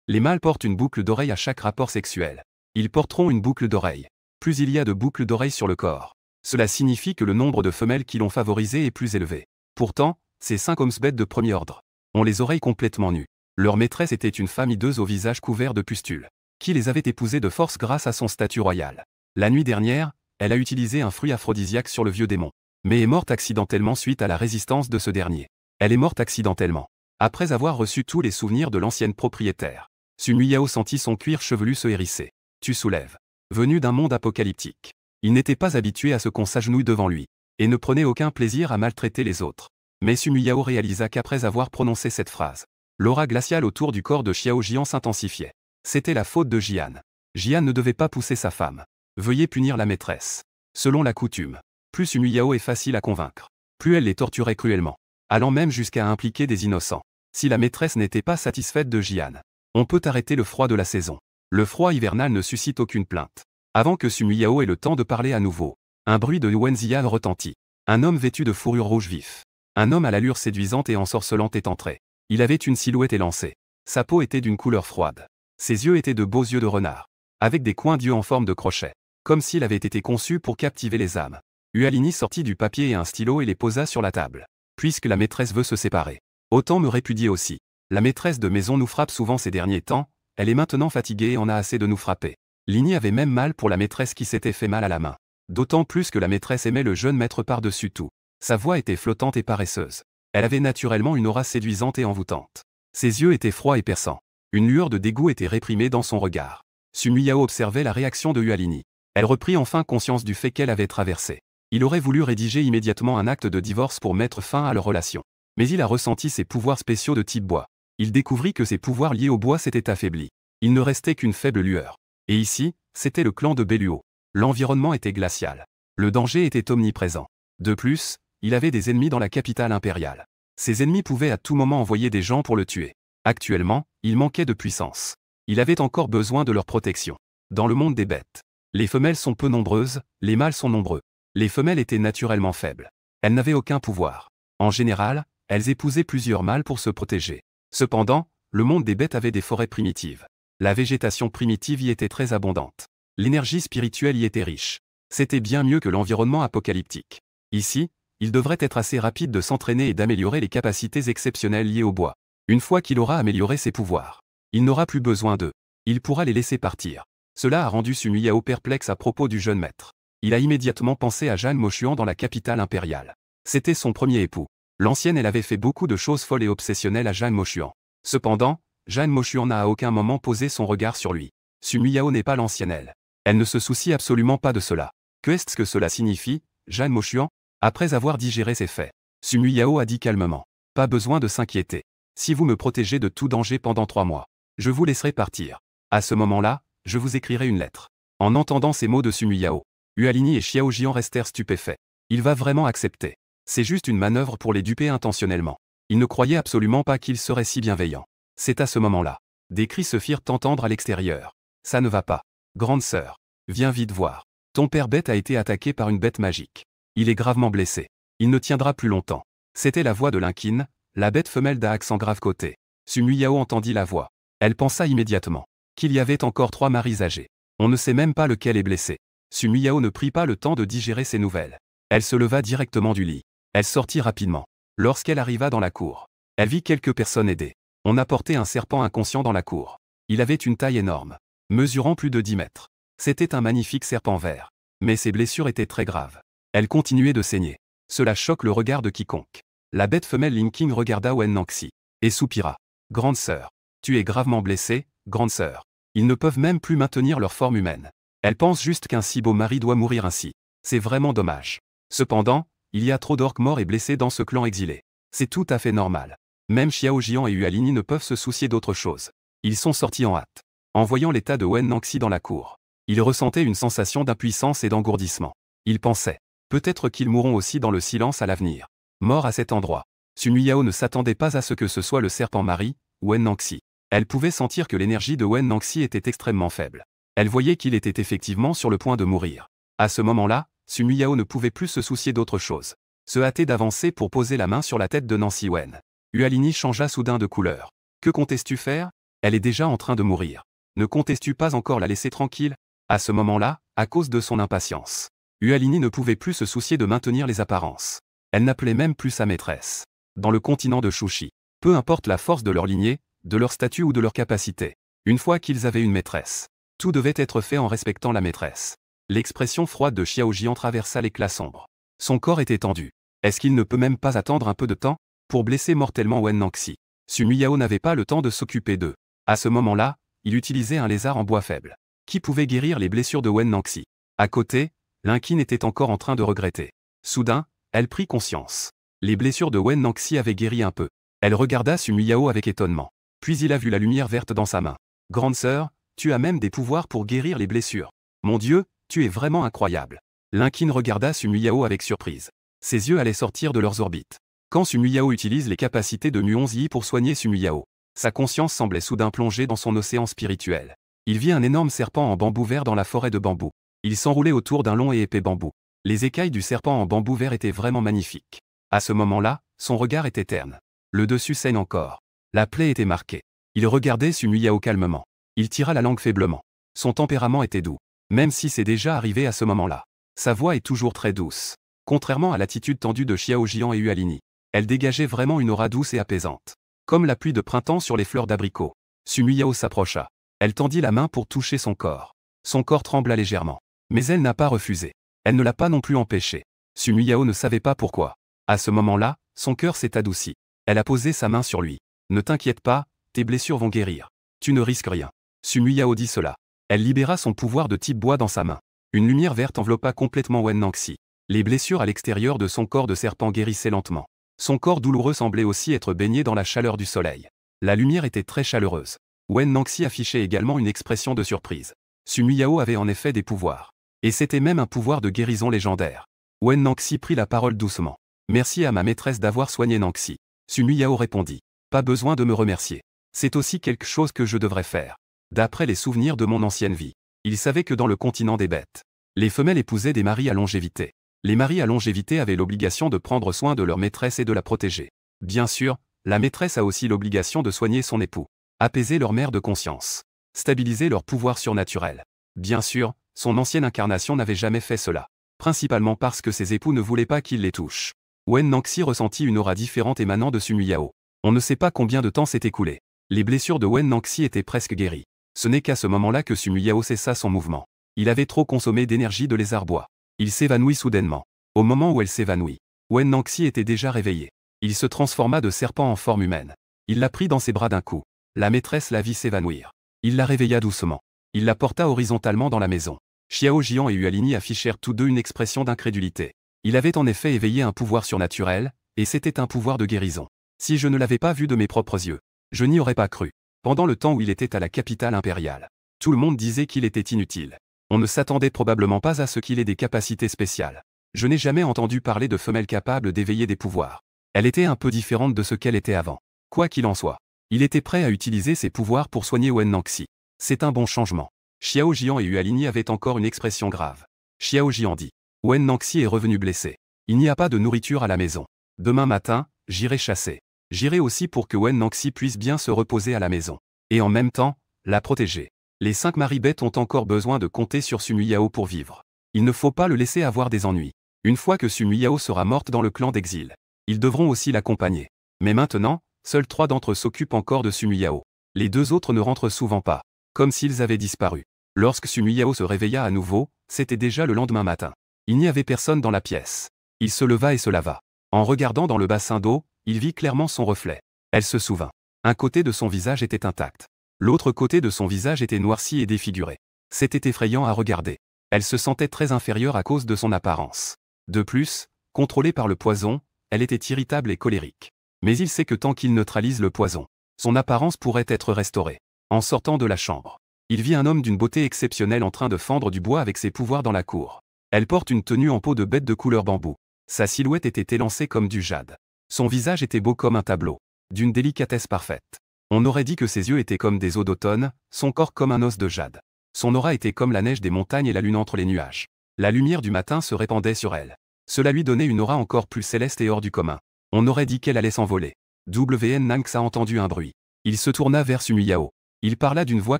Les mâles portent une boucle d'oreille à chaque rapport sexuel. Ils porteront une boucle d'oreille. Plus il y a de boucles d'oreilles sur le corps, cela signifie que le nombre de femelles qui l'ont favorisé est plus élevé. Pourtant, ces 5 hommes bêtes de premier ordre ont les oreilles complètement nues. Leur maîtresse était une femme hideuse au visage couvert de pustules, qui les avait épousés de force grâce à son statut royal. La nuit dernière, elle a utilisé un fruit aphrodisiaque sur le vieux démon, mais est morte accidentellement suite à la résistance de ce dernier. Elle est morte accidentellement, après avoir reçu tous les souvenirs de l'ancienne propriétaire. Sun Yao sentit son cuir chevelu se hérisser. Tu soulèves. Venu d'un monde apocalyptique. Il n'était pas habitué à ce qu'on s'agenouille devant lui, et ne prenait aucun plaisir à maltraiter les autres. Mais Sun Yao réalisa qu'après avoir prononcé cette phrase, l'aura glaciale autour du corps de Xiao Jian s'intensifiait. C'était la faute de Jian. Jian ne devait pas pousser sa femme. Veuillez punir la maîtresse. Selon la coutume, plus Sun Yao est facile à convaincre, plus elle les torturait cruellement, allant même jusqu'à impliquer des innocents. Si la maîtresse n'était pas satisfaite de Jian, on peut arrêter le froid de la saison. Le froid hivernal ne suscite aucune plainte. Avant que Sun Yao ait le temps de parler à nouveau, un bruit de Wenzial retentit. Un homme vêtu de fourrure rouge vif. Un homme à l'allure séduisante et ensorcelante est entré. Il avait une silhouette élancée. Sa peau était d'une couleur froide. Ses yeux étaient de beaux yeux de renard, avec des coins d'yeux en forme de crochet, comme s'il avait été conçu pour captiver les âmes. Hualini sortit du papier et un stylo et les posa sur la table. Puisque la maîtresse veut se séparer, autant me répudier aussi. La maîtresse de maison nous frappe souvent ces derniers temps, elle est maintenant fatiguée et en a assez de nous frapper. Lini avait même mal pour la maîtresse qui s'était fait mal à la main. D'autant plus que la maîtresse aimait le jeune maître par-dessus tout. Sa voix était flottante et paresseuse. Elle avait naturellement une aura séduisante et envoûtante. Ses yeux étaient froids et perçants. Une lueur de dégoût était réprimée dans son regard. Sun Yao observait la réaction de Hualini. Elle reprit enfin conscience du fait qu'elle avait traversé. Il aurait voulu rédiger immédiatement un acte de divorce pour mettre fin à leur relation. Mais il a ressenti ses pouvoirs spéciaux de type bois. Il découvrit que ses pouvoirs liés au bois s'étaient affaiblis. Il ne restait qu'une faible lueur. Et ici, c'était le clan de Belluo. L'environnement était glacial. Le danger était omniprésent. De plus, il avait des ennemis dans la capitale impériale. Ses ennemis pouvaient à tout moment envoyer des gens pour le tuer. Actuellement, il manquait de puissance. Il avait encore besoin de leur protection. Dans le monde des bêtes, les femelles sont peu nombreuses, les mâles sont nombreux. Les femelles étaient naturellement faibles. Elles n'avaient aucun pouvoir. En général, elles épousaient plusieurs mâles pour se protéger. Cependant, le monde des bêtes avait des forêts primitives. La végétation primitive y était très abondante. L'énergie spirituelle y était riche. C'était bien mieux que l'environnement apocalyptique. Ici, il devrait être assez rapide de s'entraîner et d'améliorer les capacités exceptionnelles liées au bois. Une fois qu'il aura amélioré ses pouvoirs, il n'aura plus besoin d'eux. Il pourra les laisser partir. Cela a rendu Sun Yao perplexe à propos du jeune maître. Il a immédiatement pensé à Jeanne Mochuan dans la capitale impériale. C'était son premier époux. L'ancienne elle avait fait beaucoup de choses folles et obsessionnelles à Jeanne Mochuan. Cependant, Jeanne Mochuan n'a à aucun moment posé son regard sur lui. Sun Yao n'est pas l'ancienne elle. Elle ne se soucie absolument pas de cela. Que est-ce que cela signifie, Jeanne Mochuan? Après avoir digéré ses faits, Sun Yao a dit calmement. Pas besoin de s'inquiéter. Si vous me protégez de tout danger pendant 3 mois, je vous laisserai partir. À ce moment-là, je vous écrirai une lettre. En entendant ces mots de Sun Yao, Hualini et Xiao Jian restèrent stupéfaits. Il va vraiment accepter. C'est juste une manœuvre pour les duper intentionnellement. Ils ne croyaient absolument pas qu'il serait si bienveillant. C'est à ce moment-là. Des cris se firent entendre à l'extérieur. Ça ne va pas. Grande sœur, viens vite voir. Ton père bête a été attaqué par une bête magique. Il est gravement blessé. Il ne tiendra plus longtemps. C'était la voix de Linkin, la bête femelle d'Axan grave côté. Sun Yao entendit la voix. Elle pensa immédiatement qu'il y avait encore 3 maris âgés. On ne sait même pas lequel est blessé. Sun Yao ne prit pas le temps de digérer ces nouvelles. Elle se leva directement du lit. Elle sortit rapidement. Lorsqu'elle arriva dans la cour, elle vit quelques personnes aidées. On apportait un serpent inconscient dans la cour. Il avait une taille énorme, mesurant plus de 10 mètres. C'était un magnifique serpent vert. Mais ses blessures étaient très graves. Elle continuait de saigner. Cela choque le regard de quiconque. La bête femelle Linking regarda Wen Nanxi et soupira. Grande sœur, tu es gravement blessée, grande sœur. Ils ne peuvent même plus maintenir leur forme humaine. Elle pense juste qu'un si beau mari doit mourir ainsi. C'est vraiment dommage. Cependant, il y a trop d'orques morts et blessés dans ce clan exilé. C'est tout à fait normal. Même Xiao Jian et Hualini ne peuvent se soucier d'autre chose. Ils sont sortis en hâte. En voyant l'état de Wen Nanxi dans la cour, ils ressentaient une sensation d'impuissance et d'engourdissement. Ils pensaient, peut-être qu'ils mourront aussi dans le silence à l'avenir. Morts à cet endroit. Sun Yao ne s'attendait pas à ce que ce soit le serpent mari, Wen Nanxi. Elle pouvait sentir que l'énergie de Wen Nanxi était extrêmement faible. Elle voyait qu'il était effectivement sur le point de mourir. À ce moment-là, Sun Yao ne pouvait plus se soucier d'autre chose. Se hâter d'avancer pour poser la main sur la tête de Nancy Wen. Hualini changea soudain de couleur. Que comptais-tu faire? Elle est déjà en train de mourir. Ne comptes-tu pas encore la laisser tranquille? À ce moment-là, à cause de son impatience, Hualini ne pouvait plus se soucier de maintenir les apparences. Elle n'appelait même plus sa maîtresse. Dans le continent de Shushi, peu importe la force de leur lignée, de leur statut ou de leur capacité, une fois qu'ils avaient une maîtresse, tout devait être fait en respectant la maîtresse. L'expression froide de Xiao Jian traversa l'éclat sombre. Son corps était tendu. Est-ce qu'il ne peut même pas attendre un peu de temps pour blesser mortellement Wen Nangxi? Sumi Yao n'avait pas le temps de s'occuper d'eux. À ce moment-là, il utilisait un lézard en bois faible, qui pouvait guérir les blessures de Wen Nangxi. À côté, Linkin était encore en train de regretter. Soudain, elle prit conscience. Les blessures de Wen Nangxi avaient guéri un peu. Elle regarda Sumi Yao avec étonnement. Puis il a vu la lumière verte dans sa main. Grande sœur, tu as même des pouvoirs pour guérir les blessures. Mon Dieu, tu es vraiment incroyable. Linkin regarda Sumi Yao avec surprise. Ses yeux allaient sortir de leurs orbites. Quand Sumi Yao utilise les capacités de Muonzi pour soigner Sumi Yao, sa conscience semblait soudain plonger dans son océan spirituel. Il vit un énorme serpent en bambou vert dans la forêt de bambou. Il s'enroulait autour d'un long et épais bambou. Les écailles du serpent en bambou vert étaient vraiment magnifiques. À ce moment-là, son regard était terne. Le dessus saigne encore. La plaie était marquée. Il regardait Sumi Yao calmement. Il tira la langue faiblement. Son tempérament était doux. Même si c'est déjà arrivé à ce moment-là. Sa voix est toujours très douce. Contrairement à l'attitude tendue de Xiao Jian et Hualini, elle dégageait vraiment une aura douce et apaisante. Comme la pluie de printemps sur les fleurs d'abricot. Sumi Yao s'approcha. Elle tendit la main pour toucher son corps. Son corps trembla légèrement. Mais elle n'a pas refusé. Elle ne l'a pas non plus empêché. Sumi Yao ne savait pas pourquoi. À ce moment-là, son cœur s'est adouci. Elle a posé sa main sur lui. Ne t'inquiète pas, tes blessures vont guérir. Tu ne risques rien. Sumi Yao dit cela. Elle libéra son pouvoir de type bois dans sa main. Une lumière verte enveloppa complètement Wen Nangxi. Les blessures à l'extérieur de son corps de serpent guérissaient lentement. Son corps douloureux semblait aussi être baigné dans la chaleur du soleil. La lumière était très chaleureuse. Wen Nangxi affichait également une expression de surprise. Sumi Yao avait en effet des pouvoirs. Et c'était même un pouvoir de guérison légendaire. Wen Nangxi prit la parole doucement. Merci à ma maîtresse d'avoir soigné Nangxi. Sumi Yao répondit. Pas besoin de me remercier. C'est aussi quelque chose que je devrais faire. D'après les souvenirs de mon ancienne vie, il savait que dans le continent des bêtes, les femelles épousaient des maris à longévité. Les maris à longévité avaient l'obligation de prendre soin de leur maîtresse et de la protéger. Bien sûr, la maîtresse a aussi l'obligation de soigner son époux, apaiser leur mère de conscience, stabiliser leur pouvoir surnaturel. Bien sûr, son ancienne incarnation n'avait jamais fait cela, principalement parce que ses époux ne voulaient pas qu'il les touche. Wen Nangxi ressentit une aura différente émanant de Sumi Yao. On ne sait pas combien de temps s'est écoulé. Les blessures de Wen Nangxi étaient presque guéries. Ce n'est qu'à ce moment-là que Sumi Yao cessa son mouvement. Il avait trop consommé d'énergie de lézard bois. Il s'évanouit soudainement. Au moment où elle s'évanouit, Wen Nangxi était déjà réveillé. Il se transforma de serpent en forme humaine. Il la prit dans ses bras d'un coup. La maîtresse la vit s'évanouir. Il la réveilla doucement. Il la porta horizontalement dans la maison. Xiao Jian et Hualini affichèrent tous deux une expression d'incrédulité. Il avait en effet éveillé un pouvoir surnaturel, et c'était un pouvoir de guérison. Si je ne l'avais pas vu de mes propres yeux, je n'y aurais pas cru. Pendant le temps où il était à la capitale impériale, tout le monde disait qu'il était inutile. On ne s'attendait probablement pas à ce qu'il ait des capacités spéciales. Je n'ai jamais entendu parler de femelle capable d'éveiller des pouvoirs. Elle était un peu différente de ce qu'elle était avant. Quoi qu'il en soit, il était prêt à utiliser ses pouvoirs pour soigner Wen Nangxi. C'est un bon changement. Xiao Jian et Hualini avaient encore une expression grave. Xiao Jian dit. Wen Nangxi est revenu blessé. Il n'y a pas de nourriture à la maison. Demain matin, j'irai chasser. J'irai aussi pour que Wen Nangxi puisse bien se reposer à la maison. Et en même temps, la protéger. Les 5 maribêtes ont encore besoin de compter sur Sumi Yao pour vivre. Il ne faut pas le laisser avoir des ennuis. Une fois que Sumi Yao sera morte dans le clan d'exil, ils devront aussi l'accompagner. Mais maintenant, seuls 3 d'entre eux s'occupent encore de Sumi Yao. Les 2 autres ne rentrent souvent pas, comme s'ils avaient disparu. Lorsque Sumi Yao se réveilla à nouveau, c'était déjà le lendemain matin. Il n'y avait personne dans la pièce. Il se leva et se lava. En regardant dans le bassin d'eau, il vit clairement son reflet. Elle se souvint. Un côté de son visage était intact. L'autre côté de son visage était noirci et défiguré. C'était effrayant à regarder. Elle se sentait très inférieure à cause de son apparence. De plus, contrôlée par le poison, elle était irritable et colérique. Mais il sait que tant qu'il neutralise le poison, son apparence pourrait être restaurée. En sortant de la chambre, il vit un homme d'une beauté exceptionnelle en train de fendre du bois avec ses pouvoirs dans la cour. Elle porte une tenue en peau de bête de couleur bambou. Sa silhouette était élancée comme du jade. Son visage était beau comme un tableau, d'une délicatesse parfaite. On aurait dit que ses yeux étaient comme des eaux d'automne, son corps comme un os de jade. Son aura était comme la neige des montagnes et la lune entre les nuages. La lumière du matin se répandait sur elle. Cela lui donnait une aura encore plus céleste et hors du commun. On aurait dit qu'elle allait s'envoler. WN Nangx a entendu un bruit. Il se tourna vers Sumi Yao. Il parla d'une voix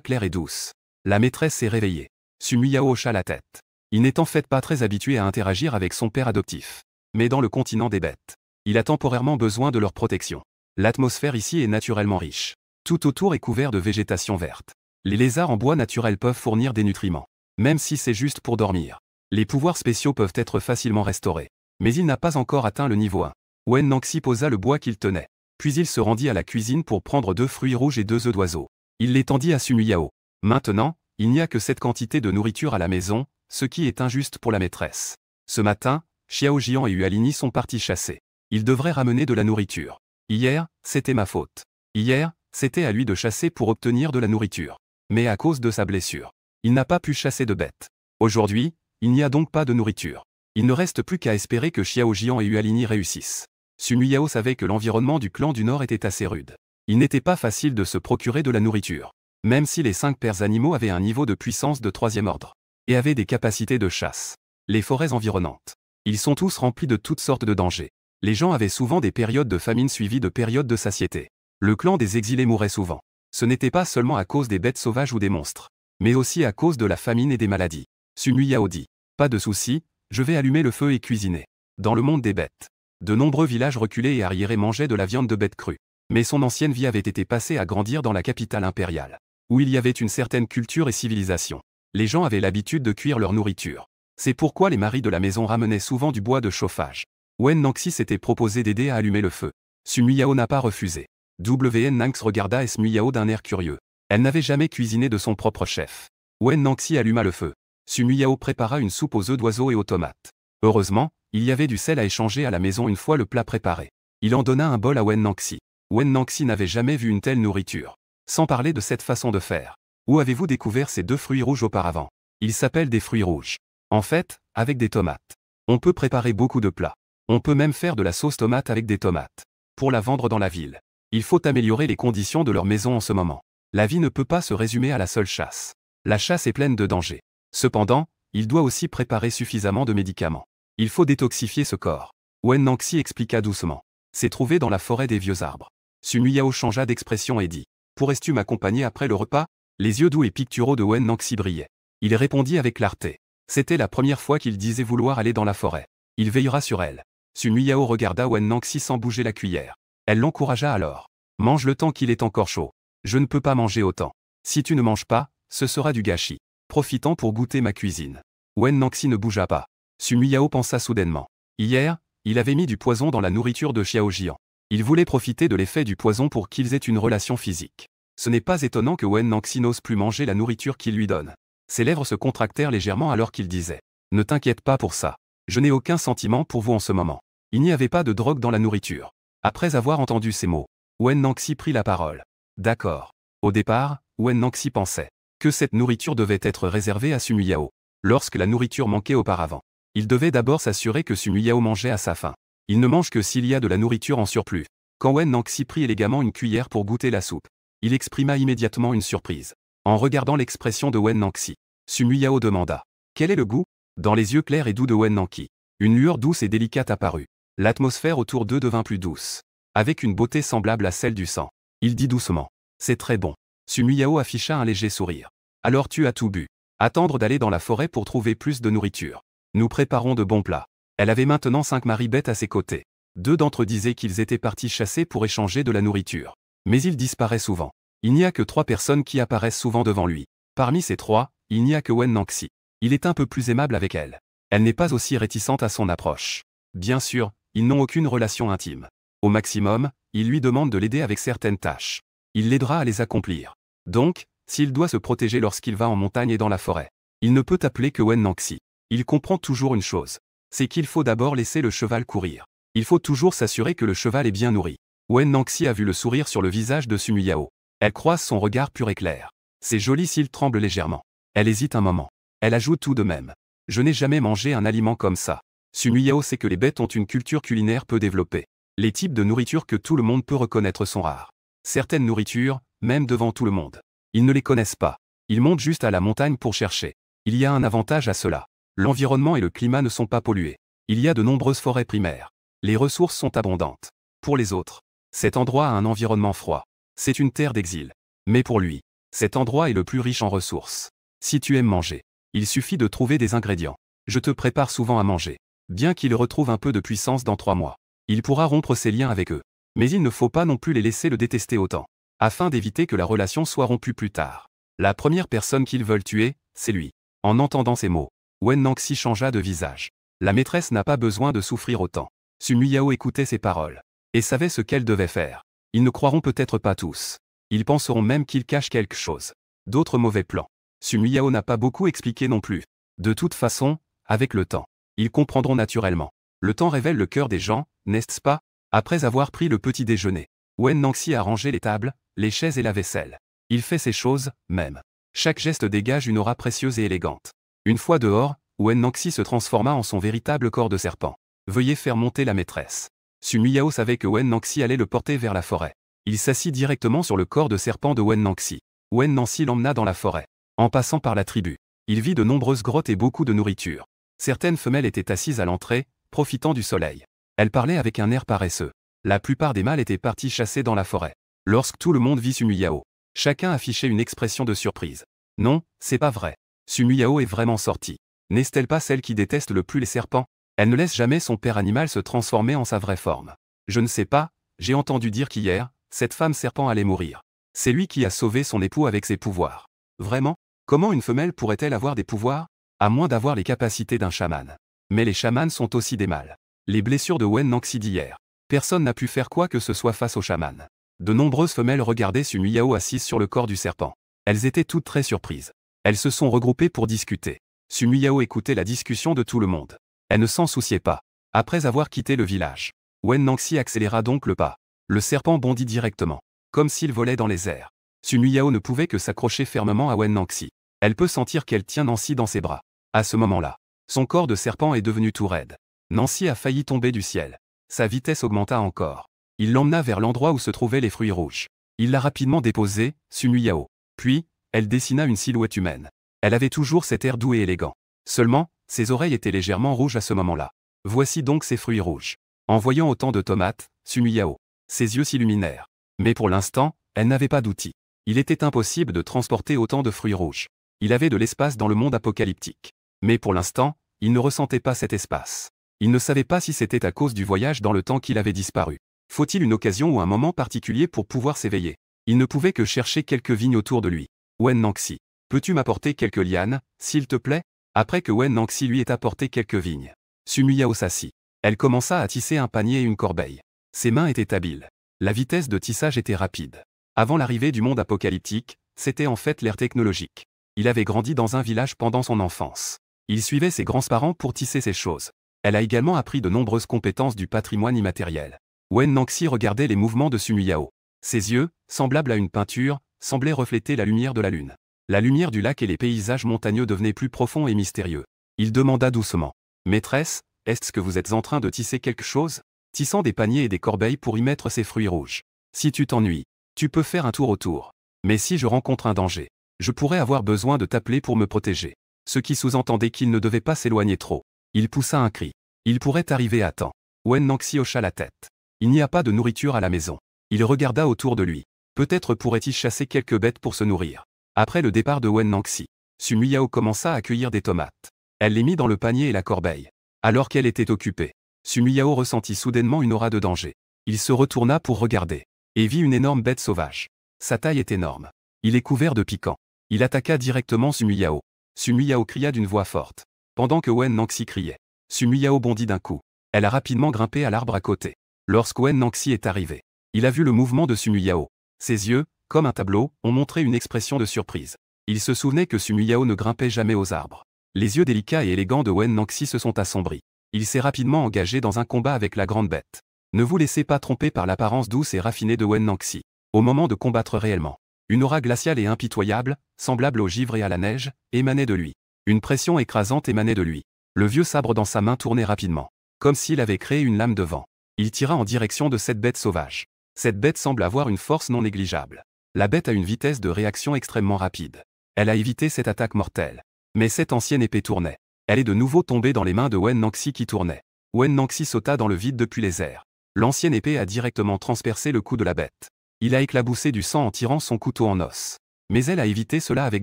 claire et douce. La maîtresse s'est réveillée. Sun Yao hocha la tête. Il n'est en fait pas très habitué à interagir avec son père adoptif. Mais dans le continent des bêtes, il a temporairement besoin de leur protection. L'atmosphère ici est naturellement riche. Tout autour est couvert de végétation verte. Les lézards en bois naturel peuvent fournir des nutriments. Même si c'est juste pour dormir. Les pouvoirs spéciaux peuvent être facilement restaurés. Mais il n'a pas encore atteint le niveau 1. Wen Nangxi posa le bois qu'il tenait. Puis il se rendit à la cuisine pour prendre 2 fruits rouges et 2 œufs d'oiseau. Il les tendit à Sun Yao. Maintenant, il n'y a que cette quantité de nourriture à la maison, ce qui est injuste pour la maîtresse. Ce matin, Xiao Jian et Hualini sont partis chasser. Ils devraient ramener de la nourriture. Hier, c'était ma faute. Hier, c'était à lui de chasser pour obtenir de la nourriture. Mais à cause de sa blessure, il n'a pas pu chasser de bêtes. Aujourd'hui, il n'y a donc pas de nourriture. Il ne reste plus qu'à espérer que Xiao Jian et Hualini réussissent. Sun Yao savait que l'environnement du clan du Nord était assez rude. Il n'était pas facile de se procurer de la nourriture. Même si les 5 pères animaux avaient un niveau de puissance de 3e ordre. Et avaient des capacités de chasse. Les forêts environnantes. Ils sont tous remplis de toutes sortes de dangers. Les gens avaient souvent des périodes de famine suivies de périodes de satiété. Le clan des exilés mourait souvent. Ce n'était pas seulement à cause des bêtes sauvages ou des monstres, mais aussi à cause de la famine et des maladies. Sun Yao dit. Pas de souci, je vais allumer le feu et cuisiner. Dans le monde des bêtes, de nombreux villages reculés et arriérés mangeaient de la viande de bêtes crues. Mais son ancienne vie avait été passée à grandir dans la capitale impériale, où il y avait une certaine culture et civilisation. Les gens avaient l'habitude de cuire leur nourriture. C'est pourquoi les maris de la maison ramenaient souvent du bois de chauffage. Wen Nangxi s'était proposé d'aider à allumer le feu. Sun Yao n'a pas refusé. Wen Nangxi regarda Sun Yao d'un air curieux. Elle n'avait jamais cuisiné de son propre chef. Wen Nangxi alluma le feu. Sun Yao prépara une soupe aux œufs d'oiseau et aux tomates. Heureusement, il y avait du sel à échanger à la maison une fois le plat préparé. Il en donna un bol à Wen Nangxi. Wen Nangxi n'avait jamais vu une telle nourriture. Sans parler de cette façon de faire. Où avez-vous découvert ces 2 fruits rouges auparavant? Ils s'appellent des fruits rouges. En fait, avec des tomates. On peut préparer beaucoup de plats. On peut même faire de la sauce tomate avec des tomates. Pour la vendre dans la ville. Il faut améliorer les conditions de leur maison en ce moment. La vie ne peut pas se résumer à la seule chasse. La chasse est pleine de dangers. Cependant, il doit aussi préparer suffisamment de médicaments. Il faut détoxifier ce corps. Wen Nangxi expliqua doucement. C'est trouvé dans la forêt des vieux arbres. Sun Yao changea d'expression et dit. Pourrais-tu m'accompagner après le repas? Les yeux doux et picturaux de Wen Nangxi brillaient. Il répondit avec clarté. C'était la première fois qu'il disait vouloir aller dans la forêt. Il veillera sur elle. Sun Yao regarda Wen Nangxi sans bouger la cuillère. Elle l'encouragea alors. Mange le temps qu'il est encore chaud. Je ne peux pas manger autant. Si tu ne manges pas, ce sera du gâchis. Profitant pour goûter ma cuisine. Wen Nangxi ne bougea pas. Sun Yao pensa soudainement. Hier, il avait mis du poison dans la nourriture de Xiao Jian. Il voulait profiter de l'effet du poison pour qu'ils aient une relation physique. Ce n'est pas étonnant que Wen Nangxi n'ose plus manger la nourriture qu'il lui donne. Ses lèvres se contractèrent légèrement alors qu'il disait. Ne t'inquiète pas pour ça. Je n'ai aucun sentiment pour vous en ce moment. Il n'y avait pas de drogue dans la nourriture. Après avoir entendu ces mots, Wen Nangxi prit la parole. D'accord. Au départ, Wen Nangxi pensait que cette nourriture devait être réservée à Sun Yao. Lorsque la nourriture manquait auparavant, il devait d'abord s'assurer que Sun Yao mangeait à sa faim. Il ne mange que s'il y a de la nourriture en surplus. Quand Wen Nangxi prit élégamment une cuillère pour goûter la soupe, il exprima immédiatement une surprise. En regardant l'expression de Wen Nangxi, Sun Yao demanda. Quel est le goût? Dans les yeux clairs et doux de Wen Nangxi, une lueur douce et délicate apparut. L'atmosphère autour d'eux devint plus douce. Avec une beauté semblable à celle du sang. Il dit doucement. C'est très bon. Sun Yao afficha un léger sourire. Alors tu as tout bu. Attendre d'aller dans la forêt pour trouver plus de nourriture. Nous préparons de bons plats. Elle avait maintenant 5 maris bêtes à ses côtés. 2 d'entre eux disaient qu'ils étaient partis chasser pour échanger de la nourriture. Mais il disparaît souvent. Il n'y a que 3 personnes qui apparaissent souvent devant lui. Parmi ces 3, il n'y a que Wen Nangxi. Il est un peu plus aimable avec elle. Elle n'est pas aussi réticente à son approche. Bien sûr, ils n'ont aucune relation intime. Au maximum, il lui demande de l'aider avec certaines tâches. Il l'aidera à les accomplir. Donc, s'il doit se protéger lorsqu'il va en montagne et dans la forêt, il ne peut appeler que Wen Nangxi. Il comprend toujours une chose. C'est qu'il faut d'abord laisser le cheval courir. Il faut toujours s'assurer que le cheval est bien nourri. Wen Nangxi a vu le sourire sur le visage de Sun Yao. Elle croise son regard pur et clair. Ses jolis cils tremblent légèrement. Elle hésite un moment. Elle ajoute tout de même. Je n'ai jamais mangé un aliment comme ça. Sun Yao sait que les bêtes ont une culture culinaire peu développée. Les types de nourriture que tout le monde peut reconnaître sont rares. Certaines nourritures, même devant tout le monde, ils ne les connaissent pas. Ils montent juste à la montagne pour chercher. Il y a un avantage à cela. L'environnement et le climat ne sont pas pollués. Il y a de nombreuses forêts primaires. Les ressources sont abondantes. Pour les autres, cet endroit a un environnement froid. C'est une terre d'exil. Mais pour lui, Cet endroit est le plus riche en ressources. Si tu aimes manger, il suffit de trouver des ingrédients. Je te prépare souvent à manger. Bien qu'il retrouve un peu de puissance dans 3 mois, il pourra rompre ses liens avec eux. Mais il ne faut pas non plus les laisser le détester autant, afin d'éviter que la relation soit rompue plus tard. La première personne qu'ils veulent tuer, c'est lui. En entendant ces mots, Wen Nangxi changea de visage. La maîtresse n'a pas besoin de souffrir autant. Sun Yao écoutait ces paroles et savait ce qu'elle devait faire. Ils ne croiront peut-être pas tous. Ils penseront même qu'il cache quelque chose. D'autres mauvais plans. Sun Yao n'a pas beaucoup expliqué non plus. De toute façon, avec le temps, ils comprendront naturellement. Le temps révèle le cœur des gens, n'est-ce pas? Après avoir pris le petit déjeuner, Wen Nangxi a rangé les tables, les chaises et la vaisselle. Il fait ces choses, même. Chaque geste dégage une aura précieuse et élégante. Une fois dehors, Wen Nangxi se transforma en son véritable corps de serpent. Veuillez faire monter la maîtresse. Sun Yao savait que Wen Nangxi allait le porter vers la forêt. Il s'assit directement sur le corps de serpent de Wen Nangxi. Wen Nangxi l'emmena dans la forêt. En passant par la tribu, il vit de nombreuses grottes et beaucoup de nourriture. Certaines femelles étaient assises à l'entrée, profitant du soleil. Elles parlaient avec un air paresseux. La plupart des mâles étaient partis chasser dans la forêt. Lorsque tout le monde vit Sun Yao, chacun affichait une expression de surprise. Non, c'est pas vrai. Sun Yao est vraiment sortie. N'est-elle pas celle qui déteste le plus les serpents? Elle ne laisse jamais son père animal se transformer en sa vraie forme. Je ne sais pas, j'ai entendu dire qu'hier, cette femme serpent allait mourir. C'est lui qui a sauvé son époux avec ses pouvoirs. Vraiment? Comment une femelle pourrait-elle avoir des pouvoirs? À moins d'avoir les capacités d'un chaman. Mais les chamans sont aussi des mâles. Les blessures de Wen Nangxi d'hier. Personne n'a pu faire quoi que ce soit face au chaman. De nombreuses femelles regardaient Sun Yao assise sur le corps du serpent. Elles étaient toutes très surprises. Elles se sont regroupées pour discuter. Sun Yao écoutait la discussion de tout le monde. Elle ne s'en souciait pas. Après avoir quitté le village, Wen Nangxi accéléra donc le pas. Le serpent bondit directement, comme s'il volait dans les airs. Sun Yao ne pouvait que s'accrocher fermement à Wen Nangxi. Elle peut sentir qu'elle tient Nancy dans ses bras. À ce moment-là, son corps de serpent est devenu tout raide. Nancy a failli tomber du ciel. Sa vitesse augmenta encore. Il l'emmena vers l'endroit où se trouvaient les fruits rouges. Il l'a rapidement déposée, Sun Yao. Puis, elle dessina une silhouette humaine. Elle avait toujours cet air doux et élégant. Seulement, ses oreilles étaient légèrement rouges à ce moment-là. Voici donc ses fruits rouges. En voyant autant de tomates, Sun Yao, ses yeux s'illuminèrent. Mais pour l'instant, elle n'avait pas d'outils. Il était impossible de transporter autant de fruits rouges. Il avait de l'espace dans le monde apocalyptique. Mais pour l'instant, il ne ressentait pas cet espace. Il ne savait pas si c'était à cause du voyage dans le temps qu'il avait disparu. Faut-il une occasion ou un moment particulier pour pouvoir s'éveiller? Il ne pouvait que chercher quelques vignes autour de lui. Wen Nangxi, peux-tu m'apporter quelques lianes, s'il te plaît? Après que Wen Nangxi lui ait apporté quelques vignes, Sun Yao s'assit. Elle commença à tisser un panier et une corbeille. Ses mains étaient habiles. La vitesse de tissage était rapide. Avant l'arrivée du monde apocalyptique, c'était en fait l'ère technologique. Il avait grandi dans un village pendant son enfance. Il suivait ses grands-parents pour tisser ces choses. Elle a également appris de nombreuses compétences du patrimoine immatériel. Wen Nangxi regardait les mouvements de Sun Yao. Ses yeux, semblables à une peinture, semblaient refléter la lumière de la lune. La lumière du lac et les paysages montagneux devenaient plus profonds et mystérieux. Il demanda doucement. « Maîtresse, est-ce que vous êtes en train de tisser quelque chose ?» Tissant des paniers et des corbeilles pour y mettre ses fruits rouges. Si tu t'ennuies, tu peux faire un tour autour. Mais si je rencontre un danger, je pourrais avoir besoin de t'appeler pour me protéger. Ce qui sous-entendait qu'il ne devait pas s'éloigner trop. Il poussa un cri. Il pourrait arriver à temps. Wen Nangxi hocha la tête. Il n'y a pas de nourriture à la maison. Il regarda autour de lui. Peut-être pourrait-il chasser quelques bêtes pour se nourrir. Après le départ de Wen Nangxi, Sun Yao commença à cueillir des tomates. Elle les mit dans le panier et la corbeille. Alors qu'elle était occupée, Sun Yao ressentit soudainement une aura de danger. Il se retourna pour regarder, et vit une énorme bête sauvage. Sa taille est énorme. Il est couvert de piquants. Il attaqua directement Sun Yao. Sun Yao cria d'une voix forte. Pendant que Wen Nangxi criait, Sun Yao bondit d'un coup. Elle a rapidement grimpé à l'arbre à côté. Lorsque Wen Nangxi est arrivé, il a vu le mouvement de Sun Yao. Ses yeux, comme un tableau, ont montré une expression de surprise. Il se souvenait que Sun Yao ne grimpait jamais aux arbres. Les yeux délicats et élégants de Wen Nangxi se sont assombris. Il s'est rapidement engagé dans un combat avec la grande bête. Ne vous laissez pas tromper par l'apparence douce et raffinée de Wen Nangxi. Au moment de combattre réellement, une aura glaciale et impitoyable, semblable au givre et à la neige, émanait de lui. Une pression écrasante émanait de lui. Le vieux sabre dans sa main tournait rapidement, comme s'il avait créé une lame de vent. Il tira en direction de cette bête sauvage. Cette bête semble avoir une force non négligeable. La bête a une vitesse de réaction extrêmement rapide. Elle a évité cette attaque mortelle. Mais cette ancienne épée tournait. Elle est de nouveau tombée dans les mains de Wen Nangxi qui tournait. Wen Nangxi sauta dans le vide depuis les airs. L'ancienne épée a directement transpercé le cou de la bête. Il a éclaboussé du sang en tirant son couteau en os. Mais elle a évité cela avec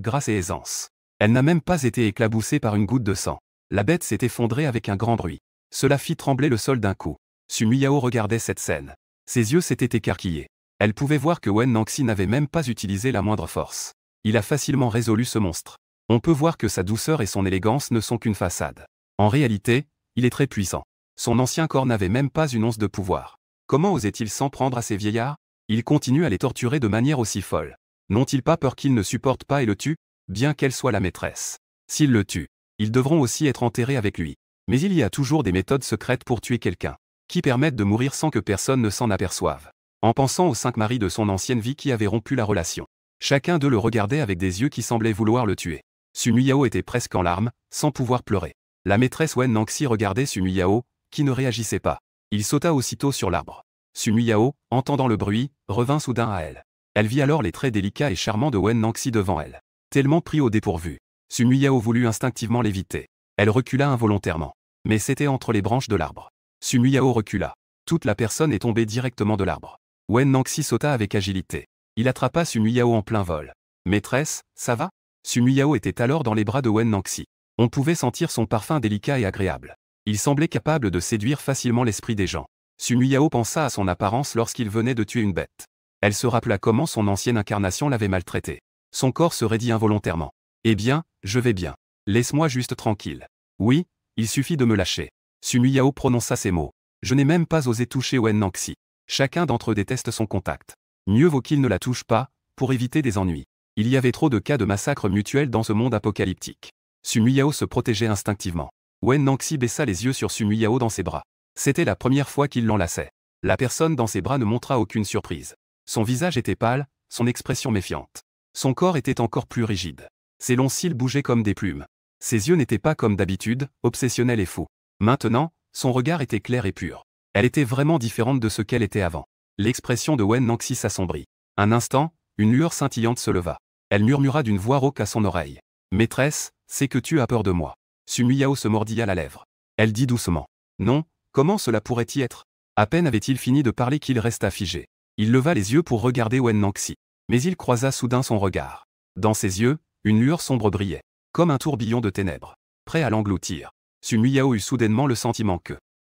grâce et aisance. Elle n'a même pas été éclaboussée par une goutte de sang. La bête s'est effondrée avec un grand bruit. Cela fit trembler le sol d'un coup. Sun Miao regardait cette scène. Ses yeux s'étaient écarquillés. Elle pouvait voir que Wen Nangxi n'avait même pas utilisé la moindre force. Il a facilement résolu ce monstre. On peut voir que sa douceur et son élégance ne sont qu'une façade. En réalité, il est très puissant. Son ancien corps n'avait même pas une once de pouvoir. Comment osait-il s'en prendre à ces vieillards? Il continue à les torturer de manière aussi folle. N'ont-ils pas peur qu'ils ne supportent pas et le tuent, bien qu'elle soit la maîtresse? S'ils le tuent, ils devront aussi être enterrés avec lui. Mais il y a toujours des méthodes secrètes pour tuer quelqu'un, qui permettent de mourir sans que personne ne s'en aperçoive. En pensant aux 5 maris de son ancienne vie qui avaient rompu la relation, chacun d'eux le regardait avec des yeux qui semblaient vouloir le tuer. Sun Miao était presque en larmes, sans pouvoir pleurer. La maîtresse Wen Nangxi regardait Sun Miao, qui ne réagissait pas. Il sauta aussitôt sur l'arbre. Sun Miao, entendant le bruit, revint soudain à elle. Elle vit alors les traits délicats et charmants de Wen Nangxi devant elle. Tellement pris au dépourvu, Sun Miao voulut instinctivement l'éviter. Elle recula involontairement. Mais c'était entre les branches de l'arbre. Sun Miao recula. Toute la personne est tombée directement de l'arbre. Wen Nangxi sauta avec agilité. Il attrapa Sun Miao en plein vol. « Maîtresse, ça va ?» Sun Miao était alors dans les bras de Wen Nangxi. On pouvait sentir son parfum délicat et agréable. Il semblait capable de séduire facilement l'esprit des gens. Sun Miao pensa à son apparence lorsqu'il venait de tuer une bête. Elle se rappela comment son ancienne incarnation l'avait maltraité. Son corps se raidit involontairement. « Eh bien, je vais bien. Laisse-moi juste tranquille. »« Oui, il suffit de me lâcher. » Sun Miao prononça ces mots. « Je n'ai même pas osé toucher Wen Nangxi. Chacun d'entre eux déteste son contact. Mieux vaut qu'il ne la touche pas, pour éviter des ennuis. Il y avait trop de cas de massacre mutuel dans ce monde apocalyptique. » Sun Miao se protégeait instinctivement. Wen Nangxi baissa les yeux sur Sun Miao dans ses bras. C'était la première fois qu'il l'enlaçait. La personne dans ses bras ne montra aucune surprise. Son visage était pâle, son expression méfiante. Son corps était encore plus rigide. Ses longs cils bougeaient comme des plumes. Ses yeux n'étaient pas comme d'habitude, obsessionnels et fous. Maintenant, son regard était clair et pur. Elle était vraiment différente de ce qu'elle était avant. L'expression de Wen Nangxi s'assombrit. Un instant, une lueur scintillante se leva. Elle murmura d'une voix rauque à son oreille. « Maîtresse, c'est que tu as peur de moi. » Sun Miao se mordilla la lèvre. Elle dit doucement. « Non, comment cela pourrait-y être ?» À peine avait-il fini de parler qu'il resta figé. Il leva les yeux pour regarder Wen Nangxi. Mais il croisa soudain son regard. Dans ses yeux, une lueur sombre brillait, comme un tourbillon de ténèbres, prêt à l'engloutir. Sun Miao eut soudainement le sentiment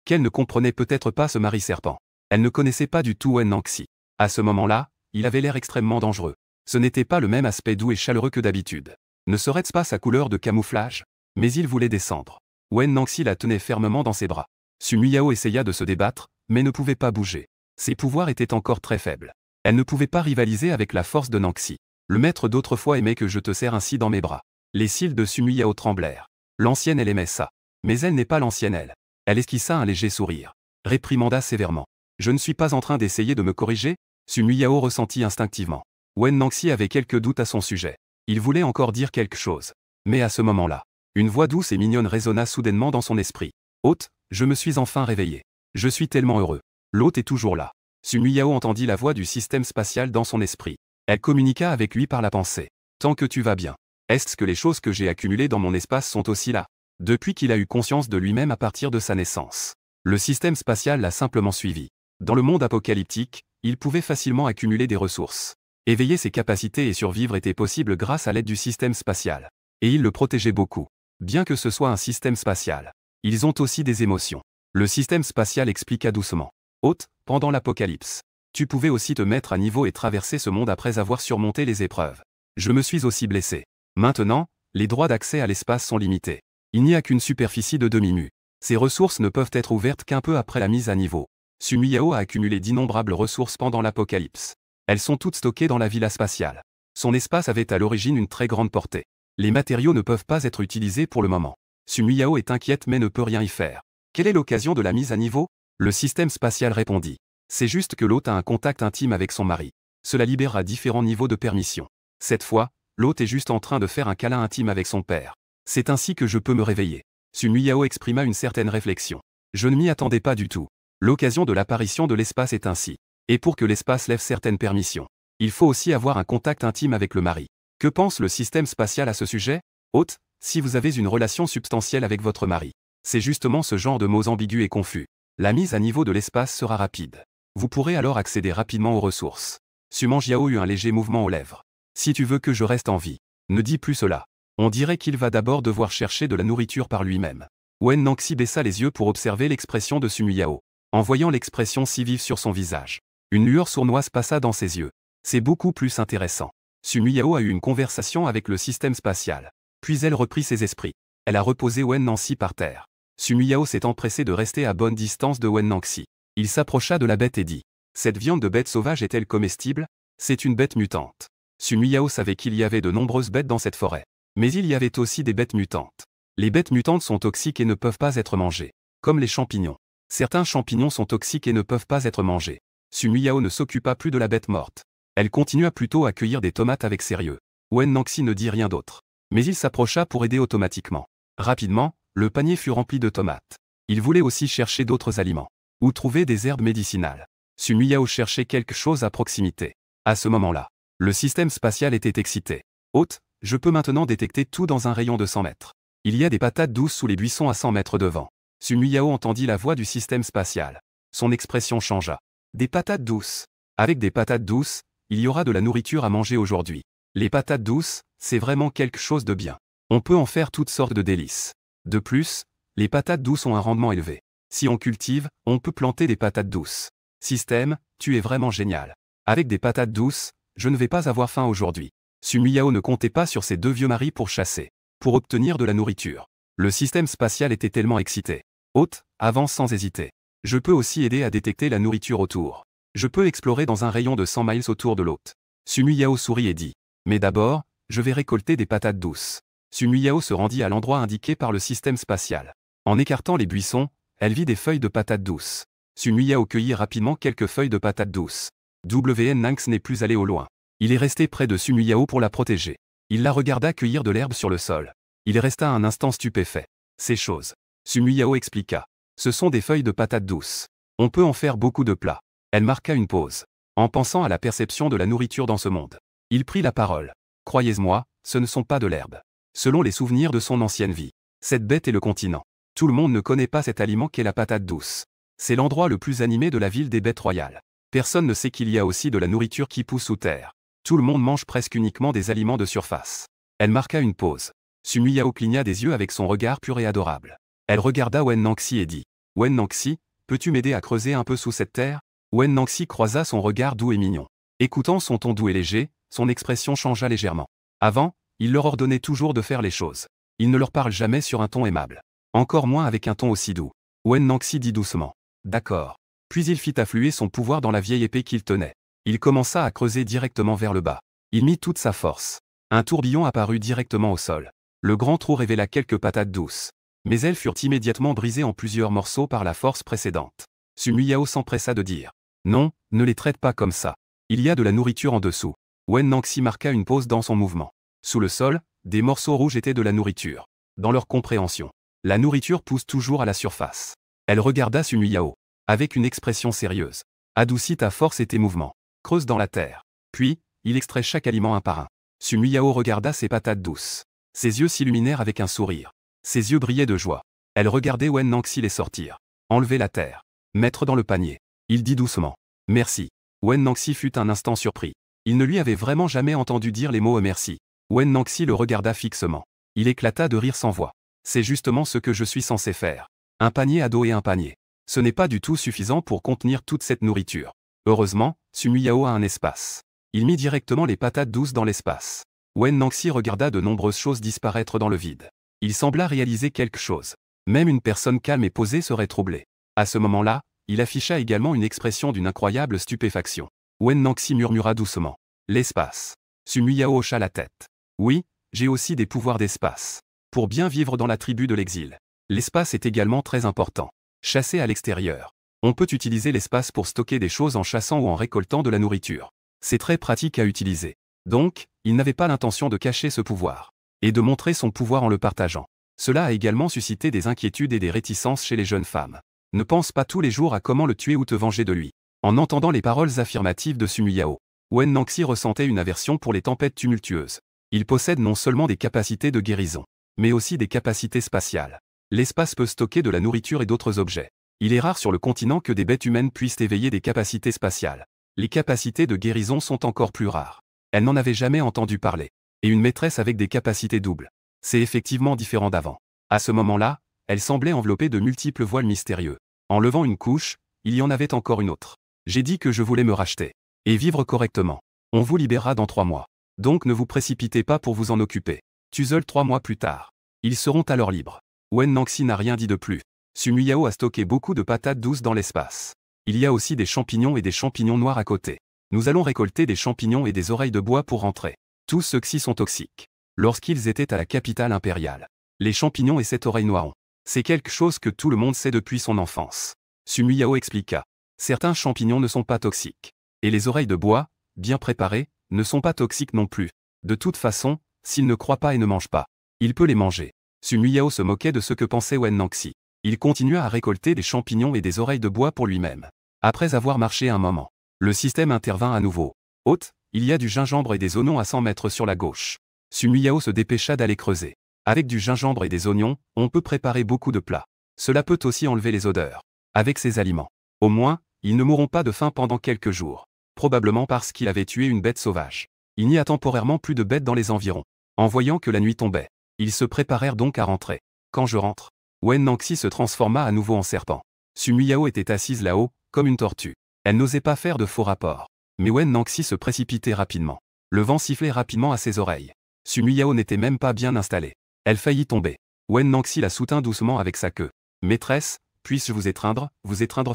qu'elle ne comprenait peut-être pas ce mari-serpent. Elle ne connaissait pas du tout Wen Nangxi. À ce moment-là, il avait l'air extrêmement dangereux. Ce n'était pas le même aspect doux et chaleureux que d'habitude. Ne serait-ce pas sa couleur de camouflage? Mais il voulait descendre. Wen Nangxi la tenait fermement dans ses bras. Sun Miao essaya de se débattre, mais ne pouvait pas bouger. Ses pouvoirs étaient encore très faibles. Elle ne pouvait pas rivaliser avec la force de Nangxi. Le maître d'autrefois aimait que je te serre ainsi dans mes bras. Les cils de Sun Miao tremblèrent. L'ancienne elle aimait ça. Mais elle n'est pas l'ancienne elle. Elle esquissa un léger sourire. Réprimanda sévèrement. Je ne suis pas en train d'essayer de me corriger? Sun Miao ressentit instinctivement. Wen Nangxi avait quelques doutes à son sujet. Il voulait encore dire quelque chose. Mais à ce moment-là, une voix douce et mignonne résonna soudainement dans son esprit. Hôte, je me suis enfin réveillé. Je suis tellement heureux. L'hôte est toujours là. Sun Miao entendit la voix du système spatial dans son esprit. Elle communiqua avec lui par la pensée. Tant que tu vas bien. Est-ce que les choses que j'ai accumulées dans mon espace sont aussi là? Depuis qu'il a eu conscience de lui-même à partir de sa naissance. Le système spatial l'a simplement suivi. Dans le monde apocalyptique, il pouvait facilement accumuler des ressources. Éveiller ses capacités et survivre était possible grâce à l'aide du système spatial. Et il le protégeait beaucoup. Bien que ce soit un système spatial, ils ont aussi des émotions. Le système spatial expliqua doucement. Hôte, pendant l'apocalypse, tu pouvais aussi te mettre à niveau et traverser ce monde après avoir surmonté les épreuves. Je me suis aussi blessé. Maintenant, les droits d'accès à l'espace sont limités. Il n'y a qu'une superficie de demi-mu. Ces ressources ne peuvent être ouvertes qu'un peu après la mise à niveau. Sun Miao a accumulé d'innombrables ressources pendant l'apocalypse. Elles sont toutes stockées dans la villa spatiale. Son espace avait à l'origine une très grande portée. Les matériaux ne peuvent pas être utilisés pour le moment. Sun Miao est inquiète mais ne peut rien y faire. Quelle est l'occasion de la mise à niveau? Le système spatial répondit. C'est juste que l'hôte a un contact intime avec son mari. Cela libérera différents niveaux de permission. Cette fois, l'hôte est juste en train de faire un câlin intime avec son père. C'est ainsi que je peux me réveiller. Sun Miao exprima une certaine réflexion. Je ne m'y attendais pas du tout. L'occasion de l'apparition de l'espace est ainsi. Et pour que l'espace lève certaines permissions, il faut aussi avoir un contact intime avec le mari. Que pense le système spatial à ce sujet? Hôte, si vous avez une relation substantielle avec votre mari. C'est justement ce genre de mots ambigus et confus. La mise à niveau de l'espace sera rapide. Vous pourrez alors accéder rapidement aux ressources. Sun Manjiao eut un léger mouvement aux lèvres. Si tu veux que je reste en vie, ne dis plus cela. On dirait qu'il va d'abord devoir chercher de la nourriture par lui-même. Wen Nangxi baissa les yeux pour observer l'expression de Sumiyao. En voyant l'expression si vive sur son visage, une lueur sournoise passa dans ses yeux. C'est beaucoup plus intéressant. Sumiyao a eu une conversation avec le système spatial. Puis elle reprit ses esprits. Elle a reposé Wen Nangxi par terre. Sumiyao s'est empressé de rester à bonne distance de Wen Nangxi. Il s'approcha de la bête et dit : cette viande de bête sauvage est-elle comestible ? C'est une bête mutante. Sumiyao savait qu'il y avait de nombreuses bêtes dans cette forêt. Mais il y avait aussi des bêtes mutantes. Les bêtes mutantes sont toxiques et ne peuvent pas être mangées. Comme les champignons. Certains champignons sont toxiques et ne peuvent pas être mangés. Sumiyao ne s'occupa plus de la bête morte. Elle continua plutôt à cueillir des tomates avec sérieux. Wen Nangxi ne dit rien d'autre. Mais il s'approcha pour aider automatiquement. Rapidement, le panier fut rempli de tomates. Il voulait aussi chercher d'autres aliments. Ou trouver des herbes médicinales. Sumiyao cherchait quelque chose à proximité. À ce moment-là, le système spatial était excité. Hôte, je peux maintenant détecter tout dans un rayon de 100 mètres. Il y a des patates douces sous les buissons à 100 mètres devant. Sumiyao entendit la voix du système spatial. Son expression changea. Des patates douces. Avec des patates douces, il y aura de la nourriture à manger aujourd'hui. Les patates douces, c'est vraiment quelque chose de bien. On peut en faire toutes sortes de délices. De plus, les patates douces ont un rendement élevé. Si on cultive, on peut planter des patates douces. Système, tu es vraiment génial. Avec des patates douces, je ne vais pas avoir faim aujourd'hui. Sumiyao ne comptait pas sur ses deux vieux maris pour chasser. Pour obtenir de la nourriture. Le système spatial était tellement excité. Hôte, avance sans hésiter. Je peux aussi aider à détecter la nourriture autour. Je peux explorer dans un rayon de 100 miles autour de l'hôte. Sumiyao sourit et dit. Mais d'abord, je vais récolter des patates douces. Sumiyao se rendit à l'endroit indiqué par le système spatial. En écartant les buissons, elle vit des feuilles de patates douces. Sumiyao cueillit rapidement quelques feuilles de patates douces. Wen Nangxi n'est plus allé au loin. Il est resté près de Sumiyao pour la protéger. Il la regarda cueillir de l'herbe sur le sol. Il resta un instant stupéfait. Ces choses. Sumiyao expliqua. Ce sont des feuilles de patates douces. On peut en faire beaucoup de plats. Elle marqua une pause. En pensant à la perception de la nourriture dans ce monde. Il prit la parole. Croyez-moi, ce ne sont pas de l'herbe. Selon les souvenirs de son ancienne vie. Cette bête est le continent. Tout le monde ne connaît pas cet aliment qu'est la patate douce. C'est l'endroit le plus animé de la ville des bêtes royales. Personne ne sait qu'il y a aussi de la nourriture qui pousse sous terre. Tout le monde mange presque uniquement des aliments de surface. Elle marqua une pause. Sumiyao cligna des yeux avec son regard pur et adorable. Elle regarda Wen Nangxi et dit. Wen Nangxi, peux-tu m'aider à creuser un peu sous cette terre ? Wen Nangxi croisa son regard doux et mignon. Écoutant son ton doux et léger, son expression changea légèrement. Avant, il leur ordonnait toujours de faire les choses. Il ne leur parle jamais sur un ton aimable. Encore moins avec un ton aussi doux. Wen Nangxi dit doucement. D'accord. Puis il fit affluer son pouvoir dans la vieille épée qu'il tenait. Il commença à creuser directement vers le bas. Il mit toute sa force. Un tourbillon apparut directement au sol. Le grand trou révéla quelques patates douces. Mais elles furent immédiatement brisées en plusieurs morceaux par la force précédente. Sumiyao s'empressa de dire. Non, ne les traite pas comme ça. Il y a de la nourriture en dessous. Wen Nangxi marqua une pause dans son mouvement. Sous le sol, des morceaux rouges étaient de la nourriture. Dans leur compréhension, la nourriture pousse toujours à la surface. Elle regarda Sumiyao. Avec une expression sérieuse. Adoucis ta force et tes mouvements. Creuse dans la terre. Puis, il extrait chaque aliment un par un. Sumiyao regarda ses patates douces. Ses yeux s'illuminèrent avec un sourire. Ses yeux brillaient de joie. Elle regardait Wen Nangxi les sortir. Enlever la terre. Mettre dans le panier. Il dit doucement. Merci. Wen Nangxi fut un instant surpris. Il ne lui avait vraiment jamais entendu dire les mots merci. Wen Nangxi le regarda fixement. Il éclata de rire sans voix. C'est justement ce que je suis censé faire. Un panier à dos et un panier. Ce n'est pas du tout suffisant pour contenir toute cette nourriture. Heureusement, Sumiyao a un espace. Il mit directement les patates douces dans l'espace. Wen Nangxi regarda de nombreuses choses disparaître dans le vide. Il sembla réaliser quelque chose. Même une personne calme et posée serait troublée. À ce moment-là, il afficha également une expression d'une incroyable stupéfaction. Wen Nangxi murmura doucement. L'espace. Sumiyao hocha la tête. Oui, j'ai aussi des pouvoirs d'espace. Pour bien vivre dans la tribu de l'exil. L'espace est également très important. Chasser à l'extérieur. On peut utiliser l'espace pour stocker des choses en chassant ou en récoltant de la nourriture. C'est très pratique à utiliser. Donc, il n'avait pas l'intention de cacher ce pouvoir. Et de montrer son pouvoir en le partageant. Cela a également suscité des inquiétudes et des réticences chez les jeunes femmes. Ne pense pas tous les jours à comment le tuer ou te venger de lui. En entendant les paroles affirmatives de Sumiyao, Wen Nangxi ressentait une aversion pour les tempêtes tumultueuses. Il possède non seulement des capacités de guérison, mais aussi des capacités spatiales. L'espace peut stocker de la nourriture et d'autres objets. Il est rare sur le continent que des bêtes humaines puissent éveiller des capacités spatiales. Les capacités de guérison sont encore plus rares. Elle n'en avait jamais entendu parler. Et une maîtresse avec des capacités doubles. C'est effectivement différent d'avant. À ce moment-là, elle semblait enveloppée de multiples voiles mystérieux. En levant une couche, il y en avait encore une autre. J'ai dit que je voulais me racheter. Et vivre correctement. On vous libérera dans 3 mois. Donc ne vous précipitez pas pour vous en occuper. Tuzel 3 mois plus tard. Ils seront alors libres. Wen Nangxi n'a rien dit de plus. Sumi Yao a stocké beaucoup de patates douces dans l'espace. Il y a aussi des champignons et des champignons noirs à côté. Nous allons récolter des champignons et des oreilles de bois pour rentrer. Tous ceux-ci sont toxiques. Lorsqu'ils étaient à la capitale impériale. Les champignons et cette oreille noire. C'est quelque chose que tout le monde sait depuis son enfance. Sumi Yao expliqua. Certains champignons ne sont pas toxiques. Et les oreilles de bois, bien préparées, ne sont pas toxiques non plus. De toute façon, s'il ne croit pas et ne mange pas, il peut les manger. Sumi Yao se moquait de ce que pensait Wen Nangxi. Il continua à récolter des champignons et des oreilles de bois pour lui-même. Après avoir marché un moment, le système intervint à nouveau. Hôte, il y a du gingembre et des oignons à 100 mètres sur la gauche. Sumi Yao se dépêcha d'aller creuser. Avec du gingembre et des oignons, on peut préparer beaucoup de plats. Cela peut aussi enlever les odeurs. Avec ces aliments. Au moins, ils ne mourront pas de faim pendant quelques jours. Probablement parce qu'il avait tué une bête sauvage. Il n'y a temporairement plus de bêtes dans les environs. En voyant que la nuit tombait, ils se préparèrent donc à rentrer. Quand je rentre, Wen Nangxi se transforma à nouveau en serpent. Sumi Yao était assise là-haut, comme une tortue. Elle n'osait pas faire de faux rapports. Mais Wen Nangxi se précipitait rapidement. Le vent sifflait rapidement à ses oreilles. Sumi Yao n'était même pas bien installée. Elle faillit tomber. Wen Nangxi la soutint doucement avec sa queue. « Maîtresse, puis-je vous étreindre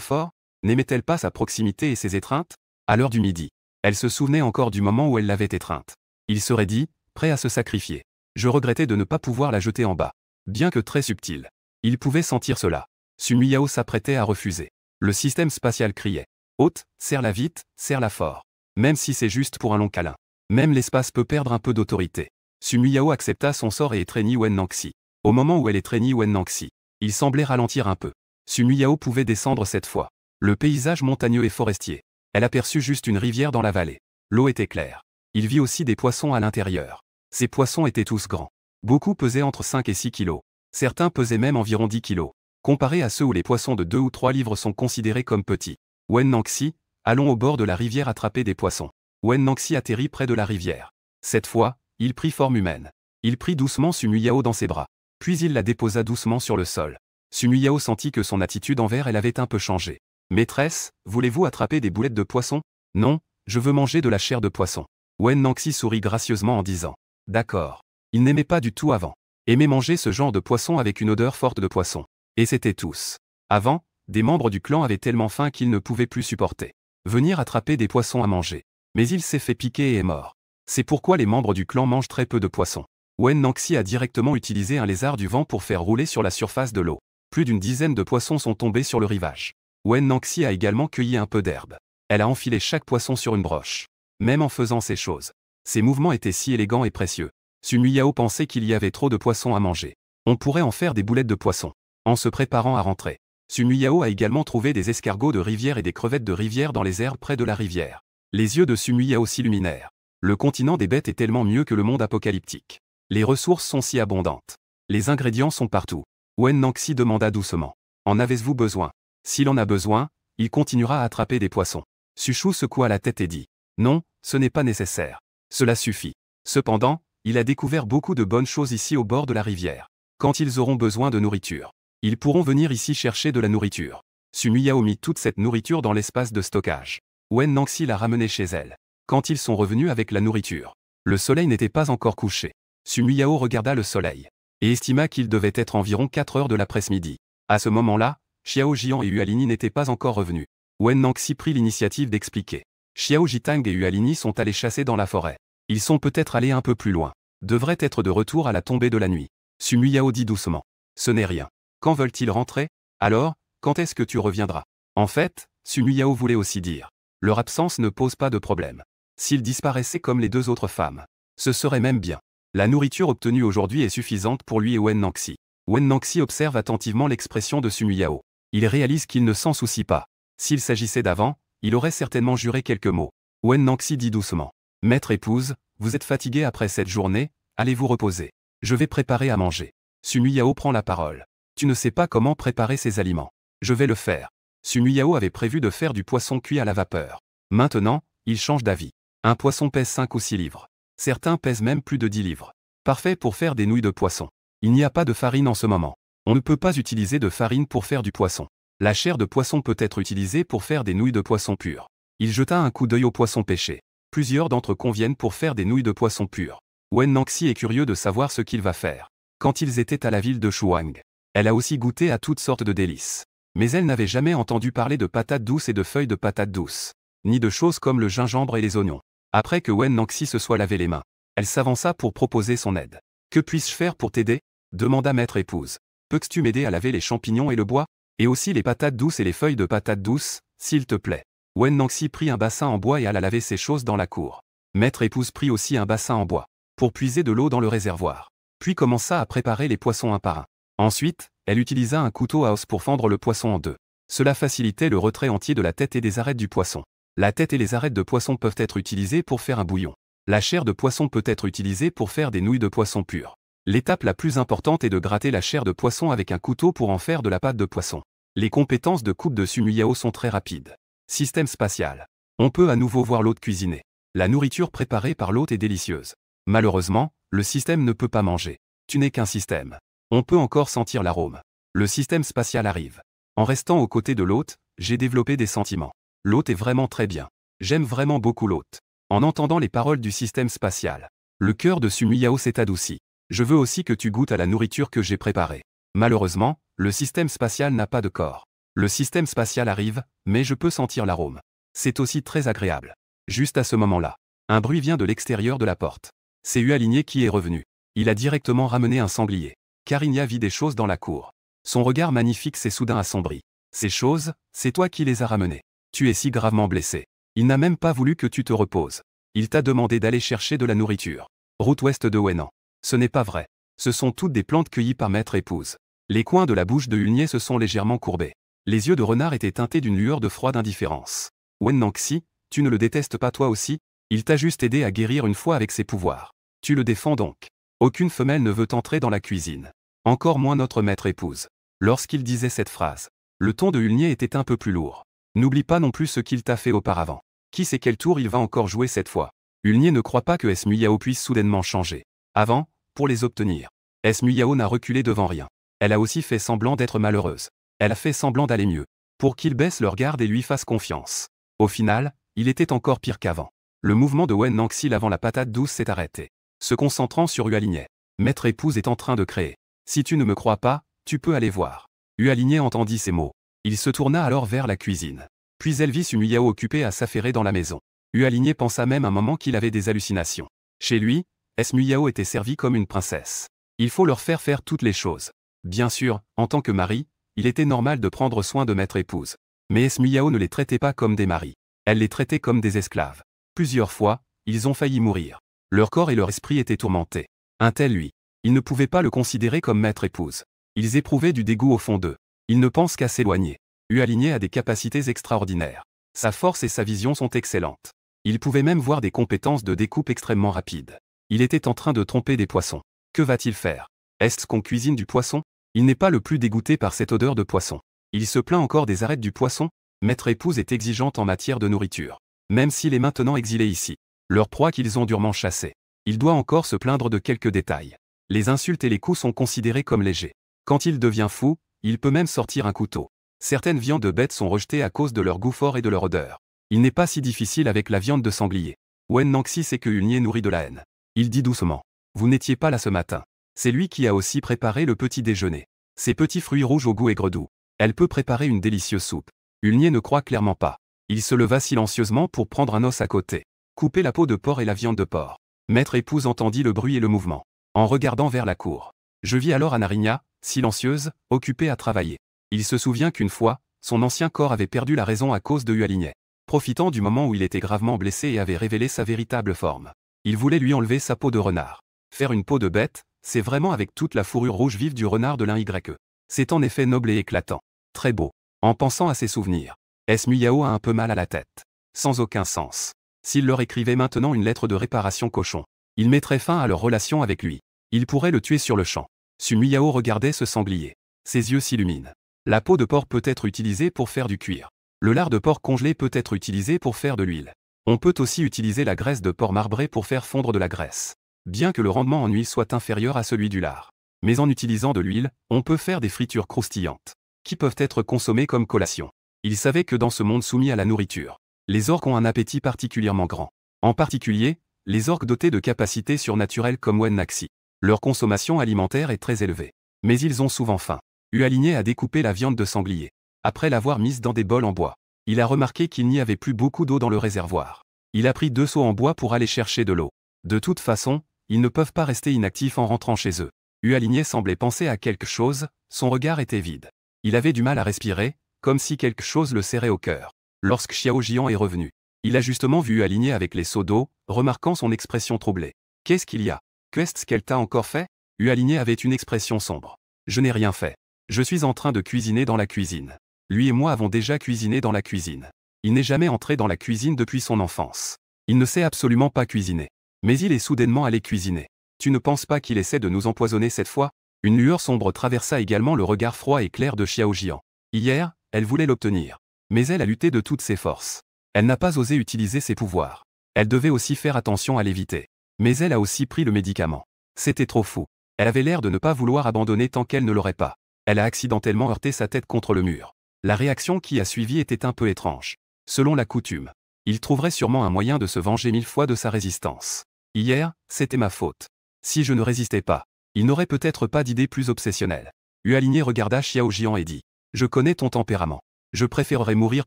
fort ?» N'aimait-elle pas sa proximité et ses étreintes? À l'heure du midi, elle se souvenait encore du moment où elle l'avait étreinte. Il serait dit, prêt à se sacrifier. Je regrettais de ne pas pouvoir la jeter en bas. Bien que très subtil. Il pouvait sentir cela. Sumi Yao s'apprêtait à refuser. Le système spatial criait. Hôte, serre-la vite, serre-la fort. Même si c'est juste pour un long câlin. Même l'espace peut perdre un peu d'autorité. Sumi Yao accepta son sort et étreignit Wen Nangxi. Au moment où elle étreignit Wen Nangxi, il semblait ralentir un peu. Sumi Yao pouvait descendre cette fois. Le paysage montagneux et forestier. Elle aperçut juste une rivière dans la vallée. L'eau était claire. Il vit aussi des poissons à l'intérieur. Ces poissons étaient tous grands. Beaucoup pesaient entre 5 et 6 kilos. Certains pesaient même environ 10 kilos. Comparés à ceux où les poissons de 2 ou 3 livres sont considérés comme petits. Wen Nangxi, allons au bord de la rivière attraper des poissons. Wen Nangxi atterrit près de la rivière. Cette fois, il prit forme humaine. Il prit doucement Sumi Yao dans ses bras. Puis il la déposa doucement sur le sol. Sumi Yao sentit que son attitude envers elle avait un peu changé. Maîtresse, voulez-vous attraper des boulettes de poisson? Non, je veux manger de la chair de poisson. Wen Nangxi sourit gracieusement en disant. D'accord. Il n'aimait pas du tout avant. Aimait manger ce genre de poisson avec une odeur forte de poisson. Et c'était tous. Avant, des membres du clan avaient tellement faim qu'ils ne pouvaient plus supporter. Venir attraper des poissons à manger. Mais il s'est fait piquer et est mort. C'est pourquoi les membres du clan mangent très peu de poissons. Wen Nangxi a directement utilisé un lézard du vent pour faire rouler sur la surface de l'eau. Plus d'une dizaine de poissons sont tombés sur le rivage. Wen Nangxi a également cueilli un peu d'herbe. Elle a enfilé chaque poisson sur une broche. Même en faisant ces choses. Ses mouvements étaient si élégants et précieux. Sumi Yao pensait qu'il y avait trop de poissons à manger. On pourrait en faire des boulettes de poisson. En se préparant à rentrer. Sumi Yao a également trouvé des escargots de rivière et des crevettes de rivière dans les herbes près de la rivière. Les yeux de Sumi Yao s'illuminèrent. Le continent des bêtes est tellement mieux que le monde apocalyptique. Les ressources sont si abondantes. Les ingrédients sont partout. Wen Nangxi demanda doucement. En avez-vous besoin? S'il en a besoin, il continuera à attraper des poissons. Suchu secoua la tête et dit. Non, ce n'est pas nécessaire. Cela suffit. Cependant, il a découvert beaucoup de bonnes choses ici au bord de la rivière. Quand ils auront besoin de nourriture, ils pourront venir ici chercher de la nourriture. Sumi Yao mit toute cette nourriture dans l'espace de stockage. Wen Nangxi l'a ramenée chez elle. Quand ils sont revenus avec la nourriture, le soleil n'était pas encore couché. Sumi Yao regarda le soleil et estima qu'il devait être environ 4 heures de l'après-midi. À ce moment-là, Xiao Jian et Hualini n'étaient pas encore revenus. Wen Nangxi prit l'initiative d'expliquer. Xiao Jitang et Hualini sont allés chasser dans la forêt. Ils sont peut-être allés un peu plus loin. Devraient être de retour à la tombée de la nuit. Sumi Yao dit doucement. Ce n'est rien. Quand veulent-ils rentrer? Alors, quand est-ce que tu reviendras? En fait, Sumi Yao voulait aussi dire. Leur absence ne pose pas de problème. S'ils disparaissaient comme les 2 autres femmes, ce serait même bien. La nourriture obtenue aujourd'hui est suffisante pour lui et Wen Nangxi. Wen Nangxi observe attentivement l'expression de Sumi Yao. Il réalise qu'il ne s'en soucie pas. S'il s'agissait d'avant, il aurait certainement juré quelques mots. Wen Nangxi dit doucement. Maître épouse, vous êtes fatiguée après cette journée, allez vous reposer. Je vais préparer à manger. Sumi Yao prend la parole. Tu ne sais pas comment préparer ces aliments. Je vais le faire. Sumi Yao avait prévu de faire du poisson cuit à la vapeur. Maintenant, il change d'avis. Un poisson pèse 5 ou 6 livres. Certains pèsent même plus de 10 livres. Parfait pour faire des nouilles de poisson. Il n'y a pas de farine en ce moment. On ne peut pas utiliser de farine pour faire du poisson. La chair de poisson peut être utilisée pour faire des nouilles de poisson pures. Il jeta un coup d'œil aux poissons pêchés. Plusieurs d'entre eux conviennent pour faire des nouilles de poisson pures. Wen Nangxi est curieux de savoir ce qu'il va faire. Quand ils étaient à la ville de Shuang, elle a aussi goûté à toutes sortes de délices. Mais elle n'avait jamais entendu parler de patates douces et de feuilles de patates douces, ni de choses comme le gingembre et les oignons. Après que Wen Nangxi se soit lavé les mains, elle s'avança pour proposer son aide. « Que puis-je faire pour t'aider » demanda maître épouse. « Peux-tu m'aider à laver les champignons et le bois ? Et aussi les patates douces et les feuilles de patates douces, s'il te plaît. » Wen Nangxi prit un bassin en bois et alla laver ses choses dans la cour. Maître épouse prit aussi un bassin en bois, pour puiser de l'eau dans le réservoir. Puis commença à préparer les poissons un par un. Ensuite, elle utilisa un couteau à os pour fendre le poisson en deux. Cela facilitait le retrait entier de la tête et des arêtes du poisson. La tête et les arêtes de poisson peuvent être utilisées pour faire un bouillon. La chair de poisson peut être utilisée pour faire des nouilles de poisson pures. L'étape la plus importante est de gratter la chair de poisson avec un couteau pour en faire de la pâte de poisson. Les compétences de coupe de Sumyu Yao sont très rapides. Système spatial. On peut à nouveau voir l'hôte cuisiner. La nourriture préparée par l'hôte est délicieuse. Malheureusement, le système ne peut pas manger. Tu n'es qu'un système. On peut encore sentir l'arôme. Le système spatial arrive. En restant aux côtés de l'hôte, j'ai développé des sentiments. L'hôte est vraiment très bien. J'aime vraiment beaucoup l'hôte. En entendant les paroles du système spatial, le cœur de Sumyu Yao s'est adouci. Je veux aussi que tu goûtes à la nourriture que j'ai préparée. Malheureusement, le système spatial n'a pas de corps. Le système spatial arrive, mais je peux sentir l'arôme. C'est aussi très agréable. Juste à ce moment-là, un bruit vient de l'extérieur de la porte. C'est Hualigné qui est revenu. Il a directement ramené un sanglier. Carinia vit des choses dans la cour. Son regard magnifique s'est soudain assombri. Ces choses, c'est toi qui les as ramenées. Tu es si gravement blessé. Il n'a même pas voulu que tu te reposes. Il t'a demandé d'aller chercher de la nourriture. Route ouest de Wenan. Ce n'est pas vrai. Ce sont toutes des plantes cueillies par maître épouse. Les coins de la bouche de Hualigné se sont légèrement courbés. Les yeux de renard étaient teintés d'une lueur de froide indifférence. Wen Nangxi, tu ne le détestes pas toi aussi? Il t'a juste aidé à guérir une fois avec ses pouvoirs. Tu le défends donc. Aucune femelle ne veut entrer dans la cuisine. Encore moins notre maître épouse. Lorsqu'il disait cette phrase, le ton de Hualigné était un peu plus lourd. N'oublie pas non plus ce qu'il t'a fait auparavant. Qui sait quel tour il va encore jouer cette fois? Hualigné ne croit pas que Sumyu Yao puisse soudainement changer. Avant, pour les obtenir, Sumyu Yao n'a reculé devant rien. Elle a aussi fait semblant d'être malheureuse. Elle a fait semblant d'aller mieux. Pour qu'il baisse leur garde et lui fasse confiance. Au final, il était encore pire qu'avant. Le mouvement de Wen Nangxi lavant la patate douce s'est arrêté. Se concentrant sur Hualigné. Maître épouse est en train de créer. Si tu ne me crois pas, tu peux aller voir. Hualigné entendit ces mots. Il se tourna alors vers la cuisine. Puis elle vit Sumyu Yao occupé à s'affairer dans la maison. Hualigné pensa même un moment qu'il avait des hallucinations. Chez lui, Sumyu Yao était servie comme une princesse. Il faut leur faire faire toutes les choses. Bien sûr, en tant que mari, il était normal de prendre soin de maître épouse. Mais Sumyu Yao ne les traitait pas comme des maris. Elle les traitait comme des esclaves. Plusieurs fois, ils ont failli mourir. Leur corps et leur esprit étaient tourmentés. Un tel lui. Ils ne pouvaient pas le considérer comme maître épouse. Ils éprouvaient du dégoût au fond d'eux. Ils ne pensent qu'à s'éloigner. Hualigné a des capacités extraordinaires. Sa force et sa vision sont excellentes. Il pouvait même voir des compétences de découpe extrêmement rapides. Il était en train de tromper des poissons. Que va-t-il faire? Est-ce qu'on cuisine du poisson? Il n'est pas le plus dégoûté par cette odeur de poisson. Il se plaint encore des arêtes du poisson. Maître épouse est exigeante en matière de nourriture. Même s'il est maintenant exilé ici. Leur proie qu'ils ont durement chassée. Il doit encore se plaindre de quelques détails. Les insultes et les coups sont considérés comme légers. Quand il devient fou, il peut même sortir un couteau. Certaines viandes de bêtes sont rejetées à cause de leur goût fort et de leur odeur. Il n'est pas si difficile avec la viande de sanglier. Wen Nangxi sait que Hualigné nourrit de la haine. Il dit doucement. Vous n'étiez pas là ce matin. C'est lui qui a aussi préparé le petit déjeuner. Ces petits fruits rouges au goût aigre-doux. Elle peut préparer une délicieuse soupe. Hualigné ne croit clairement pas. Il se leva silencieusement pour prendre un os à côté. Couper la peau de porc et la viande de porc. Maître épouse entendit le bruit et le mouvement. En regardant vers la cour. Je vis alors Anarinia, silencieuse, occupée à travailler. Il se souvient qu'une fois, son ancien corps avait perdu la raison à cause de Hualigné. Profitant du moment où il était gravement blessé et avait révélé sa véritable forme. Il voulait lui enlever sa peau de renard. Faire une peau de bête, c'est vraiment avec toute la fourrure rouge vive du renard de l'Un-YE. C'est en effet noble et éclatant. Très beau. En pensant à ses souvenirs. Sumyu Yao a un peu mal à la tête. Sans aucun sens. S'il leur écrivait maintenant une lettre de réparation cochon, il mettrait fin à leur relation avec lui. Il pourrait le tuer sur le champ. Sumyu Yao regardait ce sanglier. Ses yeux s'illuminent. La peau de porc peut être utilisée pour faire du cuir. Le lard de porc congelé peut être utilisé pour faire de l'huile. On peut aussi utiliser la graisse de porc marbré pour faire fondre de la graisse. Bien que le rendement en huile soit inférieur à celui du lard. Mais en utilisant de l'huile, on peut faire des fritures croustillantes, qui peuvent être consommées comme collation. Il savait que dans ce monde soumis à la nourriture, les orques ont un appétit particulièrement grand. En particulier, les orques dotés de capacités surnaturelles comme Wennaxi. Leur consommation alimentaire est très élevée. Mais ils ont souvent faim. Aligné a découpé la viande de sanglier. Après l'avoir mise dans des bols en bois, il a remarqué qu'il n'y avait plus beaucoup d'eau dans le réservoir. Il a pris 2 seaux en bois pour aller chercher de l'eau. De toute façon, ils ne peuvent pas rester inactifs en rentrant chez eux. Aligné semblait penser à quelque chose, son regard était vide. Il avait du mal à respirer, comme si quelque chose le serrait au cœur. Lorsque Xiao Jian est revenu, il a justement vu Aligné avec les seaux d'eau, remarquant son expression troublée. Qu'est-ce qu'il y a? Qu'est-ce qu'elle t'a encore fait? Aligné avait une expression sombre. Je n'ai rien fait. Je suis en train de cuisiner dans la cuisine. Lui et moi avons déjà cuisiné dans la cuisine. Il n'est jamais entré dans la cuisine depuis son enfance. Il ne sait absolument pas cuisiner. Mais il est soudainement allé cuisiner. Tu ne penses pas qu'il essaie de nous empoisonner cette fois? Une lueur sombre traversa également le regard froid et clair de Xiao Jian. Hier, elle voulait l'obtenir. Mais elle a lutté de toutes ses forces. Elle n'a pas osé utiliser ses pouvoirs. Elle devait aussi faire attention à l'éviter. Mais elle a aussi pris le médicament. C'était trop fou. Elle avait l'air de ne pas vouloir abandonner tant qu'elle ne l'aurait pas. Elle a accidentellement heurté sa tête contre le mur. La réaction qui a suivi était un peu étrange. Selon la coutume, il trouverait sûrement un moyen de se venger 1000 fois de sa résistance. Hier, c'était ma faute. Si je ne résistais pas, il n'aurait peut-être pas d'idée plus obsessionnelle. Aligné regarda Xiao Jian et dit. Je connais ton tempérament. Je préférerais mourir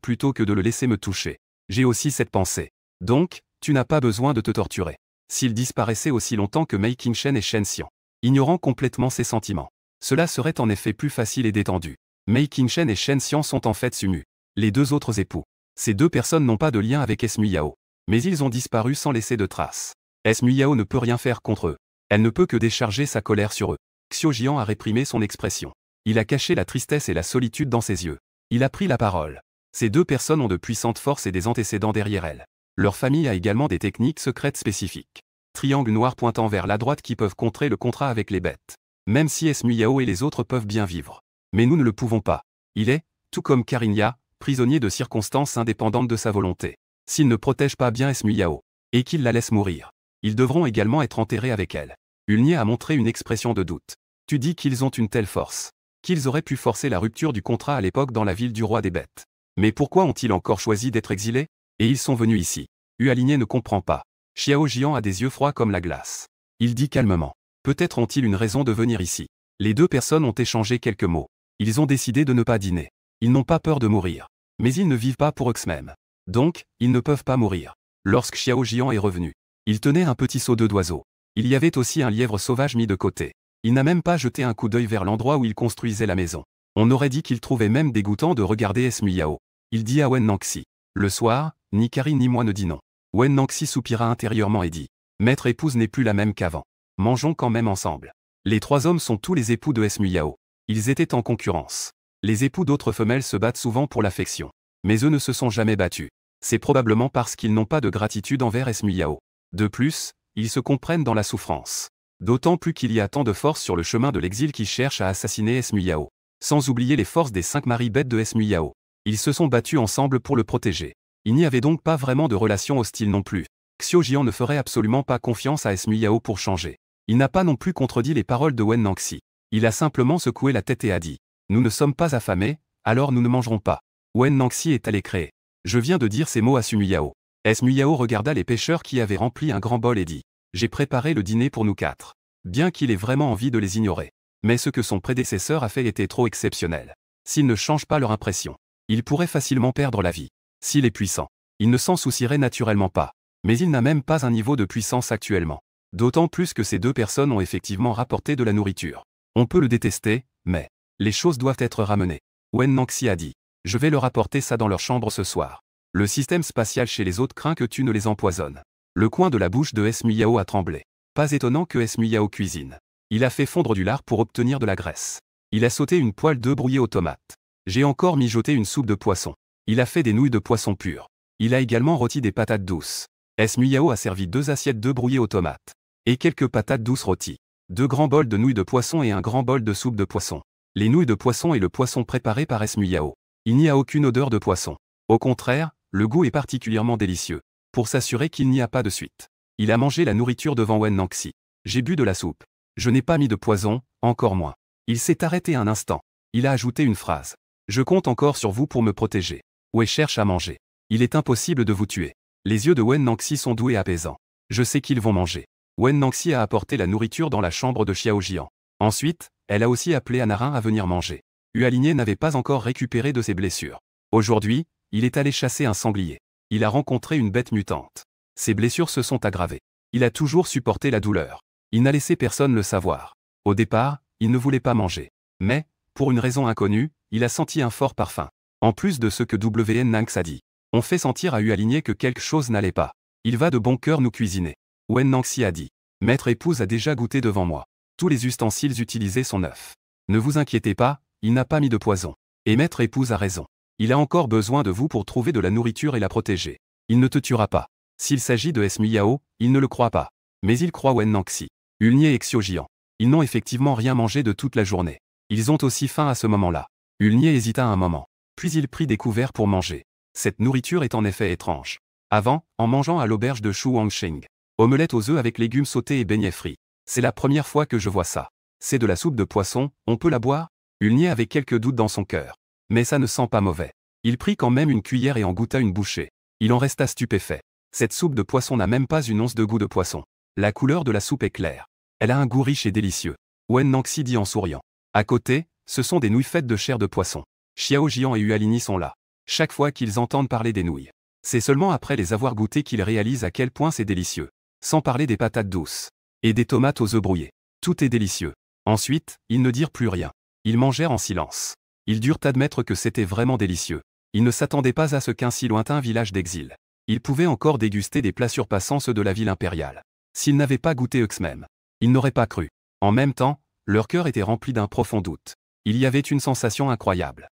plutôt que de le laisser me toucher. J'ai aussi cette pensée. Donc, tu n'as pas besoin de te torturer. S'il disparaissait aussi longtemps que Mei Qingshen et Shen Xian, ignorant complètement ses sentiments, cela serait en effet plus facile et détendu. Mei Qingshen et Shen Xian sont en fait Sumu. Les 2 autres époux. Ces 2 personnes n'ont pas de lien avec Esmu Yao. Mais ils ont disparu sans laisser de traces. Esmu Yao ne peut rien faire contre eux. Elle ne peut que décharger sa colère sur eux. Xiao Jian a réprimé son expression. Il a caché la tristesse et la solitude dans ses yeux. Il a pris la parole. Ces 2 personnes ont de puissantes forces et des antécédents derrière elles. Leur famille a également des techniques secrètes spécifiques. Triangle noir pointant vers la droite qui peuvent contrer le contrat avec les bêtes. Même si Esmu Yao et les autres peuvent bien vivre. Mais nous ne le pouvons pas. Il est, tout comme Karinya, prisonnier de circonstances indépendantes de sa volonté. S'il ne protège pas bien Esmu Yao, et qu'il la laisse mourir, ils devront également être enterrés avec elle. Ulnier a montré une expression de doute. Tu dis qu'ils ont une telle force, qu'ils auraient pu forcer la rupture du contrat à l'époque dans la ville du roi des bêtes. Mais pourquoi ont-ils encore choisi d'être exilés? Et ils sont venus ici. Aligné ne comprend pas. Xiao Jian a des yeux froids comme la glace. Il dit calmement. Peut-être ont-ils une raison de venir ici. Les 2 personnes ont échangé quelques mots. Ils ont décidé de ne pas dîner. Ils n'ont pas peur de mourir. Mais ils ne vivent pas pour eux-mêmes. Donc, ils ne peuvent pas mourir. Lorsque Xiao Jian est revenu, il tenait un petit seau d'œufs d'oiseau. Il y avait aussi un lièvre sauvage mis de côté. Il n'a même pas jeté un coup d'œil vers l'endroit où il construisait la maison. On aurait dit qu'il trouvait même dégoûtant de regarder Esmu Yao. Il dit à Wennaxi. Le soir, ni Kari ni moi ne dit non. Wennaxi soupira intérieurement et dit. Maître épouse n'est plus la même qu'avant. Mangeons quand même ensemble. Les 3 hommes sont tous les époux de Esmu Yao. Ils étaient en concurrence. Les époux d'autres femelles se battent souvent pour l'affection. Mais eux ne se sont jamais battus. C'est probablement parce qu'ils n'ont pas de gratitude envers Esmu Yao. De plus, ils se comprennent dans la souffrance. D'autant plus qu'il y a tant de forces sur le chemin de l'exil qui cherchent à assassiner Esmu Yao. Sans oublier les forces des 5 maris bêtes de Esmu Yao. Ils se sont battus ensemble pour le protéger. Il n'y avait donc pas vraiment de relation hostile non plus. Xiao Jian ne ferait absolument pas confiance à Esmu Yao pour changer. Il n'a pas non plus contredit les paroles de Wennaxi. Il a simplement secoué la tête et a dit. Nous ne sommes pas affamés, alors nous ne mangerons pas. Wennaxi est allé créer. Je viens de dire ces mots à Esmu Yao. Esmu Yao regarda les pêcheurs qui avaient rempli un grand bol et dit. J'ai préparé le dîner pour nous 4. Bien qu'il ait vraiment envie de les ignorer. Mais ce que son prédécesseur a fait était trop exceptionnel. S'il ne change pas leur impression, il pourrait facilement perdre la vie. S'il est puissant, il ne s'en soucierait naturellement pas. Mais il n'a même pas un niveau de puissance actuellement. D'autant plus que ces 2 personnes ont effectivement rapporté de la nourriture. On peut le détester, mais les choses doivent être ramenées. Wennaxi a dit. Je vais leur apporter ça dans leur chambre ce soir. Le système spatial chez les autres craint que tu ne les empoisonnes. Le coin de la bouche de Esmu Yao a tremblé. Pas étonnant que Esmu Yao cuisine. Il a fait fondre du lard pour obtenir de la graisse. Il a sauté une poêle d'œufs brouillés aux tomates. J'ai encore mijoté une soupe de poisson. Il a fait des nouilles de poisson pur. Il a également rôti des patates douces. Esmu Yao a servi 2 assiettes d'œufs brouillés aux tomates. Et quelques patates douces rôties. 2 grands bols de nouilles de poisson et un grand bol de soupe de poisson. Les nouilles de poisson et le poisson préparé par Esmu Yao. Il n'y a aucune odeur de poisson. Au contraire, le goût est particulièrement délicieux. pour s'assurer qu'il n'y a pas de suite. Il a mangé la nourriture devant Wen Nangxi. J'ai bu de la soupe. Je n'ai pas mis de poison, encore moins. Il s'est arrêté un instant. Il a ajouté une phrase. Je compte encore sur vous pour me protéger. Wei cherche à manger. Il est impossible de vous tuer. Les yeux de Wen Nangxi sont doux et apaisants. Je sais qu'ils vont manger. Wen Nangxi a apporté la nourriture dans la chambre de Xiao Jian. Ensuite, elle a aussi appelé Anarin à venir manger. Hualigné n'avait pas encore récupéré de ses blessures. Aujourd'hui, il est allé chasser un sanglier. Il a rencontré une bête mutante. Ses blessures se sont aggravées. Il a toujours supporté la douleur. Il n'a laissé personne le savoir. Au départ, il ne voulait pas manger. Mais, pour une raison inconnue, il a senti un fort parfum. En plus de ce que WN Nangx a dit, on fait sentir à Hualigné que quelque chose n'allait pas. Il va de bon cœur nous cuisiner. Wen Nangxi a dit. Maître épouse a déjà goûté devant moi. Tous les ustensiles utilisés sont neufs. Ne vous inquiétez pas, il n'a pas mis de poison. Et maître épouse a raison. Il a encore besoin de vous pour trouver de la nourriture et la protéger. Il ne te tuera pas. S'il s'agit de Miao, il ne le croit pas. Mais il croit Wen Nangxi. Ulnier et Xiao Jian. Ils n'ont effectivement rien mangé de toute la journée. Ils ont aussi faim à ce moment-là. Ulnier hésita un moment. Puis il prit des couverts pour manger. Cette nourriture est en effet étrange. Avant, en mangeant à l'auberge de Shu Wangsheng. Omelette aux œufs avec légumes sautés et beignets frits. C'est la première fois que je vois ça. C'est de la soupe de poisson, on peut la boire? Ulnier avait quelques doutes dans son cœur. Mais ça ne sent pas mauvais. Il prit quand même une cuillère et en goûta une bouchée. Il en resta stupéfait. Cette soupe de poisson n'a même pas une once de goût de poisson. La couleur de la soupe est claire. Elle a un goût riche et délicieux. Wen Nangxi dit en souriant. À côté, ce sont des nouilles faites de chair de poisson. Xiao Jian et Hualigny sont là. Chaque fois qu'ils entendent parler des nouilles. C'est seulement après les avoir goûtées qu'ils réalisent à quel point c'est délicieux. Sans parler des patates douces. Et des tomates aux œufs brouillés. Tout est délicieux. Ensuite, ils ne dirent plus rien. Ils mangèrent en silence. Ils durent admettre que c'était vraiment délicieux. Ils ne s'attendaient pas à ce qu'un si lointain village d'exil. Ils pouvaient encore déguster des plats surpassant ceux de la ville impériale. S'ils n'avaient pas goûté eux-mêmes, ils n'auraient pas cru. En même temps, leur cœur était rempli d'un profond doute. Il y avait une sensation incroyable.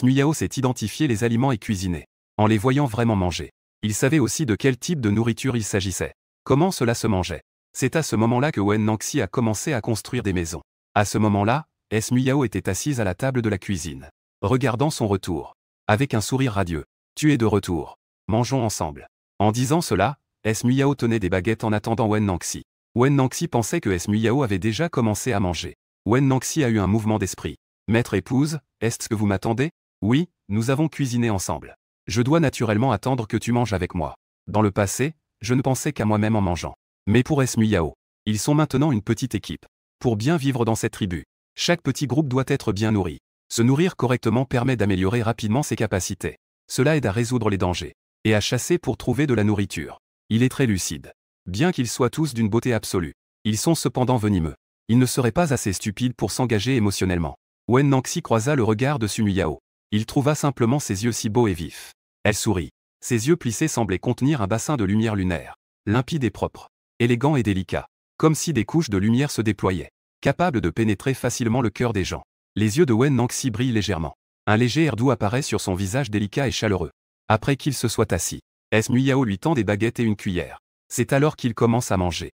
Miao s'est identifié les aliments et cuisinés. En les voyant vraiment manger. Il savait aussi de quel type de nourriture il s'agissait. Comment cela se mangeait. C'est à ce moment-là que Wen Nangxi a commencé à construire des maisons. À ce moment-là, Miao était assise à la table de la cuisine. Regardant son retour. Avec un sourire radieux. Tu es de retour. Mangeons ensemble. En disant cela, Miao tenait des baguettes en attendant Wen Nangxi. Wen Nangxi pensait que Miao avait déjà commencé à manger. Wen Nangxi a eu un mouvement d'esprit. Maître épouse, est-ce que vous m'attendez? Oui, nous avons cuisiné ensemble. Je dois naturellement attendre que tu manges avec moi. Dans le passé, je ne pensais qu'à moi-même en mangeant. Mais pour Miao, ils sont maintenant une petite équipe. Pour bien vivre dans cette tribu, chaque petit groupe doit être bien nourri. Se nourrir correctement permet d'améliorer rapidement ses capacités. Cela aide à résoudre les dangers. Et à chasser pour trouver de la nourriture. Il est très lucide. Bien qu'ils soient tous d'une beauté absolue, ils sont cependant venimeux. Ils ne seraient pas assez stupides pour s'engager émotionnellement. Wen Nangxi croisa le regard de Miao. Il trouva simplement ses yeux si beaux et vifs. Elle sourit. Ses yeux plissés semblaient contenir un bassin de lumière lunaire. Limpide et propre. Élégant et délicat. Comme si des couches de lumière se déployaient. Capable de pénétrer facilement le cœur des gens. Les yeux de Wen Nangxi brillent légèrement. Un léger air doux apparaît sur son visage délicat et chaleureux. Après qu'il se soit assis, Miao lui tend des baguettes et une cuillère. C'est alors qu'il commence à manger.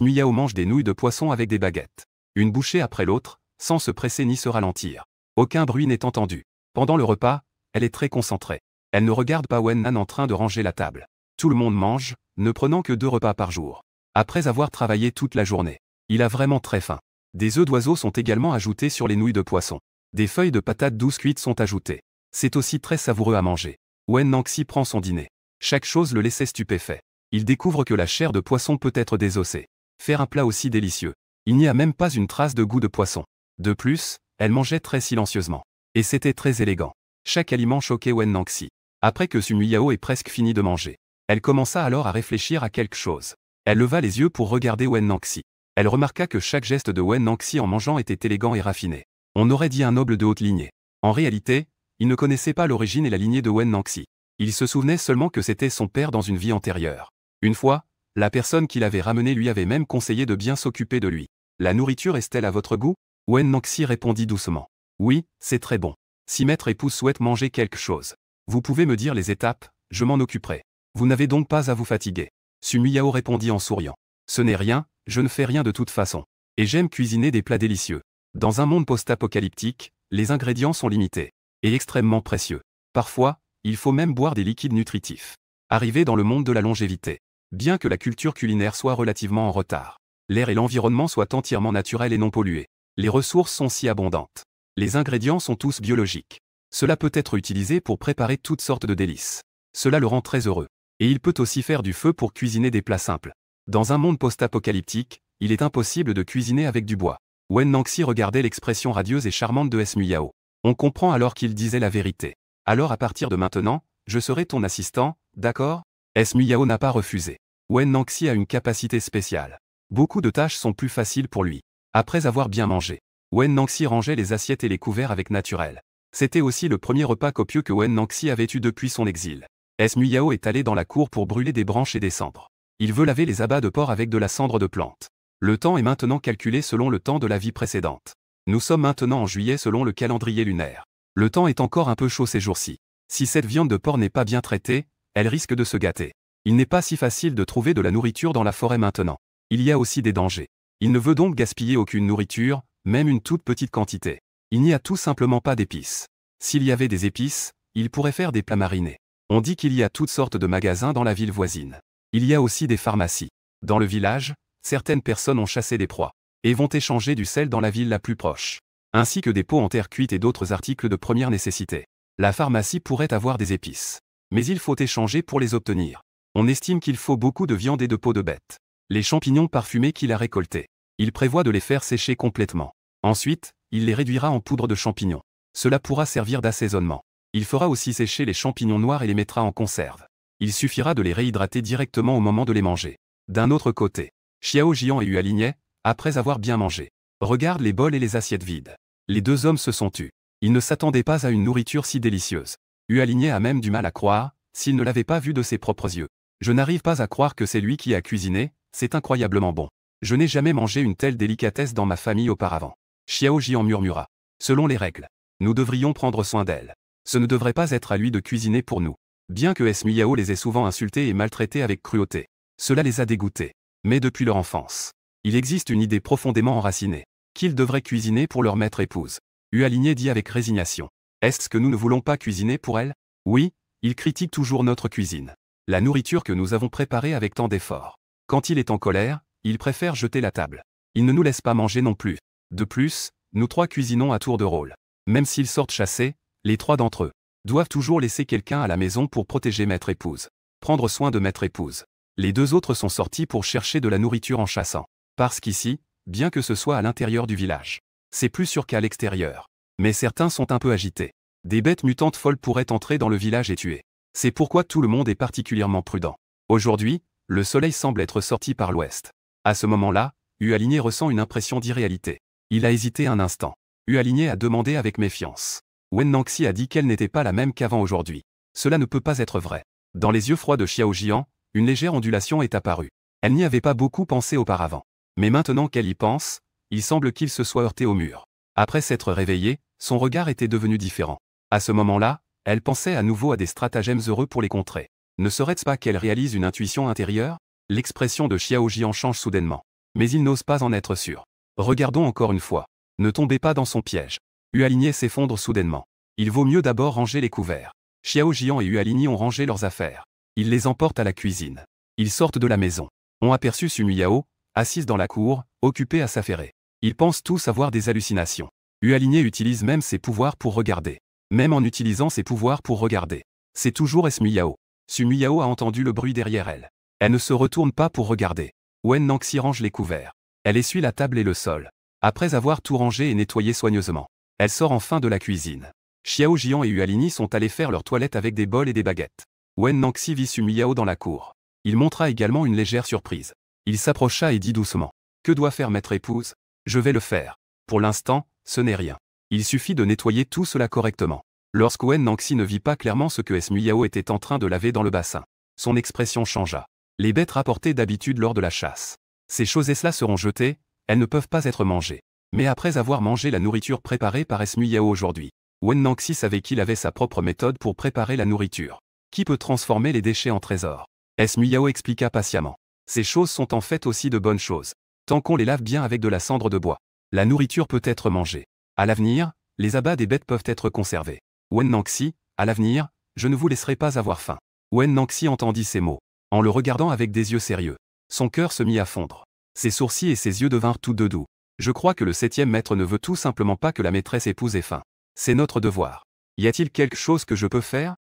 Miao mange des nouilles de poisson avec des baguettes. Une bouchée après l'autre, sans se presser ni se ralentir. Aucun bruit n'est entendu. Pendant le repas, elle est très concentrée. Elle ne regarde pas Wen Nan en train de ranger la table. Tout le monde mange, ne prenant que 2 repas par jour. Après avoir travaillé toute la journée, il a vraiment très faim. Des œufs d'oiseau sont également ajoutés sur les nouilles de poisson. Des feuilles de patates douces cuites sont ajoutées. C'est aussi très savoureux à manger. Wen Nangxi prend son dîner. Chaque chose le laissait stupéfait. Il découvre que la chair de poisson peut être désossée. Faire un plat aussi délicieux. Il n'y a même pas une trace de goût de poisson. De plus, elle mangeait très silencieusement. Et c'était très élégant. Chaque aliment choquait Wen Nangxi. Après que Miao ait presque fini de manger, elle commença alors à réfléchir à quelque chose. Elle leva les yeux pour regarder Wen Nangxi. Elle remarqua que chaque geste de Wen Nangxi en mangeant était élégant et raffiné. On aurait dit un noble de haute lignée. En réalité, il ne connaissait pas l'origine et la lignée de Wen Nangxi. Il se souvenait seulement que c'était son père dans une vie antérieure. Une fois, la personne qui l'avait ramené lui avait même conseillé de bien s'occuper de lui. La nourriture est-elle à votre goût? Wen Nangxi répondit doucement. Oui, c'est très bon. Si maître épouse souhaite manger quelque chose, vous pouvez me dire les étapes, je m'en occuperai. Vous n'avez donc pas à vous fatiguer. Miao répondit en souriant. Ce n'est rien, je ne fais rien de toute façon. Et j'aime cuisiner des plats délicieux. Dans un monde post-apocalyptique, les ingrédients sont limités. Et extrêmement précieux. Parfois, il faut même boire des liquides nutritifs. Arrivé dans le monde de la longévité. Bien que la culture culinaire soit relativement en retard, l'air et l'environnement soient entièrement naturels et non pollués. Les ressources sont si abondantes. Les ingrédients sont tous biologiques. Cela peut être utilisé pour préparer toutes sortes de délices. Cela le rend très heureux. Et il peut aussi faire du feu pour cuisiner des plats simples. Dans un monde post-apocalyptique, il est impossible de cuisiner avec du bois. Wen Nangxi regardait l'expression radieuse et charmante de Smu Yao. On comprend alors qu'il disait la vérité. Alors à partir de maintenant, je serai ton assistant, d'accord? Smu Yao n'a pas refusé. Wen Nangxi a une capacité spéciale. Beaucoup de tâches sont plus faciles pour lui. Après avoir bien mangé, Wen Nangxi rangeait les assiettes et les couverts avec naturel. C'était aussi le premier repas copieux que Wen Nangxi avait eu depuis son exil. Smu Yao est allé dans la cour pour brûler des branches et des cendres. Il veut laver les abats de porc avec de la cendre de plante. Le temps est maintenant calculé selon le temps de la vie précédente. Nous sommes maintenant en juillet selon le calendrier lunaire. Le temps est encore un peu chaud ces jours-ci. Si cette viande de porc n'est pas bien traitée, elle risque de se gâter. Il n'est pas si facile de trouver de la nourriture dans la forêt maintenant. Il y a aussi des dangers. Il ne veut donc gaspiller aucune nourriture, même une toute petite quantité. Il n'y a tout simplement pas d'épices. S'il y avait des épices, il pourrait faire des plats marinés. On dit qu'il y a toutes sortes de magasins dans la ville voisine. Il y a aussi des pharmacies. Dans le village, certaines personnes ont chassé des proies et vont échanger du sel dans la ville la plus proche, ainsi que des pots en terre cuite et d'autres articles de première nécessité. La pharmacie pourrait avoir des épices, mais il faut échanger pour les obtenir. On estime qu'il faut beaucoup de viande et de peau de bête. Les champignons parfumés qu'il a récoltés, il prévoit de les faire sécher complètement. Ensuite, il les réduira en poudre de champignons. Cela pourra servir d'assaisonnement. Il fera aussi sécher les champignons noirs et les mettra en conserve. Il suffira de les réhydrater directement au moment de les manger. D'un autre côté, Xiao Jian et Yu Alignet, après avoir bien mangé, regardent les bols et les assiettes vides. Les deux hommes se sont tus. Ils ne s'attendaient pas à une nourriture si délicieuse. Yu Alignet a même du mal à croire, s'il ne l'avait pas vu de ses propres yeux. Je n'arrive pas à croire que c'est lui qui a cuisiné, c'est incroyablement bon. Je n'ai jamais mangé une telle délicatesse dans ma famille auparavant. Xiao Jian murmura. Selon les règles, nous devrions prendre soin d'elle. Ce ne devrait pas être à lui de cuisiner pour nous. Bien que Smu Yao les ait souvent insultés et maltraités avec cruauté, cela les a dégoûtés. Mais depuis leur enfance, il existe une idée profondément enracinée, qu'ils devraient cuisiner pour leur maître épouse. Yu Alignet dit avec résignation. Est-ce que nous ne voulons pas cuisiner pour elle? Oui, il critique toujours notre cuisine. La nourriture que nous avons préparée avec tant d'efforts. Quand il est en colère, il préfère jeter la table. Il ne nous laisse pas manger non plus. De plus, nous trois cuisinons à tour de rôle. Même s'ils sortent chasser, les trois d'entre eux doivent toujours laisser quelqu'un à la maison pour protéger maître épouse. Prendre soin de maître épouse. Les deux autres sont sortis pour chercher de la nourriture en chassant. Parce qu'ici, bien que ce soit à l'intérieur du village, c'est plus sûr qu'à l'extérieur. Mais certains sont un peu agités. Des bêtes mutantes folles pourraient entrer dans le village et tuer. C'est pourquoi tout le monde est particulièrement prudent. Aujourd'hui, le soleil semble être sorti par l'ouest. À ce moment-là, Yu Alignet ressent une impression d'irréalité. Il a hésité un instant. Yu Alignet a demandé avec méfiance. Wen Nangxi a dit qu'elle n'était pas la même qu'avant aujourd'hui. Cela ne peut pas être vrai. Dans les yeux froids de Xiao Jian, une légère ondulation est apparue. Elle n'y avait pas beaucoup pensé auparavant. Mais maintenant qu'elle y pense, il semble qu'il se soit heurté au mur. Après s'être réveillée, son regard était devenu différent. À ce moment-là, elle pensait à nouveau à des stratagèmes heureux pour les contrer. Ne serait-ce pas qu'elle réalise une intuition intérieure? L'expression de Xiao Jian change soudainement. Mais il n'ose pas en être sûr. Regardons encore une fois. Ne tombez pas dans son piège. Yu Alignet s'effondre soudainement. Il vaut mieux d'abord ranger les couverts. Xiao Jian et Yu Alignet ont rangé leurs affaires. Ils les emportent à la cuisine. Ils sortent de la maison. On aperçut Smu Yao, assise dans la cour, occupée à s'affairer. Ils pensent tous avoir des hallucinations. Yu Alignet utilise même ses pouvoirs pour regarder. Même en utilisant ses pouvoirs pour regarder. C'est toujours Smu Yao. Smu Yao a entendu le bruit derrière elle. Elle ne se retourne pas pour regarder. Wen Nangxi range les couverts. Elle essuie la table et le sol. Après avoir tout rangé et nettoyé soigneusement, elle sort enfin de la cuisine. Xiao Jian et Yu Alignet sont allés faire leur toilette avec des bols et des baguettes. Wen Nangxi vit Smu Yao dans la cour. Il montra également une légère surprise. Il s'approcha et dit doucement. Que doit faire maître épouse? Je vais le faire. Pour l'instant, ce n'est rien. Il suffit de nettoyer tout cela correctement. Lorsque Wen Nangxi ne vit pas clairement ce que Smu Yao était en train de laver dans le bassin, son expression changea. Les bêtes rapportées d'habitude lors de la chasse. Ces choses et cela seront jetées, elles ne peuvent pas être mangées. Mais après avoir mangé la nourriture préparée par Smu Yao aujourd'hui, Wen Nangxi savait qu'il avait sa propre méthode pour préparer la nourriture, qui peut transformer les déchets en trésors. Smu Yao expliqua patiemment. Ces choses sont en fait aussi de bonnes choses. Tant qu'on les lave bien avec de la cendre de bois, la nourriture peut être mangée. À l'avenir, les abats des bêtes peuvent être conservés. Wen Nangxi, à l'avenir, je ne vous laisserai pas avoir faim. Wen Nangxi entendit ces mots. En le regardant avec des yeux sérieux, son cœur se mit à fondre. Ses sourcils et ses yeux devinrent tous deux doux. Je crois que le 7e maître ne veut tout simplement pas que la maîtresse épouse ait faim. C'est notre devoir. Y a-t-il quelque chose que je peux faire?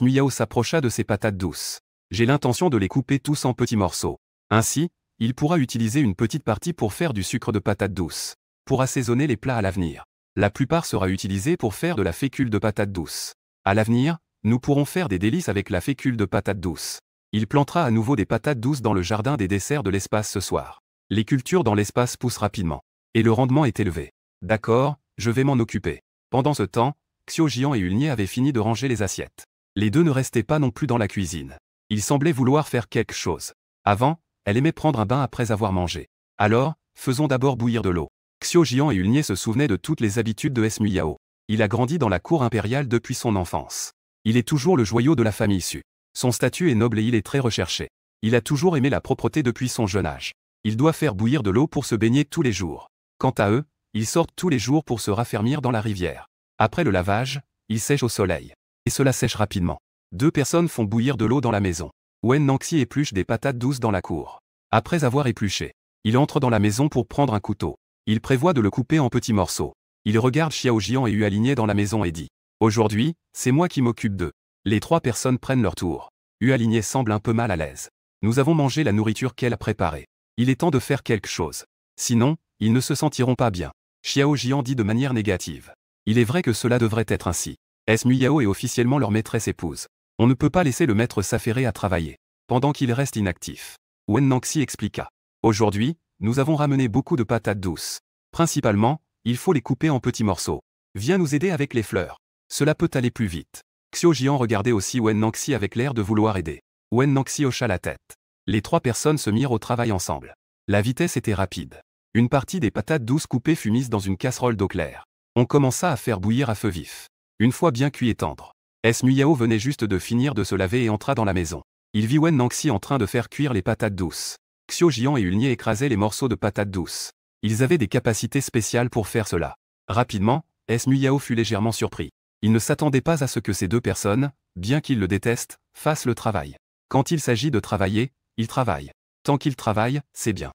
Muyao s'approcha de ses patates douces. J'ai l'intention de les couper tous en petits morceaux. Ainsi, il pourra utiliser une petite partie pour faire du sucre de patate douce. Pour assaisonner les plats à l'avenir. La plupart sera utilisée pour faire de la fécule de patate douce. À l'avenir, nous pourrons faire des délices avec la fécule de patate douce. Il plantera à nouveau des patates douces dans le jardin des desserts de l'espace ce soir. Les cultures dans l'espace poussent rapidement. Et le rendement est élevé. D'accord, je vais m'en occuper. Pendant ce temps, Xiao Jian et Ulnier avaient fini de ranger les assiettes. Les deux ne restaient pas non plus dans la cuisine. Ils semblaient vouloir faire quelque chose. Avant, elle aimait prendre un bain après avoir mangé. Alors, faisons d'abord bouillir de l'eau. Xiao Jian et Ulnier se souvenaient de toutes les habitudes de Muyao. Il a grandi dans la cour impériale depuis son enfance. Il est toujours le joyau de la famille Su. Son statut est noble et il est très recherché. Il a toujours aimé la propreté depuis son jeune âge. Il doit faire bouillir de l'eau pour se baigner tous les jours. Quant à eux, ils sortent tous les jours pour se raffermir dans la rivière. Après le lavage, ils sèchent au soleil. Et cela sèche rapidement. 2 personnes font bouillir de l'eau dans la maison. Wen Nangxi épluche des patates douces dans la cour. Après avoir épluché, il entre dans la maison pour prendre un couteau. Il prévoit de le couper en petits morceaux. Il regarde Xiao Jian et Yu aligné dans la maison et dit « Aujourd'hui, c'est moi qui m'occupe d'eux. » Les 3 personnes prennent leur tour. Yu aligné semble un peu mal à l'aise. Nous avons mangé la nourriture qu'elle a préparée. Il est temps de faire quelque chose. Sinon, ils ne se sentiront pas bien. Xiao Jian dit de manière négative. Il est vrai que cela devrait être ainsi. Muyao est officiellement leur maîtresse épouse. On ne peut pas laisser le maître s'affairer à travailler, pendant qu'il reste inactif. Wen Nangxi expliqua. Aujourd'hui, nous avons ramené beaucoup de patates douces. Principalement, il faut les couper en petits morceaux. Viens nous aider avec les fleurs. Cela peut aller plus vite. Xiao Jian regardait aussi Wen Nangxi avec l'air de vouloir aider. Wen Nangxi hocha la tête. Les 3 personnes se mirent au travail ensemble. La vitesse était rapide. Une partie des patates douces coupées fut mise dans une casserole d'eau claire. On commença à faire bouillir à feu vif. Une fois bien cuit et tendre, Muyao venait juste de finir de se laver et entra dans la maison. Il vit Wen Nangxi en train de faire cuire les patates douces. Xiao Jian et Ulnier écrasaient les morceaux de patates douces. Ils avaient des capacités spéciales pour faire cela. Rapidement, Muyao fut légèrement surpris. Il ne s'attendait pas à ce que ces 2 personnes, bien qu'ils le détestent, fassent le travail. Quand il s'agit de travailler, ils travaillent. Tant qu'ils travaillent, c'est bien.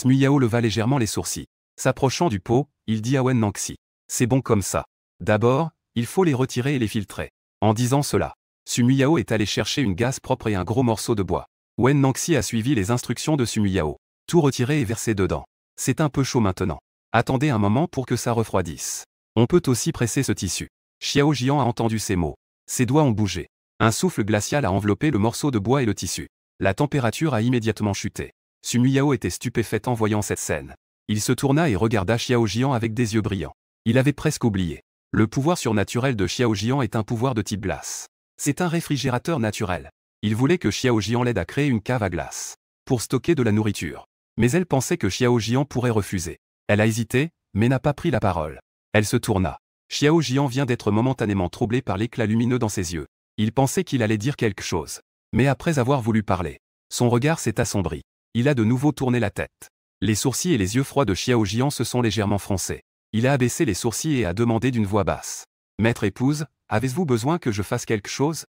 Muyao leva légèrement les sourcils. S'approchant du pot, il dit à Wen Nangxi. C'est bon comme ça. D'abord, il faut les retirer et les filtrer. En disant cela, Muyao est allé chercher une gaze propre et un gros morceau de bois. Wen Nangxi a suivi les instructions de Muyao. Tout retirer et verser dedans. C'est un peu chaud maintenant. Attendez un moment pour que ça refroidisse. On peut aussi presser ce tissu. Xiao Jian a entendu ces mots. Ses doigts ont bougé. Un souffle glacial a enveloppé le morceau de bois et le tissu. La température a immédiatement chuté. Muyao était stupéfait en voyant cette scène. Il se tourna et regarda Xiao Jian avec des yeux brillants. Il avait presque oublié. Le pouvoir surnaturel de Xiao Jian est un pouvoir de type glace. C'est un réfrigérateur naturel. Il voulait que Xiao Jian l'aide à créer une cave à glace. Pour stocker de la nourriture. Mais elle pensait que Xiao Jian pourrait refuser. Elle a hésité, mais n'a pas pris la parole. Elle se tourna. Xiao Jian vient d'être momentanément troublé par l'éclat lumineux dans ses yeux. Il pensait qu'il allait dire quelque chose. Mais après avoir voulu parler, son regard s'est assombri. Il a de nouveau tourné la tête. Les sourcils et les yeux froids de Xiao Jian se sont légèrement froncés. Il a abaissé les sourcils et a demandé d'une voix basse. « Maître épouse, avez-vous besoin que je fasse quelque chose ?»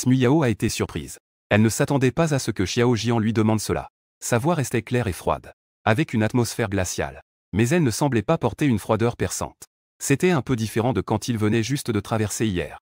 Muyao a été surprise. Elle ne s'attendait pas à ce que Xiao Jian lui demande cela. Sa voix restait claire et froide, avec une atmosphère glaciale. Mais elle ne semblait pas porter une froideur perçante. C'était un peu différent de quand il venait juste de traverser hier.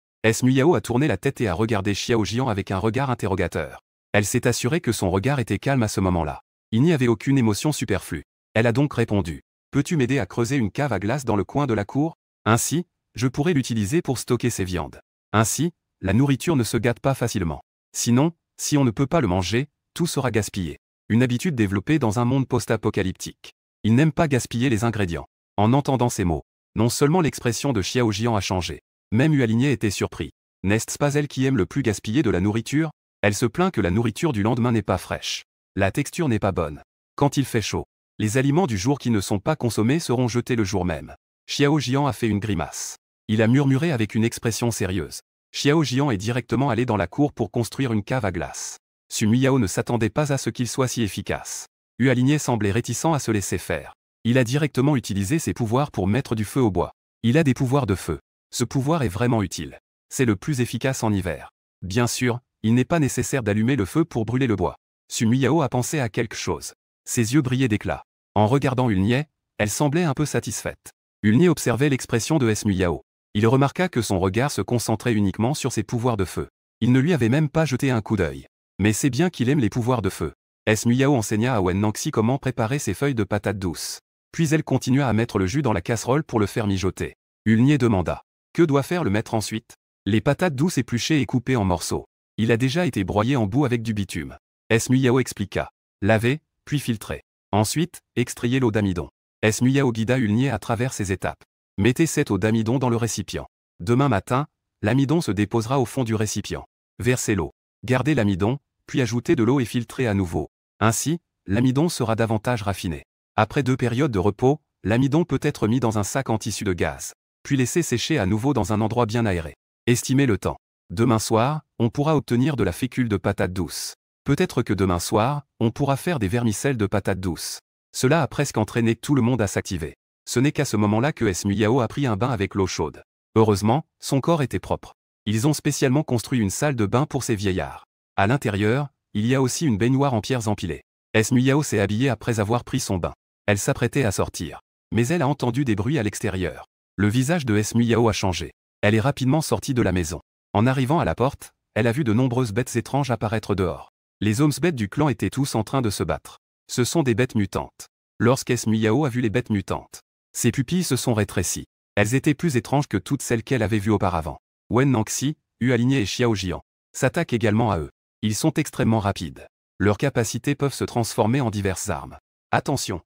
Muyao a tourné la tête et a regardé Xiao Jian avec un regard interrogateur. Elle s'est assurée que son regard était calme à ce moment-là. Il n'y avait aucune émotion superflue. Elle a donc répondu. Peux-tu m'aider à creuser une cave à glace dans le coin de la cour? Ainsi, je pourrais l'utiliser pour stocker ces viandes. Ainsi, la nourriture ne se gâte pas facilement. Sinon, si on ne peut pas le manger, tout sera gaspillé. Une habitude développée dans un monde post-apocalyptique. Il n'aime pas gaspiller les ingrédients. En entendant ces mots, non seulement l'expression de Xiao Jian a changé, même Yu Aligné était surpris. N'est-ce pas elle qui aime le plus gaspiller de la nourriture? Elle se plaint que la nourriture du lendemain n'est pas fraîche. La texture n'est pas bonne. Quand il fait chaud, les aliments du jour qui ne sont pas consommés seront jetés le jour même. Xiao Jian a fait une grimace. Il a murmuré avec une expression sérieuse. Xiao Jian est directement allé dans la cour pour construire une cave à glace. Muyao ne s'attendait pas à ce qu'il soit si efficace. Yu Aligné semblait réticent à se laisser faire. Il a directement utilisé ses pouvoirs pour mettre du feu au bois. Il a des pouvoirs de feu. Ce pouvoir est vraiment utile. C'est le plus efficace en hiver. Bien sûr, il n'est pas nécessaire d'allumer le feu pour brûler le bois. Su Miao a pensé à quelque chose. Ses yeux brillaient d'éclat. En regardant Ulnier, elle semblait un peu satisfaite. Ulnier observait l'expression de S. Miao. Il remarqua que son regard se concentrait uniquement sur ses pouvoirs de feu. Il ne lui avait même pas jeté un coup d'œil. Mais c'est bien qu'il aime les pouvoirs de feu. S. Miao enseigna à Wen Nangxi comment préparer ses feuilles de patates douces. Puis elle continua à mettre le jus dans la casserole pour le faire mijoter. Ulnier demanda. Que doit faire le maître ensuite? Les patates douces épluchées et coupées en morceaux. Il a déjà été broyé en bout avec du bitume. S. Miao expliqua. Laver, puis filtrer. Ensuite, extrayer l'eau d'amidon. S. Miao guida Ulnier à travers ces étapes. Mettez cette eau d'amidon dans le récipient. Demain matin, l'amidon se déposera au fond du récipient. Versez l'eau. Gardez l'amidon, puis ajoutez de l'eau et filtrez à nouveau. Ainsi, l'amidon sera davantage raffiné. Après 2 périodes de repos, l'amidon peut être mis dans un sac en tissu de gaz. Puis laissé sécher à nouveau dans un endroit bien aéré. Estimez le temps. Demain soir, on pourra obtenir de la fécule de patates douces. Peut-être que demain soir, on pourra faire des vermicelles de patates douces. Cela a presque entraîné tout le monde à s'activer. Ce n'est qu'à ce moment-là que S. Miao a pris un bain avec l'eau chaude. Heureusement, son corps était propre. Ils ont spécialement construit une salle de bain pour ces vieillards. À l'intérieur, il y a aussi une baignoire en pierres empilées. S. Miao s'est habillée après avoir pris son bain. Elle s'apprêtait à sortir. Mais elle a entendu des bruits à l'extérieur. Le visage de S. Miao a changé. Elle est rapidement sortie de la maison. En arrivant à la porte, elle a vu de nombreuses bêtes étranges apparaître dehors. Les hommes bêtes du clan étaient tous en train de se battre. Ce sont des bêtes mutantes. Lorsqu'S. Miao a vu les bêtes mutantes, ses pupilles se sont rétrécies. Elles étaient plus étranges que toutes celles qu'elle avait vues auparavant. Wen Nangxi, Hualigné et Xiao Jian s'attaquent également à eux. Ils sont extrêmement rapides. Leurs capacités peuvent se transformer en diverses armes. Attention!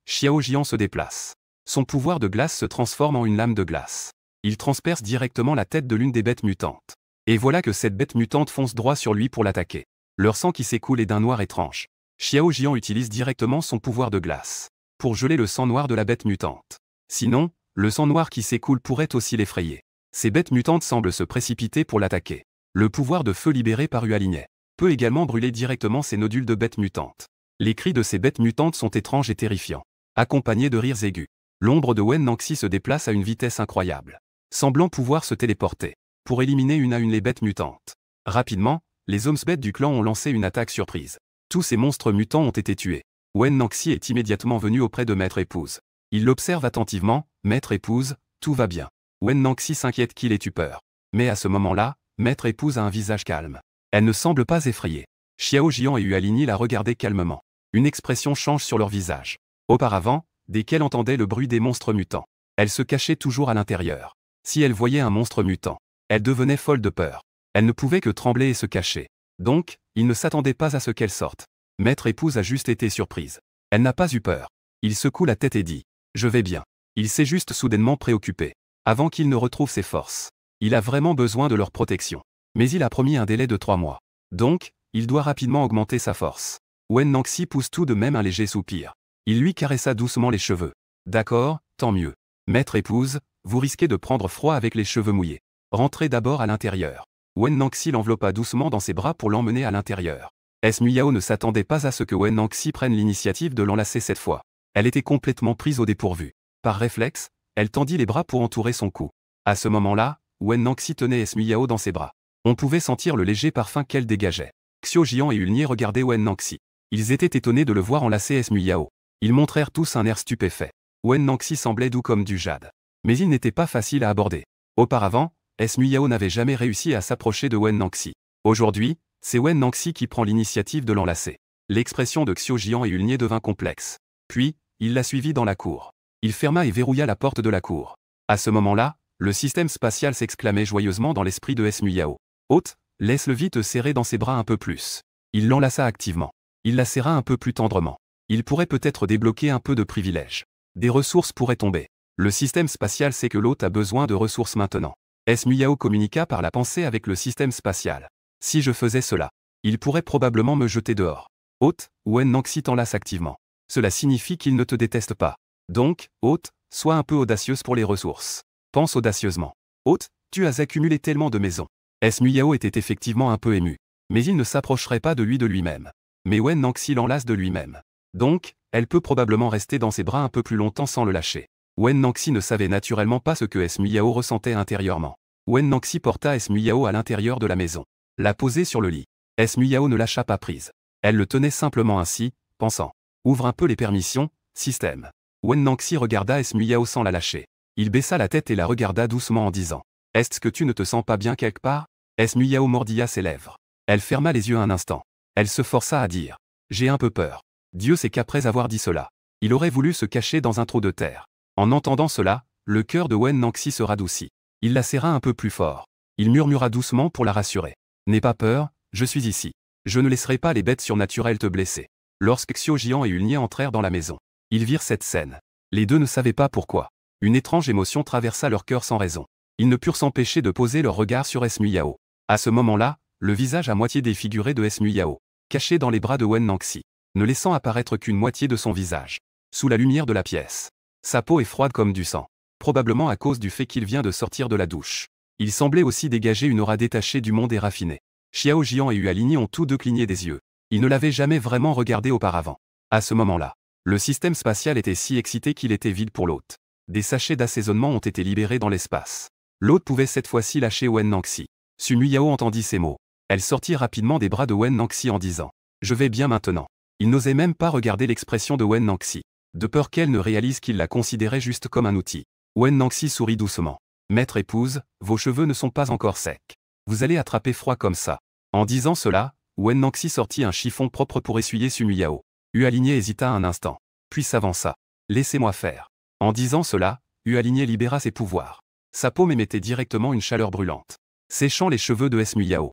Xiao Jian se déplace. Son pouvoir de glace se transforme en une lame de glace. Il transperce directement la tête de l'une des bêtes mutantes. Et voilà que cette bête mutante fonce droit sur lui pour l'attaquer. Leur sang qui s'écoule est d'un noir étrange. Xiao Jian utilise directement son pouvoir de glace pour geler le sang noir de la bête mutante. Sinon, le sang noir qui s'écoule pourrait aussi l'effrayer. Ces bêtes mutantes semblent se précipiter pour l'attaquer. Le pouvoir de feu libéré par Hualigné peut également brûler directement ces nodules de bêtes mutantes. Les cris de ces bêtes mutantes sont étranges et terrifiants, accompagnés de rires aigus. L'ombre de Wen Nangxi se déplace à une vitesse incroyable, semblant pouvoir se téléporter pour éliminer une à une les bêtes mutantes. Rapidement, les hommes bêtes du clan ont lancé une attaque surprise. Tous ces monstres mutants ont été tués. Wen Nangxi est immédiatement venu auprès de Maître Épouse. Il l'observe attentivement. Maître Épouse, tout va bien. Wen Nangxi s'inquiète qu'il ait eu peur. Mais à ce moment-là, Maître Épouse a un visage calme. Elle ne semble pas effrayée. Xiao Jian et Hualigny la regardaient calmement. Une expression change sur leur visage. Auparavant, dès qu'elle entendait le bruit des monstres mutants, elle se cachait toujours à l'intérieur. Si elle voyait un monstre mutant, elle devenait folle de peur. Elle ne pouvait que trembler et se cacher. Donc, il ne s'attendait pas à ce qu'elle sorte. Maître Épouse a juste été surprise. Elle n'a pas eu peur. Il secoue la tête et dit « Je vais bien ». Il s'est juste soudainement préoccupé. Avant qu'il ne retrouve ses forces. Il a vraiment besoin de leur protection. Mais il a promis un délai de 3 mois. Donc, il doit rapidement augmenter sa force. Wen Nangxi pousse tout de même un léger soupir. Il lui caressa doucement les cheveux. D'accord, tant mieux. Maître Épouse, vous risquez de prendre froid avec les cheveux mouillés. Rentrez d'abord à l'intérieur. Wen Nangxi l'enveloppa doucement dans ses bras pour l'emmener à l'intérieur. S. Miao ne s'attendait pas à ce que Wen Nangxi prenne l'initiative de l'enlacer cette fois. Elle était complètement prise au dépourvu. Par réflexe, elle tendit les bras pour entourer son cou. À ce moment-là, Wen Nangxi tenait S. Miao dans ses bras. On pouvait sentir le léger parfum qu'elle dégageait. Xiao Jian et Hualigny regardaient Wen Nangxi. Ils étaient étonnés de le voir enlacer S. Miao. Ils montrèrent tous un air stupéfait. Wen Nangxi semblait doux comme du jade. Mais il n'était pas facile à aborder. Auparavant, S. Miao n'avait jamais réussi à s'approcher de Wen Nangxi. Aujourd'hui, c'est Wen Nangxi qui prend l'initiative de l'enlacer. L'expression de Xiao Jian et Hualigny devint complexe. Puis, il la suivit dans la cour. Il ferma et verrouilla la porte de la cour. À ce moment-là, le système spatial s'exclamait joyeusement dans l'esprit de S. Miao. Hôte, laisse-le vite serrer dans ses bras un peu plus. Il l'enlaça activement. Il la serra un peu plus tendrement. Il pourrait peut-être débloquer un peu de privilèges. Des ressources pourraient tomber. Le système spatial sait que l'hôte a besoin de ressources maintenant. S. Miao communiqua par la pensée avec le système spatial. Si je faisais cela, il pourrait probablement me jeter dehors. Hôte, Wen Nangxi t'enlace activement. Cela signifie qu'il ne te déteste pas. Donc, hôte, sois un peu audacieuse pour les ressources. Pense audacieusement. Hôte, tu as accumulé tellement de maisons. S. Miao était effectivement un peu ému. Mais il ne s'approcherait pas de lui-même. Mais Wen Nangxi l'enlace de lui-même. Donc, elle peut probablement rester dans ses bras un peu plus longtemps sans le lâcher. Wen Nangxi ne savait naturellement pas ce que S. Miao ressentait intérieurement. Wen Nangxi porta S. Miao à l'intérieur de la maison. l'a posé sur le lit. Miao ne lâcha pas prise. Elle le tenait simplement ainsi, pensant. Ouvre un peu les permissions, système. Wen Nangxi regarda Miao sans la lâcher. Il baissa la tête et la regarda doucement en disant. Est-ce que tu ne te sens pas bien quelque part? Miao mordilla ses lèvres. Elle ferma les yeux un instant. Elle se força à dire. J'ai un peu peur. Dieu sait qu'après avoir dit cela, il aurait voulu se cacher dans un trou de terre. En entendant cela, le cœur de Wen Nangxi se radoucit. Il la serra un peu plus fort. Il murmura doucement pour la rassurer. N'aie pas peur, je suis ici. Je ne laisserai pas les bêtes surnaturelles te blesser. Lorsque Xiao Jian et Yulnie entrèrent dans la maison, ils virent cette scène. Les deux ne savaient pas pourquoi. Une étrange émotion traversa leur cœur sans raison. Ils ne purent s'empêcher de poser leur regard sur Miao. À ce moment-là, le visage à moitié défiguré de Miao, caché dans les bras de Wen Nangxi, ne laissant apparaître qu'une moitié de son visage. Sous la lumière de la pièce. Sa peau est froide comme du sang. Probablement à cause du fait qu'il vient de sortir de la douche. Il semblait aussi dégager une aura détachée du monde et raffinée. Xiao Jian et Hualigny ont tous deux cligné des yeux. Ils ne l'avaient jamais vraiment regardé auparavant. À ce moment-là, le système spatial était si excité qu'il était vide pour l'hôte. Des sachets d'assaisonnement ont été libérés dans l'espace. L'hôte pouvait cette fois-ci lâcher Wen Nangxi. Miao entendit ces mots. Elle sortit rapidement des bras de Wen Nangxi en disant. Je vais bien maintenant. Il n'osait même pas regarder l'expression de Wen Nangxi, de peur qu'elle ne réalise qu'il la considérait juste comme un outil. Wen Nangxi sourit doucement. Maître épouse, vos cheveux ne sont pas encore secs. Vous allez attraper froid comme ça. En disant cela, Wen Nangxi sortit un chiffon propre pour essuyer Miao. Hualigny hésita un instant, puis s'avança. Laissez-moi faire. En disant cela, Hualigny libéra ses pouvoirs. Sa paume émettait directement une chaleur brûlante, séchant les cheveux de Miao.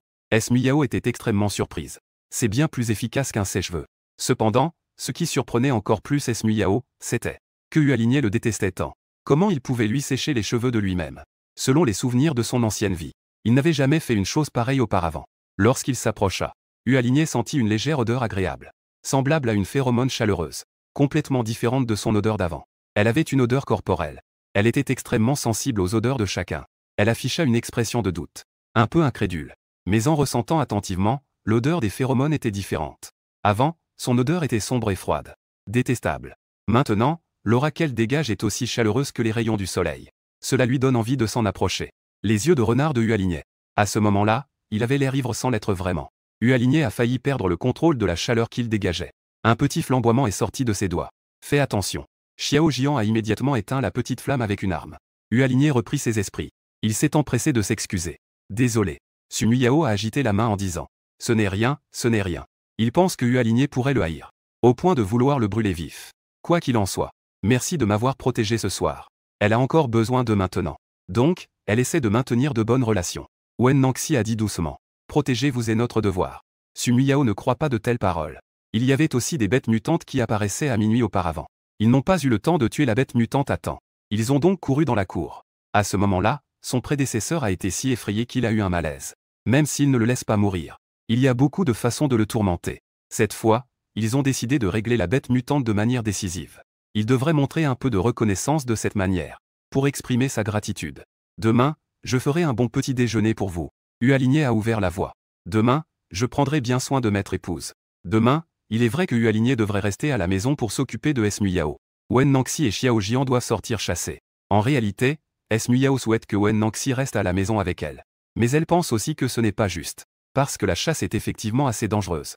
Miao était extrêmement surprise. C'est bien plus efficace qu'un sèche-cheveux. Cependant, ce qui surprenait encore plus Miao, c'était que Hualigny le détestait tant. Comment il pouvait lui sécher les cheveux de lui-même? Selon les souvenirs de son ancienne vie, il n'avait jamais fait une chose pareille auparavant. Lorsqu'il s'approcha, Hualigny sentit une légère odeur agréable, semblable à une phéromone chaleureuse, complètement différente de son odeur d'avant. Elle avait une odeur corporelle. Elle était extrêmement sensible aux odeurs de chacun. Elle afficha une expression de doute, un peu incrédule. Mais en ressentant attentivement, l'odeur des phéromones était différente. Avant, son odeur était sombre et froide, détestable. Maintenant, l'aura qu'elle dégage est aussi chaleureuse que les rayons du soleil. Cela lui donne envie de s'en approcher. Les yeux de renard de Hualigny. À ce moment-là, il avait l'air ivre sans l'être vraiment. Hualigny a failli perdre le contrôle de la chaleur qu'il dégageait. Un petit flamboiement est sorti de ses doigts. Fais attention. Xiao Jian a immédiatement éteint la petite flamme avec une arme. Hualigny reprit ses esprits. Il s'est empressé de s'excuser. Désolé. Miao a agité la main en disant. Ce n'est rien, ce n'est rien. Il pense que Hualigny pourrait le haïr, au point de vouloir le brûler vif. Quoi qu'il en soit, merci de m'avoir protégé ce soir. Elle a encore besoin de maintenant. Donc, elle essaie de maintenir de bonnes relations. Wen Nangxi a dit doucement. Protégez-vous est notre devoir. Miao ne croit pas de telles paroles. Il y avait aussi des bêtes mutantes qui apparaissaient à minuit auparavant. Ils n'ont pas eu le temps de tuer la bête mutante à temps. Ils ont donc couru dans la cour. À ce moment-là, son prédécesseur a été si effrayé qu'il a eu un malaise. Même s'il ne le laisse pas mourir. Il y a beaucoup de façons de le tourmenter. Cette fois, ils ont décidé de régler la bête mutante de manière décisive. Il devrait montrer un peu de reconnaissance de cette manière, pour exprimer sa gratitude. Demain, je ferai un bon petit déjeuner pour vous. Hualigny a ouvert la voie. Demain, je prendrai bien soin de maître épouse. Demain, il est vrai que Hualigny devrait rester à la maison pour s'occuper de Miao. Wen Nangxi et Xiao Jian doivent sortir chasser. En réalité, Miao souhaite que Wen Nangxi reste à la maison avec elle. Mais elle pense aussi que ce n'est pas juste. Parce que la chasse est effectivement assez dangereuse.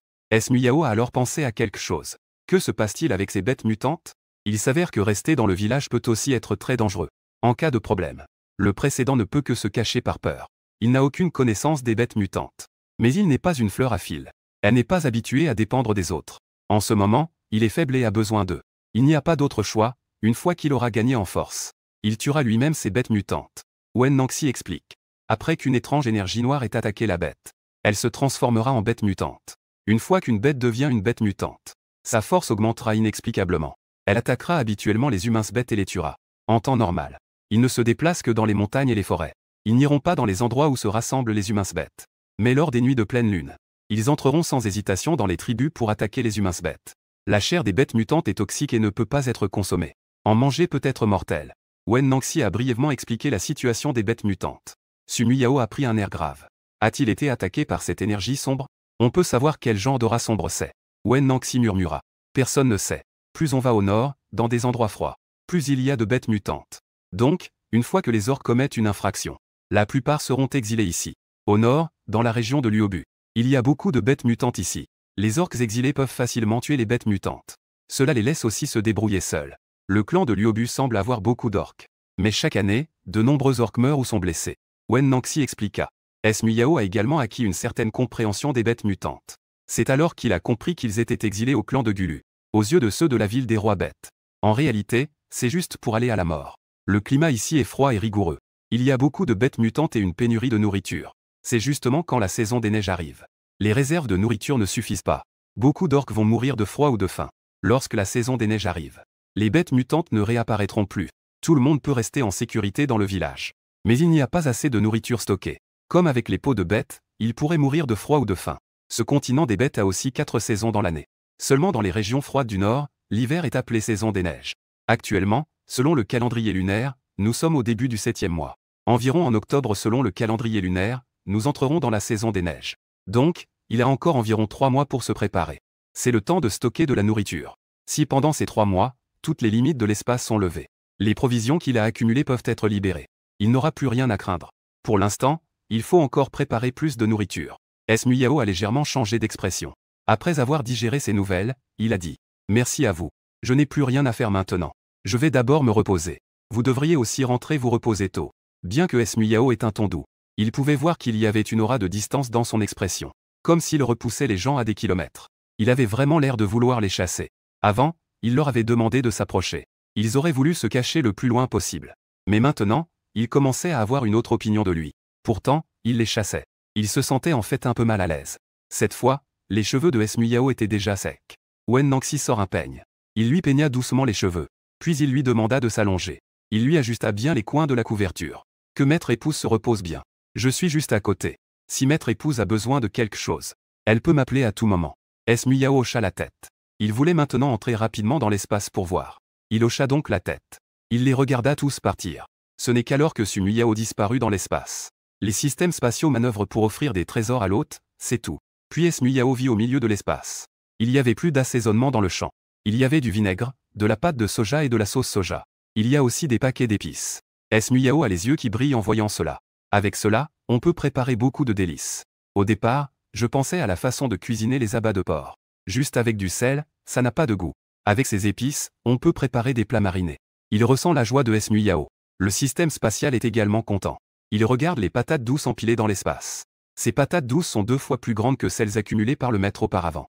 Miao a alors pensé à quelque chose. Que se passe-t-il avec ces bêtes mutantes? Il s'avère que rester dans le village peut aussi être très dangereux. En cas de problème. Le précédent ne peut que se cacher par peur. Il n'a aucune connaissance des bêtes mutantes. Mais il n'est pas une fleur à fil. Elle n'est pas habituée à dépendre des autres. En ce moment, il est faible et a besoin d'eux. Il n'y a pas d'autre choix, une fois qu'il aura gagné en force. Il tuera lui-même ces bêtes mutantes. Wen Nangxi explique. Après qu'une étrange énergie noire ait attaqué la bête, elle se transformera en bête mutante. Une fois qu'une bête devient une bête mutante, sa force augmentera inexplicablement. Elle attaquera habituellement les humains bêtes et les tuera. En temps normal, ils ne se déplacent que dans les montagnes et les forêts. Ils n'iront pas dans les endroits où se rassemblent les humains bêtes. Mais lors des nuits de pleine lune, ils entreront sans hésitation dans les tribus pour attaquer les humains bêtes. La chair des bêtes mutantes est toxique et ne peut pas être consommée. En manger peut être mortel. Wen Nangxi a brièvement expliqué la situation des bêtes mutantes. Miao a pris un air grave. A-t-il été attaqué par cette énergie sombre? On peut savoir quel genre d'aura sombre c'est. Wen Nangxi murmura. Personne ne sait. Plus on va au nord, dans des endroits froids, plus il y a de bêtes mutantes. Donc, une fois que les orques commettent une infraction, la plupart seront exilés ici. Au nord, dans la région de Luobu, il y a beaucoup de bêtes mutantes ici. Les orques exilés peuvent facilement tuer les bêtes mutantes. Cela les laisse aussi se débrouiller seuls. Le clan de Luobu semble avoir beaucoup d'orques. Mais chaque année, de nombreux orques meurent ou sont blessés. Wen Nanxi expliqua. Muyao a également acquis une certaine compréhension des bêtes mutantes. C'est alors qu'il a compris qu'ils étaient exilés au clan de Gulu, aux yeux de ceux de la ville des rois bêtes. En réalité, c'est juste pour aller à la mort. Le climat ici est froid et rigoureux. Il y a beaucoup de bêtes mutantes et une pénurie de nourriture. C'est justement quand la saison des neiges arrive. Les réserves de nourriture ne suffisent pas. Beaucoup d'orques vont mourir de froid ou de faim. Lorsque la saison des neiges arrive, les bêtes mutantes ne réapparaîtront plus. Tout le monde peut rester en sécurité dans le village. Mais il n'y a pas assez de nourriture stockée. Comme avec les peaux de bêtes, ils pourraient mourir de froid ou de faim. Ce continent des bêtes a aussi 4 saisons dans l'année. Seulement dans les régions froides du nord, l'hiver est appelé saison des neiges. Actuellement, selon le calendrier lunaire, nous sommes au début du 7e mois. Environ en octobre selon le calendrier lunaire, nous entrerons dans la saison des neiges. Donc, il a encore environ 3 mois pour se préparer. C'est le temps de stocker de la nourriture. Si pendant ces 3 mois, toutes les limites de l'espace sont levées, les provisions qu'il a accumulées peuvent être libérées. Il n'aura plus rien à craindre. Pour l'instant, il faut encore préparer plus de nourriture. Muyao a légèrement changé d'expression. Après avoir digéré ces nouvelles, il a dit « Merci à vous. Je n'ai plus rien à faire maintenant. Je vais d'abord me reposer. Vous devriez aussi rentrer vous reposer tôt. » Bien que Muyao ait un ton doux, il pouvait voir qu'il y avait une aura de distance dans son expression, comme s'il repoussait les gens à des kilomètres. Il avait vraiment l'air de vouloir les chasser. Avant, il leur avait demandé de s'approcher. Ils auraient voulu se cacher le plus loin possible. Mais maintenant, il commençait à avoir une autre opinion de lui. Pourtant, il les chassait. Il se sentait en fait un peu mal à l'aise. Cette fois, les cheveux de Muyao étaient déjà secs. Wen Nanxi sort un peigne. Il lui peigna doucement les cheveux. Puis il lui demanda de s'allonger. Il lui ajusta bien les coins de la couverture. Que Maître Épouse se repose bien. Je suis juste à côté. Si Maître Épouse a besoin de quelque chose, elle peut m'appeler à tout moment. Muyao hocha la tête. Il voulait maintenant entrer rapidement dans l'espace pour voir. Il hocha donc la tête. Il les regarda tous partir. Ce n'est qu'alors que Muyao disparut dans l'espace. Les systèmes spatiaux manœuvrent pour offrir des trésors à l'hôte, c'est tout. Puis Muyao vit au milieu de l'espace. Il y avait plus d'assaisonnement dans le champ. Il y avait du vinaigre, de la pâte de soja et de la sauce soja. Il y a aussi des paquets d'épices. Muyao a les yeux qui brillent en voyant cela. Avec cela, on peut préparer beaucoup de délices. Au départ, je pensais à la façon de cuisiner les abats de porc. Juste avec du sel, ça n'a pas de goût. Avec ces épices, on peut préparer des plats marinés. Il ressent la joie de Muyao. Le système spatial est également content. Il regarde les patates douces empilées dans l'espace. Ces patates douces sont 2 fois plus grandes que celles accumulées par le maître auparavant.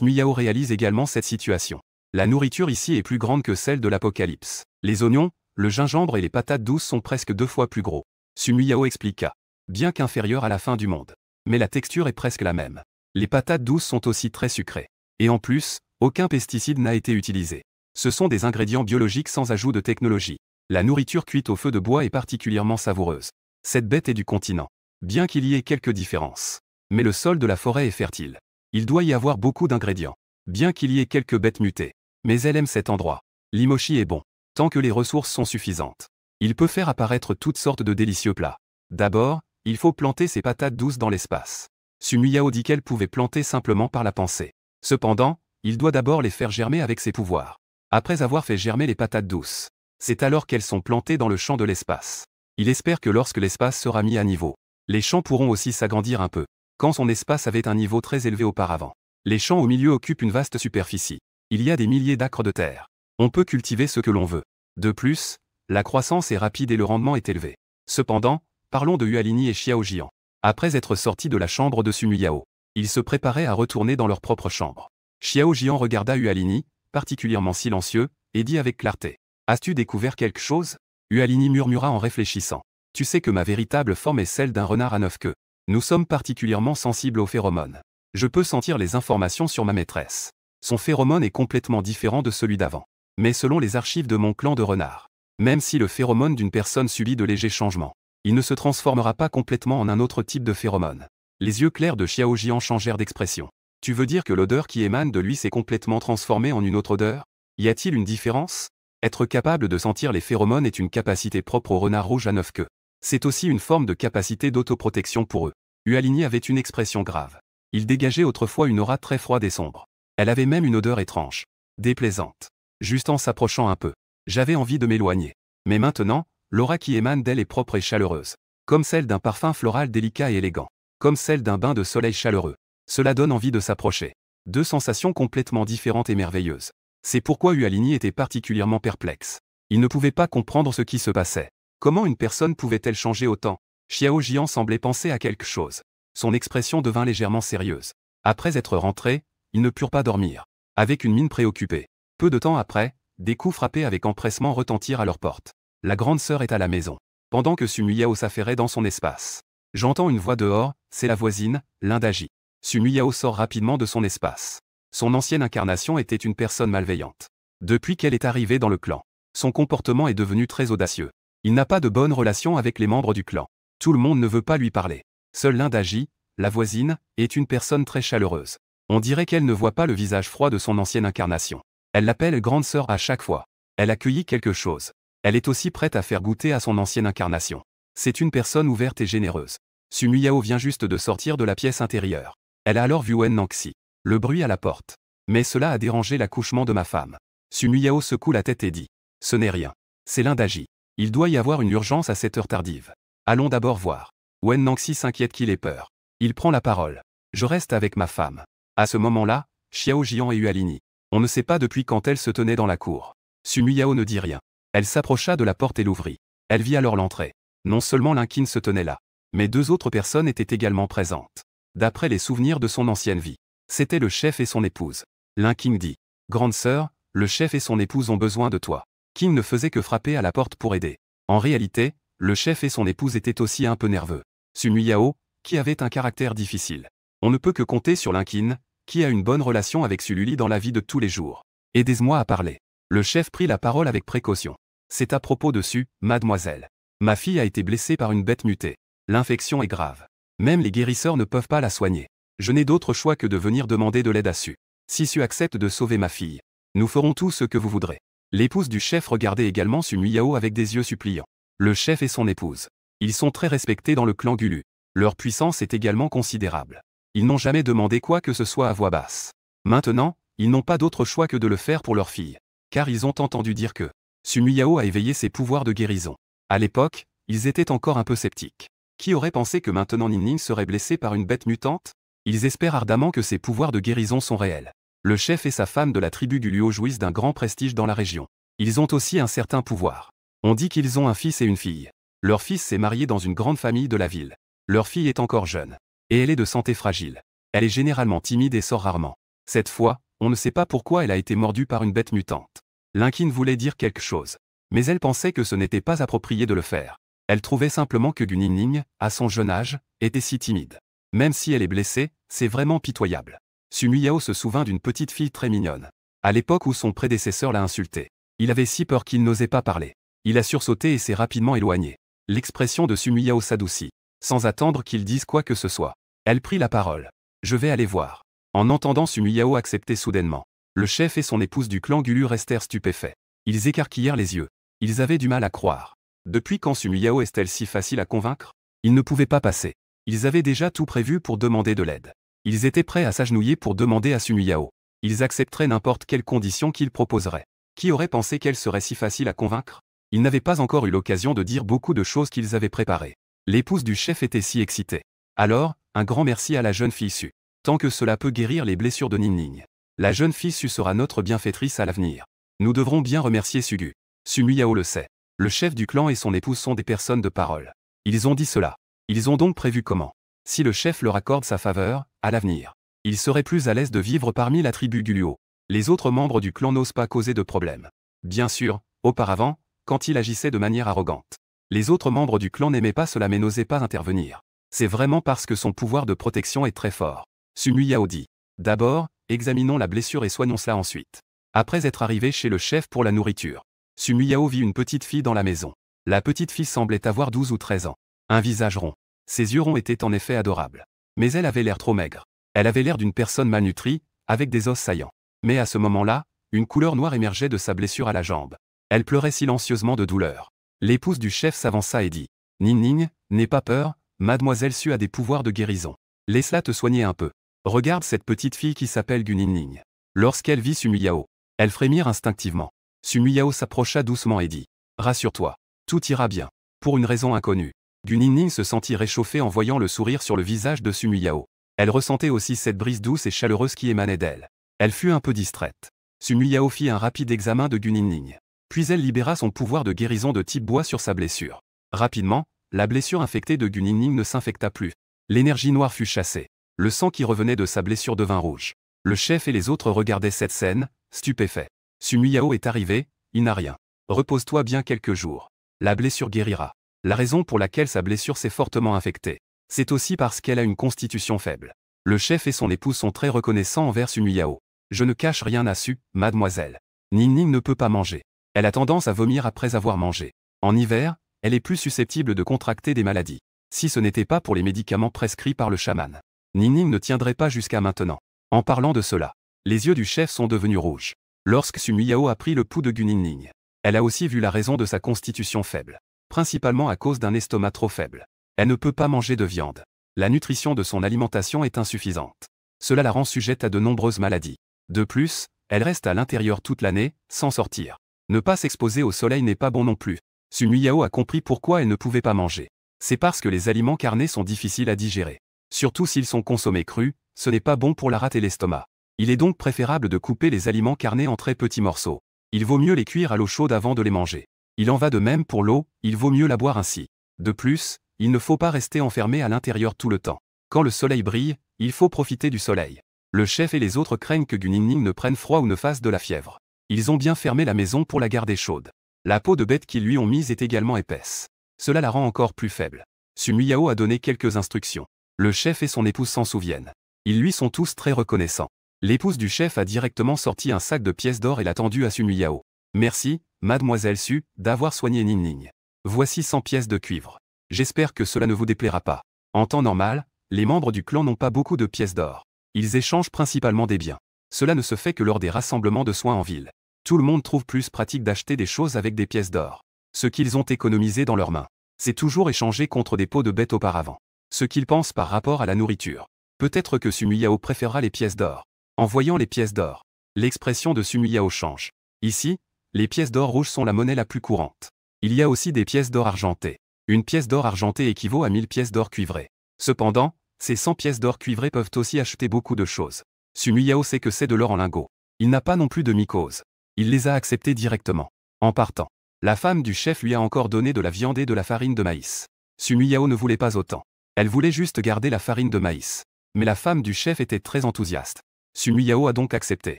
Muyao réalise également cette situation. La nourriture ici est plus grande que celle de l'Apocalypse. Les oignons, le gingembre et les patates douces sont presque 2 fois plus gros. Muyao expliqua. Bien qu'inférieur à la fin du monde. Mais la texture est presque la même. Les patates douces sont aussi très sucrées. Et en plus, aucun pesticide n'a été utilisé. Ce sont des ingrédients biologiques sans ajout de technologie. La nourriture cuite au feu de bois est particulièrement savoureuse. Cette bête est du continent. Bien qu'il y ait quelques différences. Mais le sol de la forêt est fertile. Il doit y avoir beaucoup d'ingrédients. Bien qu'il y ait quelques bêtes mutées. Mais elle aime cet endroit. L'imochi est bon. Tant que les ressources sont suffisantes. Il peut faire apparaître toutes sortes de délicieux plats. D'abord, il faut planter ces patates douces dans l'espace. Muyao dit qu'elle pouvait planter simplement par la pensée. Cependant, il doit d'abord les faire germer avec ses pouvoirs. Après avoir fait germer les patates douces, c'est alors qu'elles sont plantées dans le champ de l'espace. Il espère que lorsque l'espace sera mis à niveau, les champs pourront aussi s'agrandir un peu. Quand son espace avait un niveau très élevé auparavant, les champs au milieu occupent une vaste superficie. Il y a des milliers d'acres de terre. On peut cultiver ce que l'on veut. De plus, la croissance est rapide et le rendement est élevé. Cependant, parlons de Hualini et Xiaojian. Après être sortis de la chambre de Muyao, ils se préparaient à retourner dans leur propre chambre. Xiaojian regarda Hualini, particulièrement silencieux, et dit avec clarté. « As-tu découvert quelque chose ?» Hualini murmura en réfléchissant. « Tu sais que ma véritable forme est celle d'un renard à 9 queues. Nous sommes particulièrement sensibles aux phéromones. Je peux sentir les informations sur ma maîtresse. Son phéromone est complètement différent de celui d'avant. Mais selon les archives de mon clan de renards, même si le phéromone d'une personne subit de légers changements, il ne se transformera pas complètement en un autre type de phéromone. » Les yeux clairs de Xiaojian changèrent d'expression. « Tu veux dire que l'odeur qui émane de lui s'est complètement transformée en une autre odeur? Y a-t-il une différence? Être capable de sentir les phéromones est une capacité propre aux renards rouges à 9 queues. C'est aussi une forme de capacité d'autoprotection pour eux. » Hualini avait une expression grave. Il dégageait autrefois une aura très froide et sombre. Elle avait même une odeur étrange. Déplaisante. Juste en s'approchant un peu, j'avais envie de m'éloigner. Mais maintenant, l'aura qui émane d'elle est propre et chaleureuse. Comme celle d'un parfum floral délicat et élégant. comme celle d'un bain de soleil chaleureux. Cela donne envie de s'approcher. Deux sensations complètement différentes et merveilleuses. C'est pourquoi Hualini était particulièrement perplexe. Il ne pouvait pas comprendre ce qui se passait. Comment une personne pouvait-elle changer autant? Xiao Jian semblait penser à quelque chose. Son expression devint légèrement sérieuse. Après être rentrés, ils ne purent pas dormir. Avec une mine préoccupée. Peu de temps après, des coups frappés avec empressement retentirent à leur porte. La grande sœur est à la maison. Pendant que Sumuyao s'affairait dans son espace. J'entends une voix dehors, c'est la voisine, Lindaji. Sumuyao sort rapidement de son espace. Son ancienne incarnation était une personne malveillante. Depuis qu'elle est arrivée dans le clan, son comportement est devenu très audacieux. Il n'a pas de bonne relation avec les membres du clan. Tout le monde ne veut pas lui parler. Seule Lindaji, la voisine, est une personne très chaleureuse. On dirait qu'elle ne voit pas le visage froid de son ancienne incarnation. Elle l'appelle grande sœur à chaque fois. Elle accueillit quelque chose. Elle est aussi prête à faire goûter à son ancienne incarnation. C'est une personne ouverte et généreuse. Sumuyao vient juste de sortir de la pièce intérieure. Elle a alors vu Wen Nangxi. Le bruit à la porte. Mais cela a dérangé l'accouchement de ma femme. Sumuyao secoue la tête et dit. Ce n'est rien. C'est Lindaji. Il doit y avoir une urgence à cette heure tardive. Allons d'abord voir. Wen Nangxi s'inquiète qu'il ait peur. Il prend la parole. Je reste avec ma femme. À ce moment-là, Xiao Jian et Hualini. On ne sait pas depuis quand elle se tenait dans la cour. Sumuyao ne dit rien. Elle s'approcha de la porte et l'ouvrit. Elle vit alors l'entrée. Non seulement Linkin se tenait là, mais deux autres personnes étaient également présentes. D'après les souvenirs de son ancienne vie, c'était le chef et son épouse. Linkin dit. Grande sœur, le chef et son épouse ont besoin de toi. King ne faisait que frapper à la porte pour aider. En réalité, le chef et son épouse étaient aussi un peu nerveux. Sumuyao, qui avait un caractère difficile. On ne peut que compter sur Linkin, qui a une bonne relation avec Sululi dans la vie de tous les jours. Aidez-moi à parler. Le chef prit la parole avec précaution. C'est à propos de mademoiselle. Ma fille a été blessée par une bête mutée. L'infection est grave. Même les guérisseurs ne peuvent pas la soigner. Je n'ai d'autre choix que de venir demander de l'aide à Su. Si Su accepte de sauver ma fille, nous ferons tout ce que vous voudrez. L'épouse du chef regardait également Sumuyao avec des yeux suppliants. Le chef et son épouse. Ils sont très respectés dans le clan Gulu. Leur puissance est également considérable. Ils n'ont jamais demandé quoi que ce soit à voix basse. Maintenant, ils n'ont pas d'autre choix que de le faire pour leur fille. Car ils ont entendu dire que Sumuyao a éveillé ses pouvoirs de guérison. À l'époque, ils étaient encore un peu sceptiques. Qui aurait pensé que maintenant Ning Ning serait blessé par une bête mutante? Ils espèrent ardemment que ses pouvoirs de guérison sont réels. Le chef et sa femme de la tribu Guluo jouissent d'un grand prestige dans la région. Ils ont aussi un certain pouvoir. On dit qu'ils ont un fils et une fille. Leur fils s'est marié dans une grande famille de la ville. Leur fille est encore jeune. Et elle est de santé fragile. Elle est généralement timide et sort rarement. Cette fois, on ne sait pas pourquoi elle a été mordue par une bête mutante. Linkin voulait dire quelque chose. Mais elle pensait que ce n'était pas approprié de le faire. Elle trouvait simplement que Ning Ning, à son jeune âge, était si timide. Même si elle est blessée, c'est vraiment pitoyable. Sumuyao se souvint d'une petite fille très mignonne. À l'époque où son prédécesseur l'a insultée. Il avait si peur qu'il n'osait pas parler. Il a sursauté et s'est rapidement éloigné. L'expression de Sumuyao s'adoucit. Sans attendre qu'il dise quoi que ce soit. Elle prit la parole. Je vais aller voir. En entendant Sumuyao accepter soudainement. Le chef et son épouse du clan Gulu restèrent stupéfaits. Ils écarquillèrent les yeux. Ils avaient du mal à croire. Depuis quand Sumuyao est-elle si facile à convaincre? Ils ne pouvaient pas passer. Ils avaient déjà tout prévu pour demander de l'aide. Ils étaient prêts à s'agenouiller pour demander à Sumuyao. Ils accepteraient n'importe quelle condition qu'il proposerait. Qui aurait pensé qu'elle serait si facile à convaincre? Ils n'avaient pas encore eu l'occasion de dire beaucoup de choses qu'ils avaient préparées. L'épouse du chef était si excitée. Alors, un grand merci à la jeune fille Su. Tant que cela peut guérir les blessures de Ning Ning. La jeune fille Su sera notre bienfaitrice à l'avenir. Nous devrons bien remercier Sugu. Sumuyao le sait. Le chef du clan et son épouse sont des personnes de parole. Ils ont dit cela. Ils ont donc prévu comment. Si le chef leur accorde sa faveur, à l'avenir, ils seraient plus à l'aise de vivre parmi la tribu Guluo. Les autres membres du clan n'osent pas causer de problème. Bien sûr, auparavant, quand il agissait de manière arrogante. Les autres membres du clan n'aimaient pas cela mais n'osaient pas intervenir. C'est vraiment parce que son pouvoir de protection est très fort. Sumuyao dit. D'abord, examinons la blessure et soignons cela ensuite. Après être arrivé chez le chef pour la nourriture, Sumuyao vit une petite fille dans la maison. La petite fille semblait avoir 12 ou 13 ans. Un visage rond. Ses yeux ronds étaient en effet adorables. Mais elle avait l'air trop maigre. Elle avait l'air d'une personne malnutrie, avec des os saillants. Mais à ce moment-là, une couleur noire émergeait de sa blessure à la jambe. Elle pleurait silencieusement de douleur. L'épouse du chef s'avança et dit. Ning Ning, n'aie pas peur, mademoiselle Su a des pouvoirs de guérison. Laisse-la te soigner un peu. Regarde cette petite fille qui s'appelle Ning Ning. Lorsqu'elle vit Sumuyao, elle frémit instinctivement. Sumuyao s'approcha doucement et dit. Rassure-toi. Tout ira bien. Pour une raison inconnue. Gu Ningning se sentit réchauffée en voyant le sourire sur le visage de Sumui Yao. Elle ressentait aussi cette brise douce et chaleureuse qui émanait d'elle. Elle fut un peu distraite. Sumui Yao fit un rapide examen de Gu Ningning. Puis elle libéra son pouvoir de guérison de type bois sur sa blessure. Rapidement, la blessure infectée de Gu Ningning ne s'infecta plus. L'énergie noire fut chassée. Le sang qui revenait de sa blessure devint rouge. Le chef et les autres regardaient cette scène, stupéfaits. Sumui Yao est arrivé, il n'a rien. Repose-toi bien quelques jours. La blessure guérira. La raison pour laquelle sa blessure s'est fortement infectée, c'est aussi parce qu'elle a une constitution faible. Le chef et son épouse sont très reconnaissants envers Sumui Yao. Je ne cache rien à Su, mademoiselle. Ningning ne peut pas manger. Elle a tendance à vomir après avoir mangé. En hiver, elle est plus susceptible de contracter des maladies. Si ce n'était pas pour les médicaments prescrits par le chaman, Ningning ne tiendrait pas jusqu'à maintenant. En parlant de cela, les yeux du chef sont devenus rouges. Lorsque Sumui Yao a pris le pouls de Gu Ningning, elle a aussi vu la raison de sa constitution faible. Principalement à cause d'un estomac trop faible. Elle ne peut pas manger de viande. La nutrition de son alimentation est insuffisante. Cela la rend sujette à de nombreuses maladies. De plus, elle reste à l'intérieur toute l'année, sans sortir. Ne pas s'exposer au soleil n'est pas bon non plus. Sumui Yao a compris pourquoi elle ne pouvait pas manger. C'est parce que les aliments carnés sont difficiles à digérer. Surtout s'ils sont consommés crus, ce n'est pas bon pour la rate et l'estomac. Il est donc préférable de couper les aliments carnés en très petits morceaux. Il vaut mieux les cuire à l'eau chaude avant de les manger. Il en va de même pour l'eau, il vaut mieux la boire ainsi. De plus, il ne faut pas rester enfermé à l'intérieur tout le temps. Quand le soleil brille, il faut profiter du soleil. Le chef et les autres craignent que Gu Ningning ne prenne froid ou ne fasse de la fièvre. Ils ont bien fermé la maison pour la garder chaude. La peau de bête qu'ils lui ont mise est également épaisse. Cela la rend encore plus faible. Sumui Yao a donné quelques instructions. Le chef et son épouse s'en souviennent. Ils lui sont tous très reconnaissants. L'épouse du chef a directement sorti un sac de pièces d'or et l'a tendu à Sumui Yao. Merci, mademoiselle Su, d'avoir soigné Ningning. Voici 100 pièces de cuivre. J'espère que cela ne vous déplaira pas. En temps normal, les membres du clan n'ont pas beaucoup de pièces d'or. Ils échangent principalement des biens. Cela ne se fait que lors des rassemblements de soins en ville. Tout le monde trouve plus pratique d'acheter des choses avec des pièces d'or. Ce qu'ils ont économisé dans leurs mains, c'est toujours échangé contre des peaux de bêtes auparavant. Ce qu'ils pensent par rapport à la nourriture. Peut-être que Sumui Yao préférera les pièces d'or. En voyant les pièces d'or, l'expression de Sumui Yao change. Ici, les pièces d'or rouges sont la monnaie la plus courante. Il y a aussi des pièces d'or argentées. Une pièce d'or argentée équivaut à 1000 pièces d'or cuivrées. Cependant, ces 100 pièces d'or cuivrées peuvent aussi acheter beaucoup de choses. Sumui Yao sait que c'est de l'or en lingots. Il n'a pas non plus de mycoses. Il les a acceptés directement. En partant, la femme du chef lui a encore donné de la viande et de la farine de maïs. Sumui Yao ne voulait pas autant. Elle voulait juste garder la farine de maïs. Mais la femme du chef était très enthousiaste. Sumui Yao a donc accepté.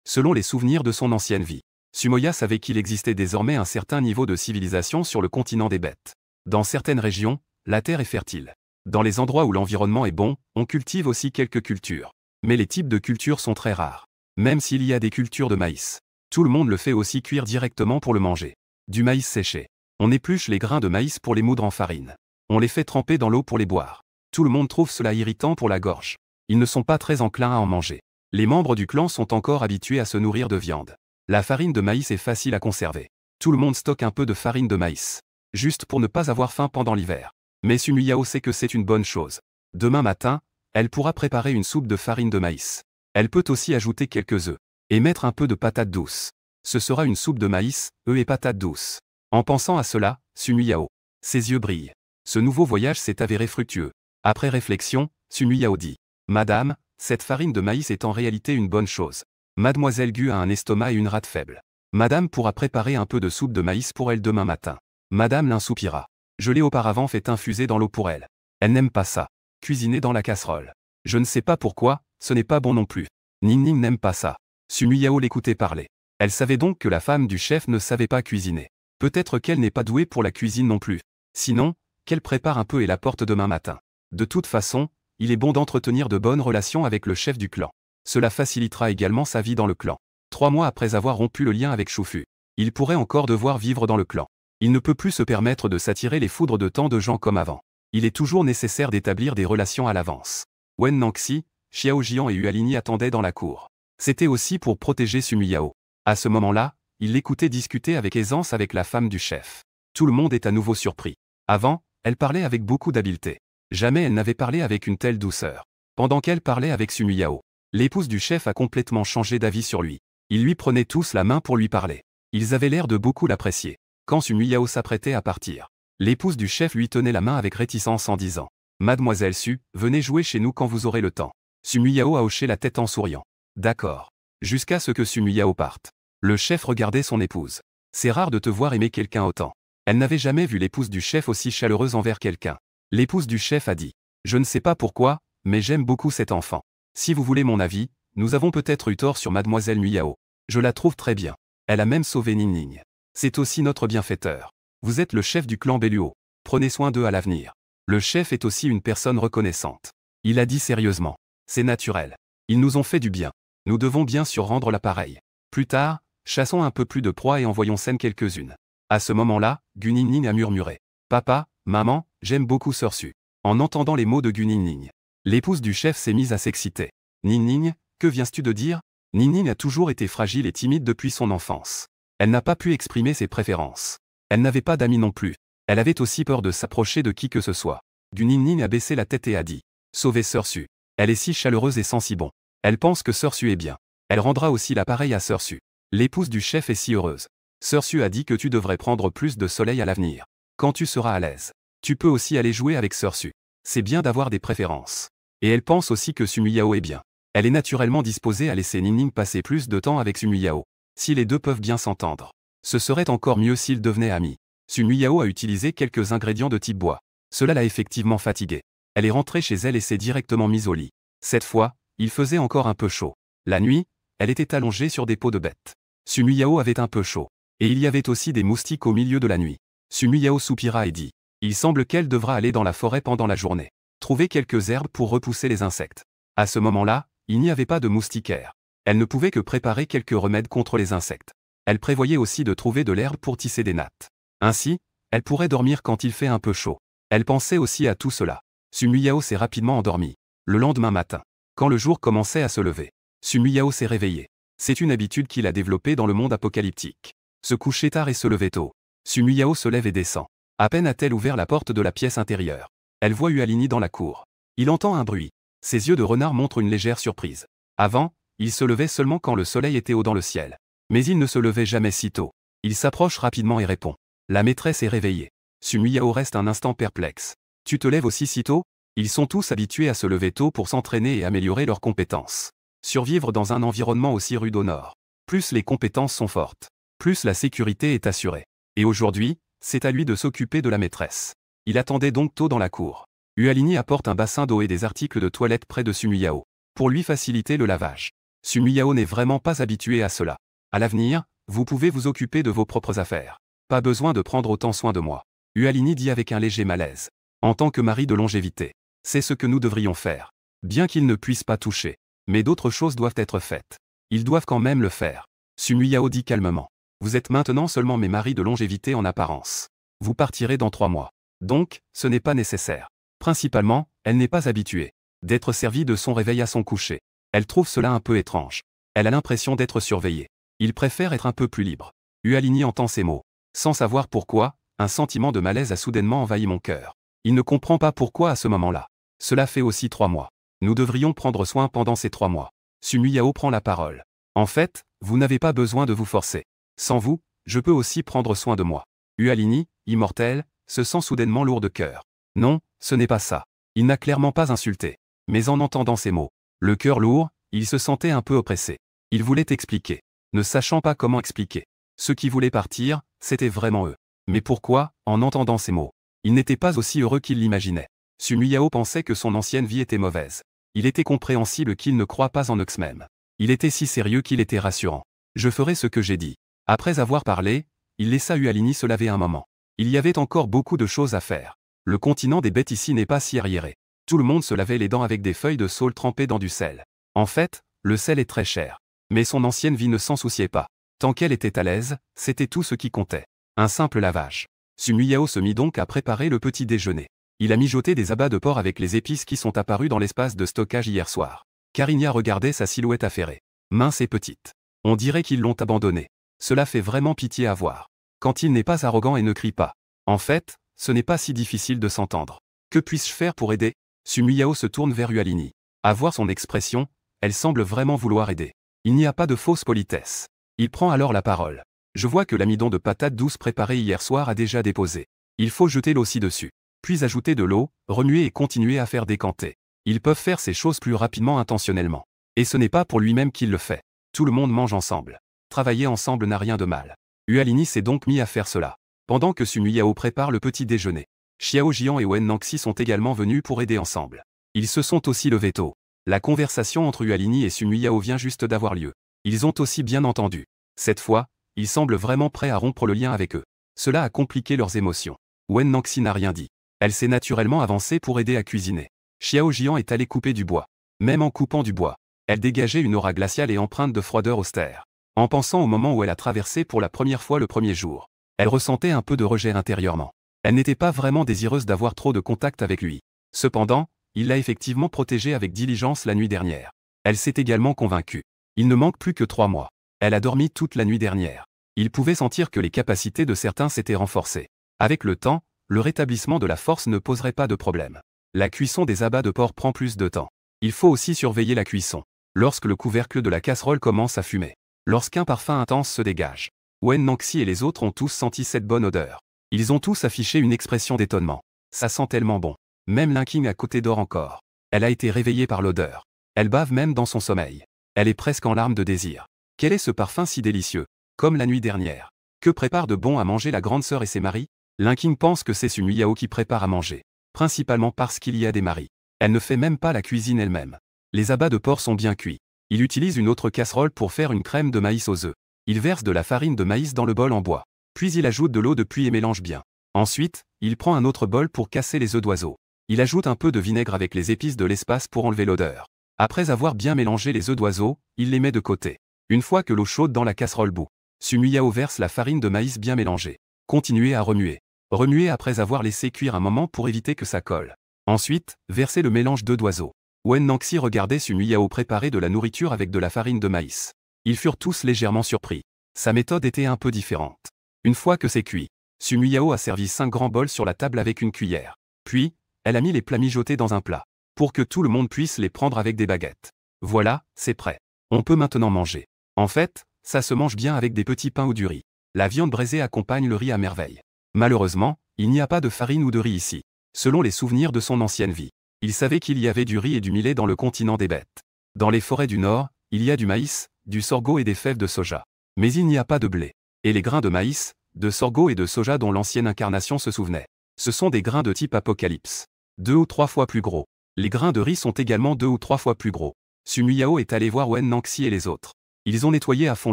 Selon les souvenirs de son ancienne vie, Sumoya savait qu'il existait désormais un certain niveau de civilisation sur le continent des bêtes. Dans certaines régions, la terre est fertile. Dans les endroits où l'environnement est bon, on cultive aussi quelques cultures. Mais les types de cultures sont très rares. Même s'il y a des cultures de maïs, tout le monde le fait aussi cuire directement pour le manger. Du maïs séché. On épluche les grains de maïs pour les moudre en farine. On les fait tremper dans l'eau pour les boire. Tout le monde trouve cela irritant pour la gorge. Ils ne sont pas très enclins à en manger. Les membres du clan sont encore habitués à se nourrir de viande. La farine de maïs est facile à conserver. Tout le monde stocke un peu de farine de maïs. Juste pour ne pas avoir faim pendant l'hiver. Mais Sumui Yao sait que c'est une bonne chose. Demain matin, elle pourra préparer une soupe de farine de maïs. Elle peut aussi ajouter quelques œufs. Et mettre un peu de patates douces. Ce sera une soupe de maïs, œufs et patates douces. En pensant à cela, Sumui Yao, ses yeux brillent. Ce nouveau voyage s'est avéré fructueux. Après réflexion, Sumui Yao dit. Madame, cette farine de maïs est en réalité une bonne chose. Mademoiselle Gu a un estomac et une rate faible. Madame pourra préparer un peu de soupe de maïs pour elle demain matin. Madame l'un soupira. Je l'ai auparavant fait infuser dans l'eau pour elle. Elle n'aime pas ça. Cuisiner dans la casserole. Je ne sais pas pourquoi, ce n'est pas bon non plus. Ningning n'aime pas ça. Sumui Yao l'écoutait parler. Elle savait donc que la femme du chef ne savait pas cuisiner. Peut-être qu'elle n'est pas douée pour la cuisine non plus. Sinon, qu'elle prépare un peu et la porte demain matin. De toute façon, il est bon d'entretenir de bonnes relations avec le chef du clan. Cela facilitera également sa vie dans le clan. 3 mois après avoir rompu le lien avec Shufu, il pourrait encore devoir vivre dans le clan. Il ne peut plus se permettre de s'attirer les foudres de tant de gens comme avant. Il est toujours nécessaire d'établir des relations à l'avance. Wen Nangxi, Xiao Jian et Hualini attendaient dans la cour. C'était aussi pour protéger Sumui Yao. À ce moment-là, il l'écoutait discuter avec aisance avec la femme du chef. Tout le monde est à nouveau surpris. Avant, elle parlait avec beaucoup d'habileté. Jamais elle n'avait parlé avec une telle douceur. Pendant qu'elle parlait avec Sumui Yao, l'épouse du chef a complètement changé d'avis sur lui. Ils lui prenaient tous la main pour lui parler. Ils avaient l'air de beaucoup l'apprécier. Quand Sumui Yao s'apprêtait à partir, L'épouse du chef lui tenait la main avec réticence en disant « Mademoiselle Su, venez jouer chez nous quand vous aurez le temps. » Sumuyao a hoché la tête en souriant. « D'accord. » Jusqu'à ce que Sumuyao parte. Le chef regardait son épouse. C'est rare de te voir aimer quelqu'un autant. Elle n'avait jamais vu l'épouse du chef aussi chaleureuse envers quelqu'un. L'épouse du chef a dit « Je ne sais pas pourquoi, mais j'aime beaucoup cet enfant. Si vous voulez mon avis, nous avons peut-être eu tort sur Mademoiselle Muyao. Je la trouve très bien. Elle a même sauvé Ning. C'est aussi notre bienfaiteur. Vous êtes le chef du clan Belluo. Prenez soin d'eux à l'avenir. Le chef est aussi une personne reconnaissante. » Il a dit sérieusement. C'est naturel. Ils nous ont fait du bien. Nous devons bien sûr rendre l'appareil. Plus tard, chassons un peu plus de proies et envoyons scène quelques-unes. À ce moment-là, Guninning a murmuré. Papa, maman, j'aime beaucoup Sœur Su. En entendant les mots de Guninning, l'épouse du chef s'est mise à s'exciter. Ninning, que viens-tu de dire? Ninning a toujours été fragile et timide depuis son enfance. Elle n'a pas pu exprimer ses préférences. Elle n'avait pas d'amis non plus. Elle avait aussi peur de s'approcher de qui que ce soit. Guninning a baissé la tête et a dit. Sauvez Sœur Su. Elle est si chaleureuse et sans si bon. Elle pense que Sœur Su est bien. Elle rendra aussi l'appareil à Sœur Su. L'épouse du chef est si heureuse. Sœur Su a dit que tu devrais prendre plus de soleil à l'avenir. Quand tu seras à l'aise, tu peux aussi aller jouer avec Sœur Su. C'est bien d'avoir des préférences. Et elle pense aussi que Sumuyao est bien. Elle est naturellement disposée à laisser Ninning passer plus de temps avec Sumuyao. Si les deux peuvent bien s'entendre. Ce serait encore mieux s'ils devenaient amis. Sumuyao a utilisé quelques ingrédients de type bois. Cela l'a effectivement fatiguée. Elle est rentrée chez elle et s'est directement mise au lit. Cette fois, il faisait encore un peu chaud. La nuit, elle était allongée sur des peaux de bête. Sumuyao avait un peu chaud. Et il y avait aussi des moustiques au milieu de la nuit. Sumuyao soupira et dit. Il semble qu'elle devra aller dans la forêt pendant la journée. Trouver quelques herbes pour repousser les insectes. À ce moment-là, il n'y avait pas de moustiquaires. Elle ne pouvait que préparer quelques remèdes contre les insectes. Elle prévoyait aussi de trouver de l'herbe pour tisser des nattes. Ainsi, elle pourrait dormir quand il fait un peu chaud. Elle pensait aussi à tout cela. Sumuyao s'est rapidement endormi. Le lendemain matin, quand le jour commençait à se lever, Sumuyao s'est réveillé. C'est une habitude qu'il a développée dans le monde apocalyptique. Se coucher tard et se lever tôt. Sumuyao se lève et descend. À peine a-t-elle ouvert la porte de la pièce intérieure. Elle voit Ualini dans la cour. Il entend un bruit. Ses yeux de renard montrent une légère surprise. Avant, il se levait seulement quand le soleil était haut dans le ciel. Mais il ne se levait jamais si tôt. Il s'approche rapidement et répond. La maîtresse est réveillée. Sumuyao reste un instant perplexe. Tu te lèves aussi si tôt? Ils sont tous habitués à se lever tôt pour s'entraîner et améliorer leurs compétences. Survivre dans un environnement aussi rude au nord. Plus les compétences sont fortes, plus la sécurité est assurée. Et aujourd'hui, c'est à lui de s'occuper de la maîtresse. Il attendait donc tôt dans la cour. Ualini apporte un bassin d'eau et des articles de toilette près de Sumuyao, pour lui faciliter le lavage. Sumuyao n'est vraiment pas habitué à cela. À l'avenir, vous pouvez vous occuper de vos propres affaires. Pas besoin de prendre autant soin de moi. Ualini dit avec un léger malaise. En tant que mari de longévité, c'est ce que nous devrions faire. Bien qu'ils ne puissent pas toucher. Mais d'autres choses doivent être faites. Ils doivent quand même le faire. Sumuyao dit calmement. Vous êtes maintenant seulement mes maris de longévité en apparence. Vous partirez dans 3 mois. Donc, ce n'est pas nécessaire. Principalement, elle n'est pas habituée d'être servie de son réveil à son coucher. Elle trouve cela un peu étrange. Elle a l'impression d'être surveillée. Il préfère être un peu plus libre. Ualini entend ces mots. Sans savoir pourquoi, un sentiment de malaise a soudainement envahi mon cœur. Il ne comprend pas pourquoi à ce moment-là. Cela fait aussi 3 mois. Nous devrions prendre soin pendant ces 3 mois. Sumuyao prend la parole. En fait, vous n'avez pas besoin de vous forcer. Sans vous, je peux aussi prendre soin de moi. Ualini, immortel, se sent soudainement lourd de cœur. Non, ce n'est pas ça. Il n'a clairement pas insulté. Mais en entendant ces mots, le cœur lourd, il se sentait un peu oppressé. Il voulait expliquer. Ne sachant pas comment expliquer. Ceux qui voulaient partir, c'était vraiment eux. Mais pourquoi, en entendant ces mots, il n'était pas aussi heureux qu'il l'imaginait. Sumuyao pensait que son ancienne vie était mauvaise. Il était compréhensible qu'il ne croit pas en eux même. Il était si sérieux qu'il était rassurant. Je ferai ce que j'ai dit. Après avoir parlé, il laissa Ualini se laver un moment. Il y avait encore beaucoup de choses à faire. Le continent des bêtes ici n'est pas si arriéré. Tout le monde se lavait les dents avec des feuilles de saule trempées dans du sel. En fait, le sel est très cher. Mais son ancienne vie ne s'en souciait pas. Tant qu'elle était à l'aise, c'était tout ce qui comptait. Un simple lavage. Sumuyao se mit donc à préparer le petit déjeuner. Il a mijoté des abats de porc avec les épices qui sont apparus dans l'espace de stockage hier soir. Carigna regardait sa silhouette affairée. Mince et petite. On dirait qu'ils l'ont abandonné. Cela fait vraiment pitié à voir. Quand il n'est pas arrogant et ne crie pas. En fait, ce n'est pas si difficile de s'entendre. Que puis-je faire pour aider? Sumuyao se tourne vers Ualini. À voir son expression, elle semble vraiment vouloir aider. Il n'y a pas de fausse politesse. Il prend alors la parole. Je vois que l'amidon de patates douces préparé hier soir a déjà déposé. Il faut jeter l'eau ci-dessus. Puis ajouter de l'eau, remuer et continuer à faire décanter. Ils peuvent faire ces choses plus rapidement intentionnellement. Et ce n'est pas pour lui-même qu'il le fait. Tout le monde mange ensemble. Travailler ensemble n'a rien de mal. Hualini s'est donc mis à faire cela. Pendant que Sun Yao prépare le petit déjeuner. Xiao Jian et Wen Nangxi sont également venus pour aider ensemble. Ils se sont aussi levés tôt. La conversation entre Hualini et Sun Yao vient juste d'avoir lieu. Ils ont aussi bien entendu. Cette fois, ils semblent vraiment prêts à rompre le lien avec eux. Cela a compliqué leurs émotions. Wen Nangxi n'a rien dit. Elle s'est naturellement avancée pour aider à cuisiner. Xiao Jian est allé couper du bois. Même en coupant du bois, elle dégageait une aura glaciale et empreinte de froideur austère. En pensant au moment où elle a traversé pour la première fois le premier jour, elle ressentait un peu de rejet intérieurement. Elle n'était pas vraiment désireuse d'avoir trop de contact avec lui. Cependant, il l'a effectivement protégée avec diligence la nuit dernière. Elle s'est également convaincue. Il ne manque plus que 3 mois. Elle a dormi toute la nuit dernière. Il pouvait sentir que les capacités de certains s'étaient renforcées. Avec le temps, le rétablissement de la force ne poserait pas de problème. La cuisson des abats de porc prend plus de temps. Il faut aussi surveiller la cuisson. Lorsque le couvercle de la casserole commence à fumer. Lorsqu'un parfum intense se dégage. Wen Nangxi et les autres ont tous senti cette bonne odeur. Ils ont tous affiché une expression d'étonnement. Ça sent tellement bon. Même Linking à côté dort encore. Elle a été réveillée par l'odeur. Elle bave même dans son sommeil. Elle est presque en larmes de désir. Quel est ce parfum si délicieux? Comme la nuit dernière. Que prépare de bon à manger la grande sœur et ses maris? Linking pense que c'est Sun Yao qui prépare à manger. Principalement parce qu'il y a des maris. Elle ne fait même pas la cuisine elle-même. Les abats de porc sont bien cuits. Il utilise une autre casserole pour faire une crème de maïs aux œufs. Il verse de la farine de maïs dans le bol en bois. Puis il ajoute de l'eau de pluie et mélange bien. Ensuite, il prend un autre bol pour casser les œufs d'oiseau. Il ajoute un peu de vinaigre avec les épices de l'espace pour enlever l'odeur. Après avoir bien mélangé les œufs d'oiseau, il les met de côté. Une fois que l'eau chaude dans la casserole bout, Sun Yao verse la farine de maïs bien mélangée. Continuez à remuer. Remuez après avoir laissé cuire un moment pour éviter que ça colle. Ensuite, versez le mélange d'œufs d'oiseau. Wen Nangxi regardait Sun Yao préparer de la nourriture avec de la farine de maïs. Ils furent tous légèrement surpris. Sa méthode était un peu différente. Une fois que c'est cuit, Sun Yao a servi 5 grands bols sur la table avec une cuillère. Puis, elle a mis les plats mijotés dans un plat, pour que tout le monde puisse les prendre avec des baguettes. Voilà, c'est prêt. On peut maintenant manger. En fait, ça se mange bien avec des petits pains ou du riz. La viande braisée accompagne le riz à merveille. Malheureusement, il n'y a pas de farine ou de riz ici. Selon les souvenirs de son ancienne vie, il savait qu'il y avait du riz et du millet dans le continent des bêtes. Dans les forêts du Nord, il y a du maïs, du sorgho et des fèves de soja. Mais il n'y a pas de blé. Et les grains de maïs, de sorgho et de soja dont l'ancienne incarnation se souvenait. Ce sont des grains de type apocalypse. 2 ou 3 fois plus gros. Les grains de riz sont également 2 ou 3 fois plus gros. Sun Yao est allé voir Wen Nangxi et les autres. Ils ont nettoyé à fond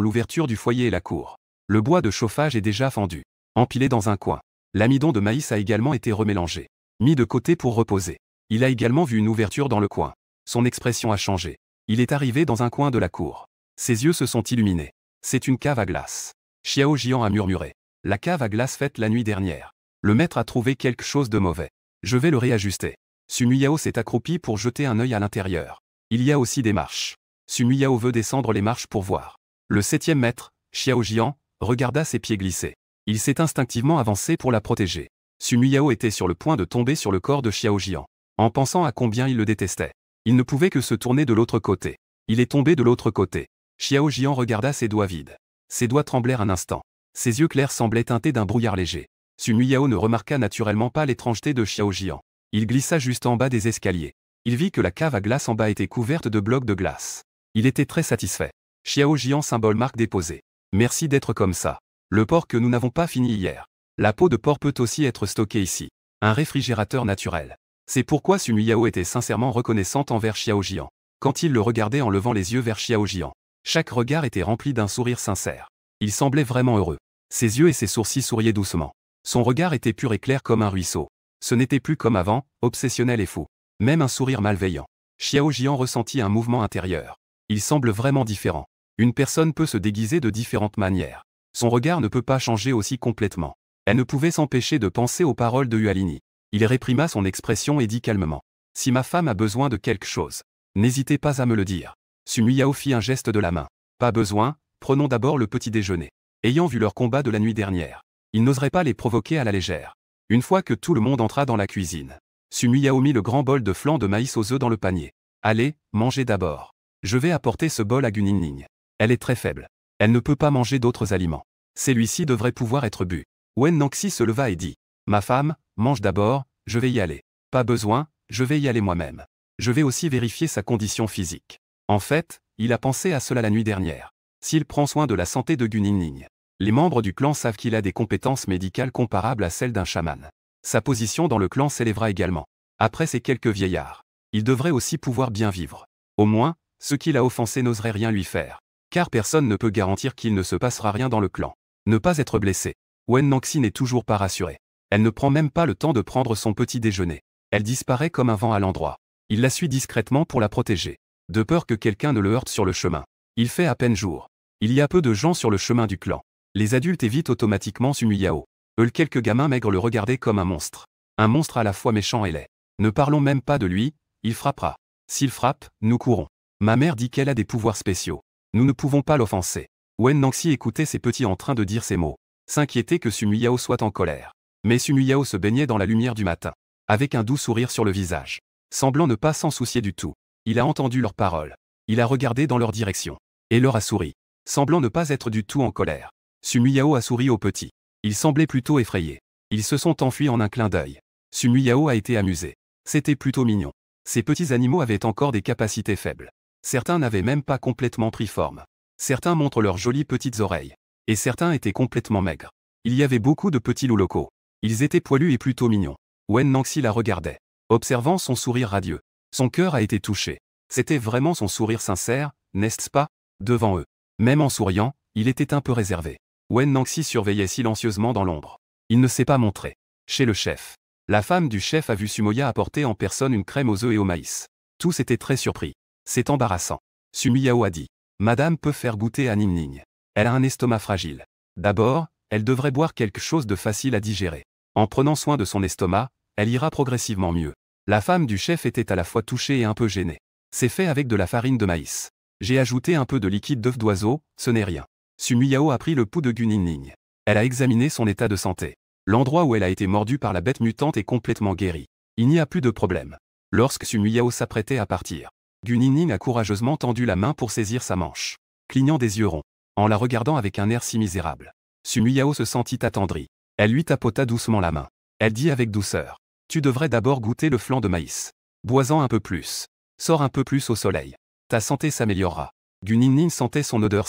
l'ouverture du foyer et la cour. Le bois de chauffage est déjà fendu. Empilé dans un coin. L'amidon de maïs a également été remélangé. Mis de côté pour reposer. Il a également vu une ouverture dans le coin. Son expression a changé. Il est arrivé dans un coin de la cour. Ses yeux se sont illuminés. C'est une cave à glace. Xiao Jian a murmuré. La cave à glace faite la nuit dernière. Le maître a trouvé quelque chose de mauvais. Je vais le réajuster. Sun Yao s'est accroupi pour jeter un œil à l'intérieur. Il y a aussi des marches. Sun Yao veut descendre les marches pour voir. Le 7e maître, Xiao Jian, regarda ses pieds glisser. Il s'est instinctivement avancé pour la protéger. Sun Yao était sur le point de tomber sur le corps de Xiao Jian. En pensant à combien il le détestait. Il ne pouvait que se tourner de l'autre côté. Il est tombé de l'autre côté. Xiao Jian regarda ses doigts vides. Ses doigts tremblèrent un instant. Ses yeux clairs semblaient teintés d'un brouillard léger. Sun Yao ne remarqua naturellement pas l'étrangeté de Xiao Jian. Il glissa juste en bas des escaliers. Il vit que la cave à glace en bas était couverte de blocs de glace. Il était très satisfait. Xiao Jian symbole marque déposée. Merci d'être comme ça. Le porc que nous n'avons pas fini hier. La peau de porc peut aussi être stockée ici. Un réfrigérateur naturel. C'est pourquoi Sun Yao était sincèrement reconnaissante envers Xiao Jian. Quand il le regardait en levant les yeux vers Xiao Jian, chaque regard était rempli d'un sourire sincère. Il semblait vraiment heureux. Ses yeux et ses sourcils souriaient doucement. Son regard était pur et clair comme un ruisseau. Ce n'était plus comme avant, obsessionnel et fou. Même un sourire malveillant. Xiao Jian ressentit un mouvement intérieur. Il semble vraiment différent. Une personne peut se déguiser de différentes manières. Son regard ne peut pas changer aussi complètement. Elle ne pouvait s'empêcher de penser aux paroles de Hualini. Il réprima son expression et dit calmement. Si ma femme a besoin de quelque chose, n'hésitez pas à me le dire. Sun Yao fit un geste de la main. Pas besoin, prenons d'abord le petit déjeuner. Ayant vu leur combat de la nuit dernière, il n'oserait pas les provoquer à la légère. Une fois que tout le monde entra dans la cuisine, Sun Yao mit le grand bol de flan de maïs aux œufs dans le panier. Allez, mangez d'abord. Je vais apporter ce bol à Guninning. Elle est très faible. Elle ne peut pas manger d'autres aliments. Celui-ci devrait pouvoir être bu. Wen Nangxi se leva et dit. Ma femme, mange d'abord, je vais y aller. Pas besoin, je vais y aller moi-même. Je vais aussi vérifier sa condition physique. En fait, il a pensé à cela la nuit dernière. S'il prend soin de la santé de Gu Ningning, les membres du clan savent qu'il a des compétences médicales comparables à celles d'un chaman. Sa position dans le clan s'élèvera également. Après ces quelques vieillards, il devrait aussi pouvoir bien vivre. Au moins, ceux qui l'a offensé n'oseraient rien lui faire. Car personne ne peut garantir qu'il ne se passera rien dans le clan. Ne pas être blessé. Wen Nangxi n'est toujours pas rassurée. Elle ne prend même pas le temps de prendre son petit déjeuner. Elle disparaît comme un vent à l'endroit. Il la suit discrètement pour la protéger. De peur que quelqu'un ne le heurte sur le chemin. Il fait à peine jour. Il y a peu de gens sur le chemin du clan. Les adultes évitent automatiquement Sumi Yao. Quelques gamins maigres le regardaient comme un monstre. Un monstre à la fois méchant et laid. Ne parlons même pas de lui, il frappera. S'il frappe, nous courons. Ma mère dit qu'elle a des pouvoirs spéciaux. Nous ne pouvons pas l'offenser. Wen Nangxi écoutait ses petits en train de dire ces mots. S'inquiétait que Sumi Yao soit en colère. Mais Sumi Yao se baignait dans la lumière du matin. Avec un doux sourire sur le visage. Semblant ne pas s'en soucier du tout. Il a entendu leurs paroles. Il a regardé dans leur direction. Et leur a souri. Semblant ne pas être du tout en colère. Sumi Yao a souri aux petits. Ils semblaient plutôt effrayés. Ils se sont enfuis en un clin d'œil. Sumi Yao a été amusé. C'était plutôt mignon. Ces petits animaux avaient encore des capacités faibles. Certains n'avaient même pas complètement pris forme. Certains montrent leurs jolies petites oreilles. Et certains étaient complètement maigres. Il y avait beaucoup de petits loups locaux. Ils étaient poilus et plutôt mignons. Wen Nangxi la regardait, observant son sourire radieux. Son cœur a été touché. C'était vraiment son sourire sincère, n'est-ce pas? Devant eux. Même en souriant, il était un peu réservé. Wen Nangxi surveillait silencieusement dans l'ombre. Il ne s'est pas montré. Chez le chef. La femme du chef a vu Sumoya apporter en personne une crème aux œufs et au maïs. Tous étaient très surpris. C'est embarrassant. Sumi Yao a dit. Madame peut faire goûter à Ningning. Elle a un estomac fragile. D'abord, elle devrait boire quelque chose de facile à digérer. En prenant soin de son estomac, elle ira progressivement mieux. La femme du chef était à la fois touchée et un peu gênée. C'est fait avec de la farine de maïs. J'ai ajouté un peu de liquide d'œuf d'oiseau, ce n'est rien. Sumi Yao a pris le pouls de Gu Ningning. Elle a examiné son état de santé. L'endroit où elle a été mordue par la bête mutante est complètement guéri. Il n'y a plus de problème. Lorsque Sumi Yao s'apprêtait à partir, Gu Ningning a courageusement tendu la main pour saisir sa manche. Clignant des yeux ronds. En la regardant avec un air si misérable. Sumi Yao se sentit attendrie. Elle lui tapota doucement la main. Elle dit avec douceur. Tu devrais d'abord goûter le flan de maïs. Bois-en un peu plus. Sors un peu plus au soleil. Ta santé s'améliorera. Gu Ningning sentait son odeur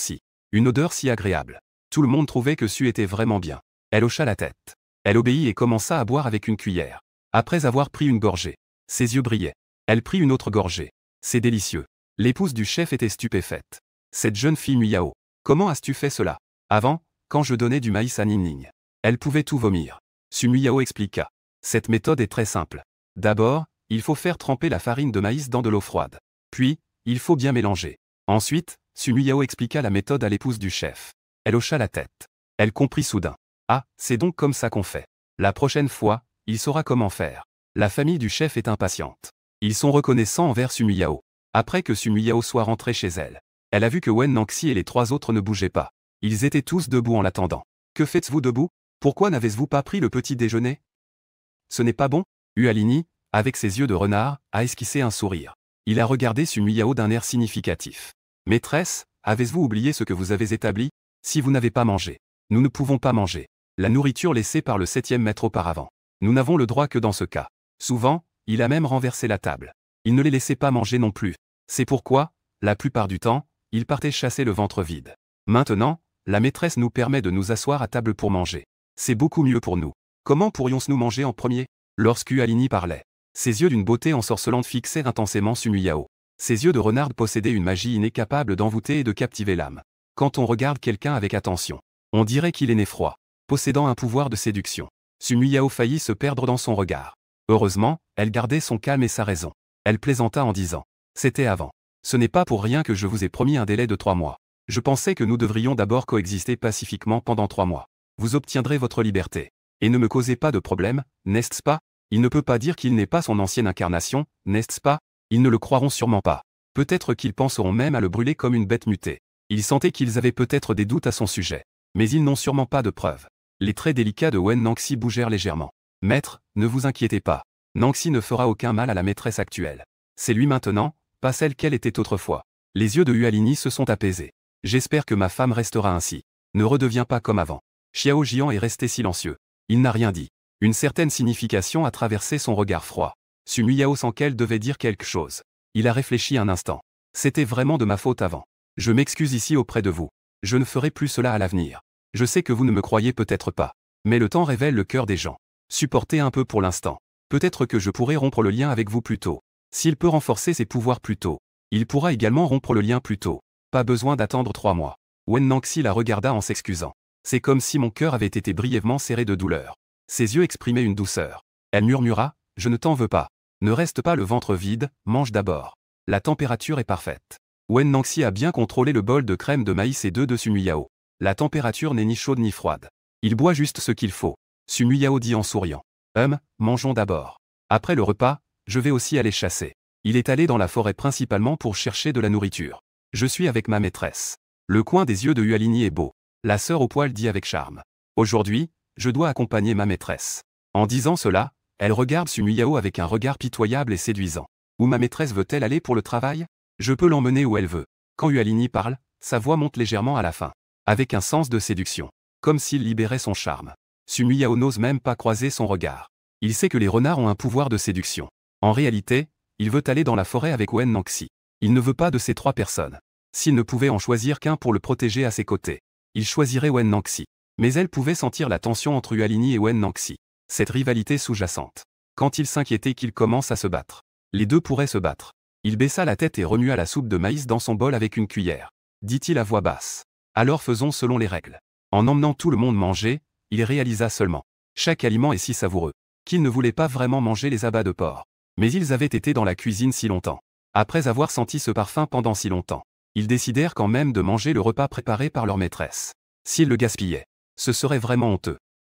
une odeur si agréable. Tout le monde trouvait que Su était vraiment bien. Elle hocha la tête. Elle obéit et commença à boire avec une cuillère. Après avoir pris une gorgée, ses yeux brillaient. Elle prit une autre gorgée. C'est délicieux. L'épouse du chef était stupéfaite. Cette jeune fille Muyao. Comment as-tu fait cela? Avant, quand je donnais du maïs à Ningning, elle pouvait tout vomir. Sumi Yao expliqua. Cette méthode est très simple. D'abord, il faut faire tremper la farine de maïs dans de l'eau froide. Puis, il faut bien mélanger. Ensuite, Sumi Yao expliqua la méthode à l'épouse du chef. Elle hocha la tête. Elle comprit soudain. Ah, c'est donc comme ça qu'on fait. La prochaine fois, il saura comment faire. La famille du chef est impatiente. Ils sont reconnaissants envers Sumi Yao. Après que Sumi Yao soit rentrée chez elle, elle a vu que Wen Nangxi et les trois autres ne bougeaient pas. Ils étaient tous debout en l'attendant. Que faites-vous debout? Pourquoi n'avez-vous pas pris le petit déjeuner? Ce n'est pas bon? Hualini, avec ses yeux de renard, a esquissé un sourire. Il a regardé Sumi Yao d'un air significatif. Maîtresse, avez-vous oublié ce que vous avez établi? Si vous n'avez pas mangé, nous ne pouvons pas manger. La nourriture laissée par le 7e maître auparavant. Nous n'avons le droit que dans ce cas. Souvent, il a même renversé la table. Il ne les laissait pas manger non plus. C'est pourquoi, la plupart du temps, il partait chasser le ventre vide. Maintenant, la maîtresse nous permet de nous asseoir à table pour manger. C'est beaucoup mieux pour nous. Comment pourrions-nous manger en premier? Lorsque Alini parlait. Ses yeux d'une beauté ensorcelante fixèrent intensément Sumi Yao. Ses yeux de renard possédaient une magie innée capable d'envoûter et de captiver l'âme. Quand on regarde quelqu'un avec attention, on dirait qu'il est né froid, possédant un pouvoir de séduction. Sumi Yao faillit se perdre dans son regard. Heureusement, elle gardait son calme et sa raison. Elle plaisanta en disant. C'était avant. Ce n'est pas pour rien que je vous ai promis un délai de 3 mois. Je pensais que nous devrions d'abord coexister pacifiquement pendant 3 mois. Vous obtiendrez votre liberté. Et ne me causez pas de problème, n'est-ce pas? Il ne peut pas dire qu'il n'est pas son ancienne incarnation, n'est-ce pas? Ils ne le croiront sûrement pas. Peut-être qu'ils penseront même à le brûler comme une bête mutée. Ils sentaient qu'ils avaient peut-être des doutes à son sujet. Mais ils n'ont sûrement pas de preuves. Les traits délicats de Wen Nangxi bougèrent légèrement. Maître, ne vous inquiétez pas. Nangxi ne fera aucun mal à la maîtresse actuelle. C'est lui maintenant, pas celle qu'elle était autrefois. Les yeux de Hualini se sont apaisés. J'espère que ma femme restera ainsi. Ne redeviens pas comme avant. Xiao Jian est resté silencieux. Il n'a rien dit. Une certaine signification a traversé son regard froid. Su Muyao sent qu'elle devait dire quelque chose. Il a réfléchi un instant. C'était vraiment de ma faute avant. Je m'excuse ici auprès de vous. Je ne ferai plus cela à l'avenir. Je sais que vous ne me croyez peut-être pas. Mais le temps révèle le cœur des gens. Supportez un peu pour l'instant. Peut-être que je pourrai rompre le lien avec vous plus tôt. S'il peut renforcer ses pouvoirs plus tôt, il pourra également rompre le lien plus tôt. Pas besoin d'attendre 3 mois. Wen Nangxi la regarda en s'excusant. C'est comme si mon cœur avait été brièvement serré de douleur. Ses yeux exprimaient une douceur. Elle murmura, « Je ne t'en veux pas. Ne reste pas le ventre vide, mange d'abord. La température est parfaite. » Wen Nangxi a bien contrôlé le bol de crème de maïs et d'œufs de Su Muyao. La température n'est ni chaude ni froide. Il boit juste ce qu'il faut. Su Muyao dit en souriant. Mangeons d'abord. Après le repas, je vais aussi aller chasser. Il est allé dans la forêt principalement pour chercher de la nourriture. Je suis avec ma maîtresse. Le coin des yeux de Hualini est beau. La sœur au poil dit avec charme. Aujourd'hui, je dois accompagner ma maîtresse. En disant cela, elle regarde Su Muyao avec un regard pitoyable et séduisant. Où ma maîtresse veut-elle aller pour le travail? Je peux l'emmener où elle veut. Quand Hualini parle, sa voix monte légèrement à la fin. Avec un sens de séduction. Comme s'il libérait son charme. Su Muyao n'ose même pas croiser son regard. Il sait que les renards ont un pouvoir de séduction. En réalité, il veut aller dans la forêt avec Wen Nangxi. Il ne veut pas de ces 3 personnes. S'il ne pouvait en choisir qu'un pour le protéger à ses côtés, il choisirait Wen Nangxi. Mais elle pouvait sentir la tension entre Hualini et Wen Nangxi. Cette rivalité sous-jacente. Quand il s'inquiétait qu'ils commencent à se battre. Les deux pourraient se battre. Il baissa la tête et remua la soupe de maïs dans son bol avec une cuillère. Dit-il à voix basse. Alors faisons selon les règles. En emmenant tout le monde manger, il réalisa seulement. Chaque aliment est si savoureux, qu'il ne voulait pas vraiment manger les abats de porc. Mais ils avaient été dans la cuisine si longtemps. Après avoir senti ce parfum pendant si longtemps, ils décidèrent quand même de manger le repas préparé par leur maîtresse. S'ils le gaspillaient, ce serait vraiment honteux.